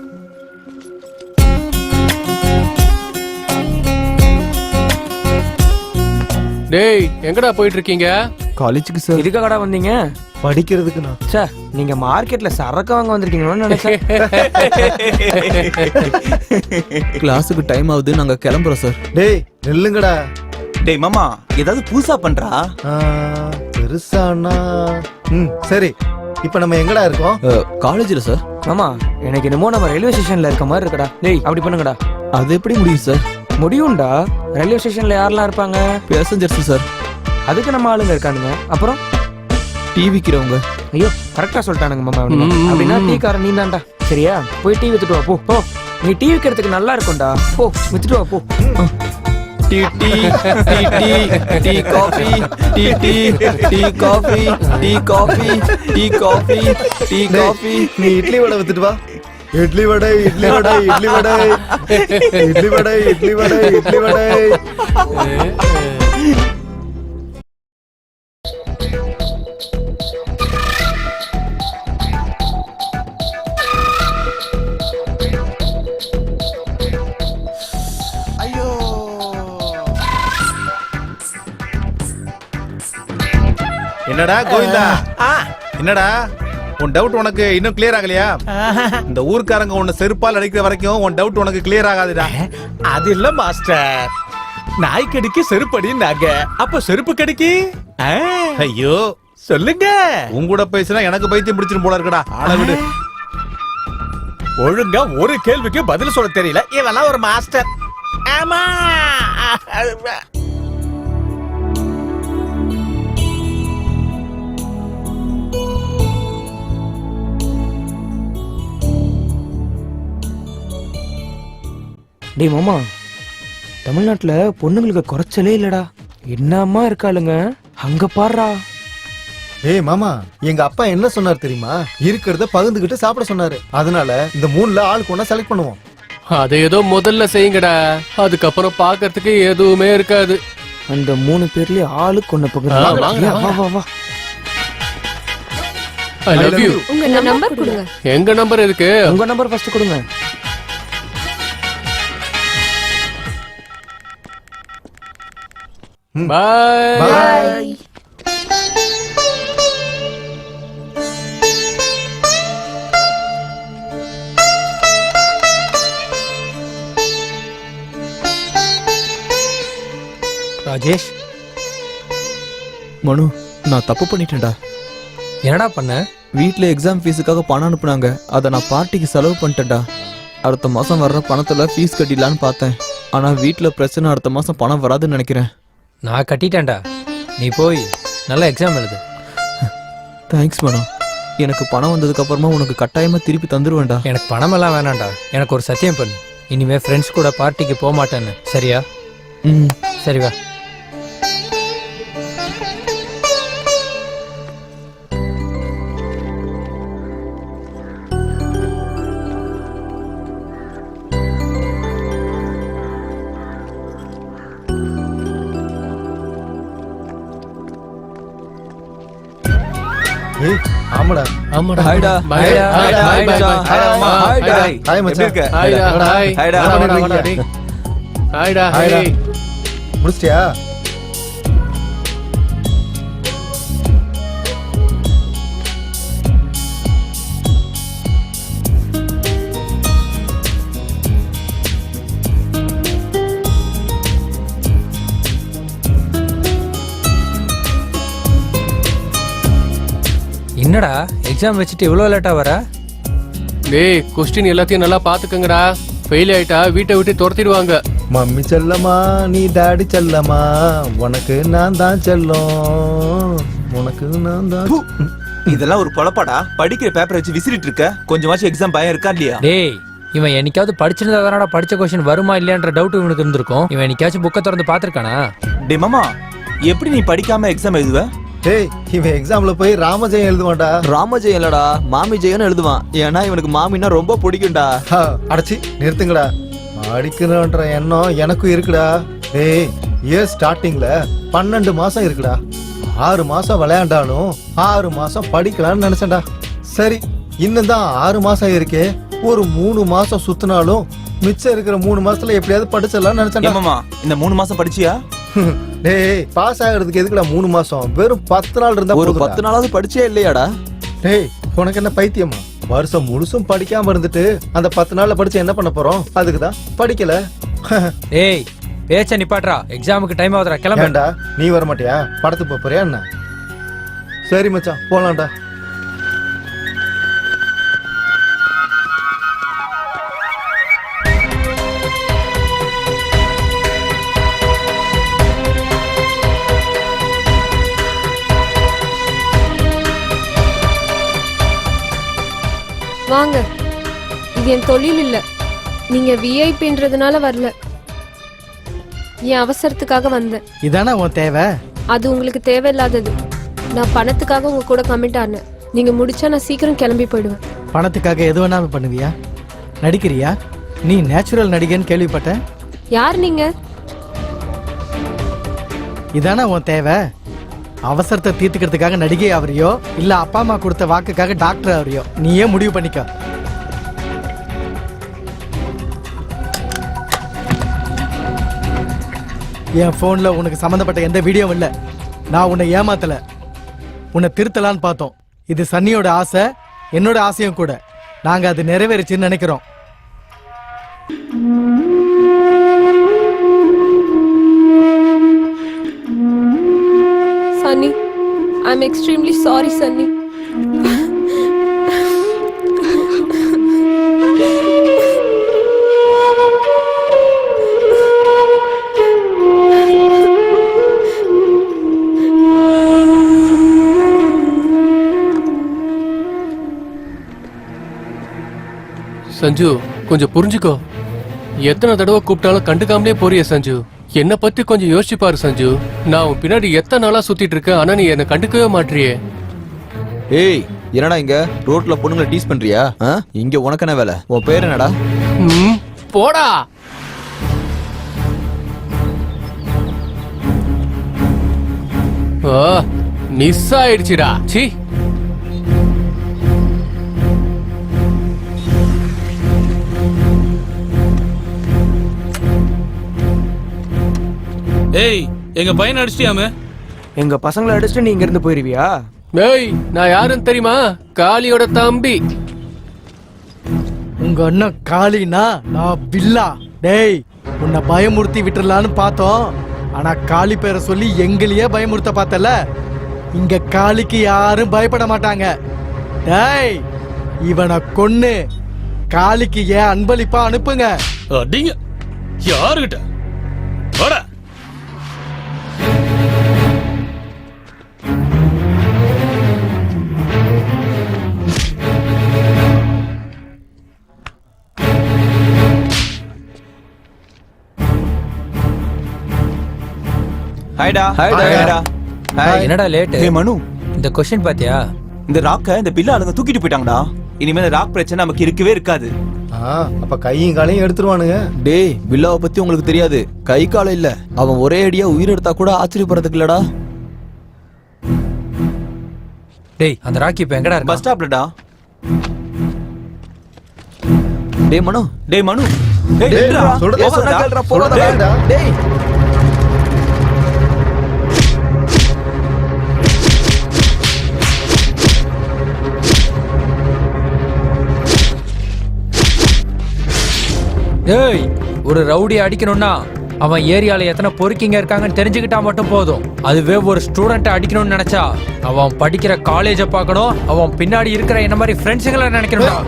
டேய், எங்கடா போயிட்டு இருக்கீங்க? காலேஜுக்கு சார். இதுக்காகடா வந்தீங்க? படிக்கிறதுக்கு நான். சே, நீங்க மார்க்கெட்ல சரக்கு வாங்க வந்திருக்கீங்களோன்னு நினைச்சேன். கிளாஸுக்கு டைம் ஆகுது, நாங்க கிளம்புறோம் சார். டேய் நில்லுங்கடா. டேய் மாமா, ஏதாவது புதுசா பண்றா? பெருசானா சரி. இப்ப நம்ம எங்கடா இருக்கோம்? காலேஜ்ல சார். மாமா, எனக்கு என்னமோ நம்ம ரயில்வே ஸ்டேஷன்ல இருக்க மாதிரி இருக்கடா. டேய், அப்படி பண்ணுங்கடா. அது எப்படி முடியும் சார்? முடியும்டா. ரயில்வே ஸ்டேஷன்ல யாரெல்லாம் இருப்பாங்க? Passengers sir. அதுக்கு நம்ம ஆளுங்க இருக்கானுங்க. அப்புறம் டீ விக்கிறவங்க. ஐயோ, கரெக்டா சொல்லிட்டானுங்க மாமா. அப்படின்னா டீ காரன் நீ தான்டா. சரியா, போய் டீ வித்துட்டு வா. போ. நீ டீ விக்கிறதுக்கு நல்லா இருக்கும்டா. போ, வித்துட்டு வா போ. Tea tea tea tea tea coffee tea tea tea coffee tea coffee tea coffee tea coffee. நீ இட்லி வடை வித்துட்டு வா. இட்லி வடை இட்லி வடை இட்லி வடை இட்லி வடை இட்லி வடை இட்லி வடை. என்னடா கோவிந்தா, என்னடா உன் டவுட் உனக்கு இன்னும் கிளியர் ஆகலையா? இந்த ஊர்க்காரங்க உன்னை செருப்பால் அடிக்கிற வரைக்கும் உன் டவுட் உனக்கு கிளியர் ஆகாதுடா. அது இல்ல மாஸ்டர், நாய் கடிக்கு செருப்படினாங்க, அப்ப செருப்பு கடிக்கு? ஐயோ சொல்லுங்க. உங்கூட பேசினா எனக்கு பைத்தியம் பிடிச்சிரும் போல இருக்குடா. ஆள விடு. ஒழுங்கா ஒரு கேள்விக்கு பதில் சொல்ல தெரியல, இவெல்லாம் ஒரு மாஸ்டர். ஆமா. டேய் மாமா, தமிழ்நாட்டுல பொண்ணுங்களுக்கு குறைச்சலே இல்லடா. என்னம்மா இருக்காளுங்க அங்க பாடுறா. ஏய் மாமா, எங்க அப்பா என்ன சொன்னார் தெரியுமா? இருக்கிறத பகிர்ந்துகிட்டு சாப்பிட சொன்னாரு. அதனால இந்த 3ல ஆளுக்கு ஒண்ணா செலக்ட் பண்ணுவோம். அதை ஏதோ முதல்ல செய்யுங்கடா, அதுக்கப்புறம் பாக்குறதுக்கு எதுவுமே இருக்காது. அந்த 3 பேர்லயே ஆளுக்கு ஒண்ணு வாங்க, வா வா வா. ஐ லவ் யூ. உங்க நம்பர் கொடுங்க. எங்க நம்பர் இருக்கு? உங்க நம்பர் ஃபர்ஸ்ட் கொடுங்க. பாய். ராஜேஷ், மனு, நான் தப்பு பண்ணிட்டேன்டா. என்னடா பண்ண? வீட்ல எக்ஸாம் ஃபீஸுக்காக பணம் அனுப்புனாங்க. அதை நான் பார்ட்டிக்கு செலவு பண்ணிட்டேன்டா. அடுத்த மாசம் வர்ற பணத்துல ஃபீஸ் கட்டிடலான்னு பார்த்தேன். ஆனா வீட்ல பிரச்சனை, அடுத்த மாசம் பணம் வராதுன்னு நினைக்கிறேன். நான் கட்டிட்டேன்டா, நீ போய் நல்ல எக்ஸாம் எழுது. தேங்க்ஸ் மனு. எனக்கு பணம் வந்ததுக்கு அப்புறமா உனக்கு கட்டாயமா திருப்பி தந்துருவேன்டா. எனக்கு பணம் எல்லாம் வேணாம்டா. எனக்கு ஒரு சத்தியம் பண்ணு, இனிமே ஃப்ரெண்ட்ஸ் கூட பார்ட்டிக்கு போக மாட்டேன்னு. சரியா? சரி வா. ஏய் ஆமாடா. ஆமாடா. ஹாய்டா. ஹாய்டா. ஹாய்டா. ஹாய் ஹாய்டா. ஹாய்டா. ஹாய் மச்சான். எப்படி இருக்க? ஹாய்டா. ஹாய். ஹாய்டா. வாடா, வாடா, வாடா, டேய். ஹாய்டா. ஹாய்டா. ஹாய். முடிச்சிட்டியா? என்னடா எக்ஸாம் வச்சுட்டு இவ்வளவு லேட்டா வர? டேய், கொஸ்டின் எல்லாத்தையும் நல்லா பாத்துக்கங்கடா. ஃபெயில் ஆயிட்டா வீட்டை விட்டு துரத்திடுவாங்க. மம்மி செல்லமா, நீ டாடி செல்லமா, உனக்கு நான் தான் செல்லம், உனக்கு நான் தான். இதெல்லாம் ஒரு பொழப்பாடா. படிக்கிற பேப்பரை வச்சு விசிறிட்டு இருக்க. கொஞ்சமாச்சும் எக்ஸாம் பயம் இருக்கா இல்லையா? டேய், இவன் என்னைக்காவது படிச்சிருந்தா தானடா படிச்ச கொஸ்டின் வருமா இல்லையான்ற டவுட் இவனுக்கு இருந்திருக்கும். இவன் என்னைக்காச்சும் புக்கை திறந்து பாத்திருக்கானா? டே மாமா, எப்படி நீ படிக்காம எக்ஸாம் எழுதுவ? டேய், இவன் எக்ஸாம்ல போய் ராமஜெயம் எழுதுவான்டா. ராமஜெயம் இல்லடா, மாமி ஜெயன்னு எழுதுவான். ஏன்னா இவனுக்கு மாமின்னா ரொம்ப பிடிக்கும்டா. அடைச்சி நிறுத்துங்கடா. படிக்கணும்ன்ற எண்ணம் எனக்கும் இருக்குடா. டேய், இயர் ஸ்டார்டிங்ல 12 மாசம் இருக்குடா. 6 மாசம் விளையாண்டாலும் 6 மாசம் படிக்கலாம்னு நினைச்சேன்டா. சரி, இன்னும் தான் 6 மாசம் இருக்கே. ஒரு 3 மாசம் சுத்தினாலும் மிச்சம் இருக்கிற 3 மாசத்துல எப்படியாவது படிச்சிடலாம்னு நினைச்சேன்டா. மாமா, இந்த 3 மாசம் படிச்சியா? டேய், பாஸ் ஆகிறதுக்கு எதுக்குடா 3 மாசம்? வெறும் 10 நாள் இருந்தா ஒரு போதும்டா. 10 நாளாவது படிச்சே இல்லையாடா? டேய், உனக்கு என்ன பைத்தியமா? வருஷம் முழுசும் படிக்காம இருந்துட்டு அந்த 10 நாள்ல படிச்சு என்ன பண்ண போறோம்? அதுக்குதான் படிக்கல. டேய், பேச்ச நிப்பாட்றா. எக்ஸாமுக்கு டைம் ஆகுதுடா, கிளம்பு. ஏன்டா நீ வர மாட்டியா? படத்துக்கு போப் போறியா என்ன? சரி மச்சான், போலாம்டா. வாங்க. இது என் தொழில் இல்ல. நீங்க விஐபின்றதுனால வரல. என் அவசரத்துக்காக வந்தேன். இதானே உன் தேவை? அது உங்களுக்கு தேவையில்லாதது. நான் பணத்துக்காக உங்க கூட கமிட் ஆனேன். நீங்க முடிச்சா நான் சீக்கிரம் கிளம்பி போயிடுவேன். பணத்துக்காக எது வேணாலும் பண்ணுவியா? நடிக்கிறியா? நீ நேச்சுரல் நடிகன்னு கேள்விப்பட்டேன். யார் நீங்க? இதானே உன் தேவை? அவசரத்தை தீர்த்துக்கிறதுக்காக நடிகை ஆவறியோ இல்ல அப்பா அம்மா கொடுத்த வாக்குக்காக டாக்டர் ஆவறியோ? நீயே முடிவு பண்ணிக்க. என் போன்ல உனக்கு சம்பந்தப்பட்ட எந்த வீடியோவும் இல்ல. நான் உன்னை ஏமாத்தல, உன்னை திருத்தலான்னு பார்த்தோம். இது சன்னியோட ஆசை, என்னோட ஆசையும் கூட. நாங்க அது நிறைவேறுச்சுன்னு நினைக்கிறோம். Sunny, I'm extremely sorry, Sunny. Sanju, கொஞ்சம் புரிஞ்சுக்கோ. எத்தனை தடவை கூப்பிட்டாலும் கண்டுக்காமலே போறிய சஞ்சு. என்ன பத்தி கொஞ்சம் யோசிச்சு பாரு சஞ்சு. நான் உன் பின்னாடி எத்தனை நாளா சுத்திட்டு இருக்கேன், ஆனா நீ என்ன கண்டுக்கவே மாட்டியே. ஏய் என்னடா இங்க ரோட்ல பொண்ணுங்களை டீஸ் பண்றியா? இங்க உனக்கு என்ன வேலை? உன் பேர் என்னடா? போடா. மிஸ் ஆயிடுச்சுடா. சி ஏய் எங்க பையனை அடிச்சிட்டியாமே? எங்க பசங்களை அடிச்சுட்டு நீ இங்க இருந்து போயிருவியா? ஏய் நான் யாருன்னு தெரியுமா? காளியோட தம்பி. உங்க அண்ணன் காளினா நான் பில்லா. டேய் உன்னை பயமுறுத்தி விட்டுறலான்னு பார்த்தோம், ஆனா காளி பேரை சொல்லி எங்களையே பயமுறுத்த பார்த்தல. இங்க காளிக்கு யாரும் பயப்பட மாட்டாங்க. டேய் இவனை கொன்னு காளிக்கு ஏன் அன்பளிப்பா அனுப்புங்க. அடிங்க. யாருகிட்ட? வாடா. ஹாய்டா. என்னடா லேட்? ஏய் மனு, இந்த கொஸ்டின் பாத்தியா? இந்த ராக்க இந்த பில்லா ஆளுங்க தூக்கிட்டு போயிட்டாங்கடா. இனிமே இந்த ராக் பிரச்சனை நமக்கு இருக்கவே இருக்காது. அப்ப கையும் காலையும் எடுத்துருவானுங்க. டேய் பில்லாவை பத்தி உங்களுக்கு தெரியாது. கை காலம் இல்ல, அவன் ஒரே அடியா உயிர் எடுத்தா கூட ஆச்சரியப்படுறதுக்கு இல்லடா. டேய் அந்த ராக்கி இப்ப எங்கடா இருக்கு? பஸ் ஸ்டாப்லடா. டேய் மனு, டேய் மனு, டேய், சொல்றத சொன்னா கேளுடா, போடாதடா. டேய் ஏய் ஒரு ரவுடி அடிக்கணும்னா அவன் ஏரியால எத்தனை பொறுக்கிங்க இருக்காங்கன்னு தெரிஞ்சுக்கிட்டா மட்டும் போதும். அதுவே ஒரு ஸ்டூடெண்ட்டை அடிக்கணும்னு நினைச்சா அவன் படிக்கிற காலேஜை பார்க்கணும், அவன் பின்னாடி இருக்கிற என்ன மாதிரி ஃப்ரெண்ட்ஸுங்களை நினைக்கணும்.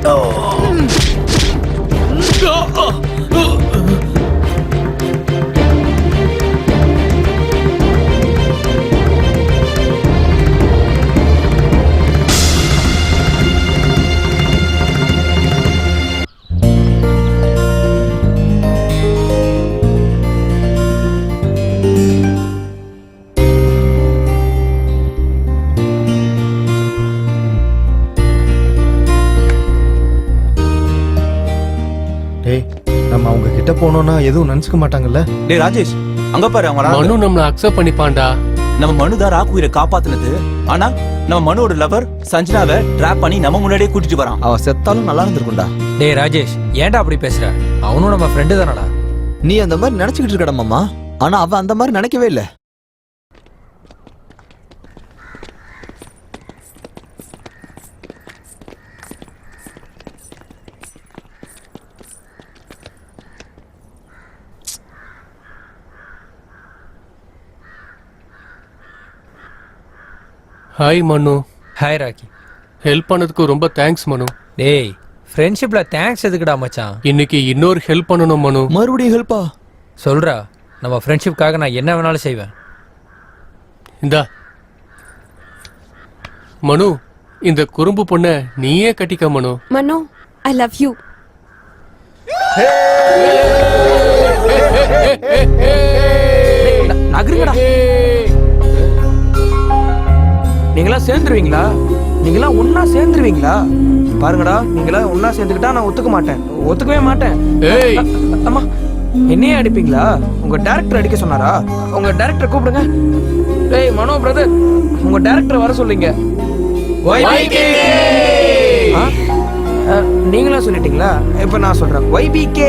நம்ம அவங்க கிட்ட போனோம்னா எதுவும் நினைச்சுக்க மாட்டாங்கல்ல? டேய் ராஜேஷ், அங்க பாரு அவங்க மனு நம்மள அக்செப்ட் பண்ணிப்பான்டா. நம்ம மனு தான் ராக் உயிரை காப்பாத்துனது. ஆனா நம்ம மனுவோட லவர் சஞ்சனாவை டிராப் பண்ணி நம்ம முன்னாடியே கூட்டிட்டு வரான். அவன் செத்தாலும் நல்லா இருந்திருக்கும்டா. டேய் ராஜேஷ் ஏன்டா அப்படி பேசுற? அவனும் நம்ம ஃப்ரெண்டு தானடா. நீ அந்த மாதிரி நினைச்சுக்கிட்டு இருக்கடா மாமா, ஆனா அவன் அந்த மாதிரி நினைக்கவே இல்லை. ஹாய் மனு. ஹாய் ராக்கி. ஹெல்ப் பண்ணதுக்கு ரொம்ப தேங்க்ஸ் மனு. டேய் ஃப்ரெண்ட்ஷிப்ல தேங்க்ஸ் எதுக்குடா மச்சான்? இன்னைக்கு இன்னொரு ஹெல்ப் பண்ணணும் மனு. மறுபடியும் ஹெல்ப்பா? சொல்றா, நம்ம ஃப்ரெண்ட்ஷிப்காக நான் என்ன வேணாலும் செய்வேன். இந்தா மனு, இந்த குறும்பு பொண்ண நீயே கட்டிக்க மனு. மனு ஐ லவ் யூ. நகருங்கடா. நீங்களா சேர்ந்துருவீங்களா? நீங்களா ஒன்னா சேர்ந்துருவீங்களா? பாருங்கடா, நீங்களா ஒன்னா சேர்ந்துக்கிட்டா நான் ஒத்துக்க மாட்டேன், ஒத்துக்கவே மாட்டேன். ஏய் அம்மா, என்னையே அடிப்பீங்களா? உங்க டைரக்டர் அடிக்க சொன்னாரா? உங்க டைரக்டர் கூப்பிடுங்க. டேய் மனோ பிரதர், உங்க டைரக்டர் வர சொல்லுங்க. நீங்களா சொல்லிட்டீங்களா? இப்ப நான் சொல்றேன் YBK.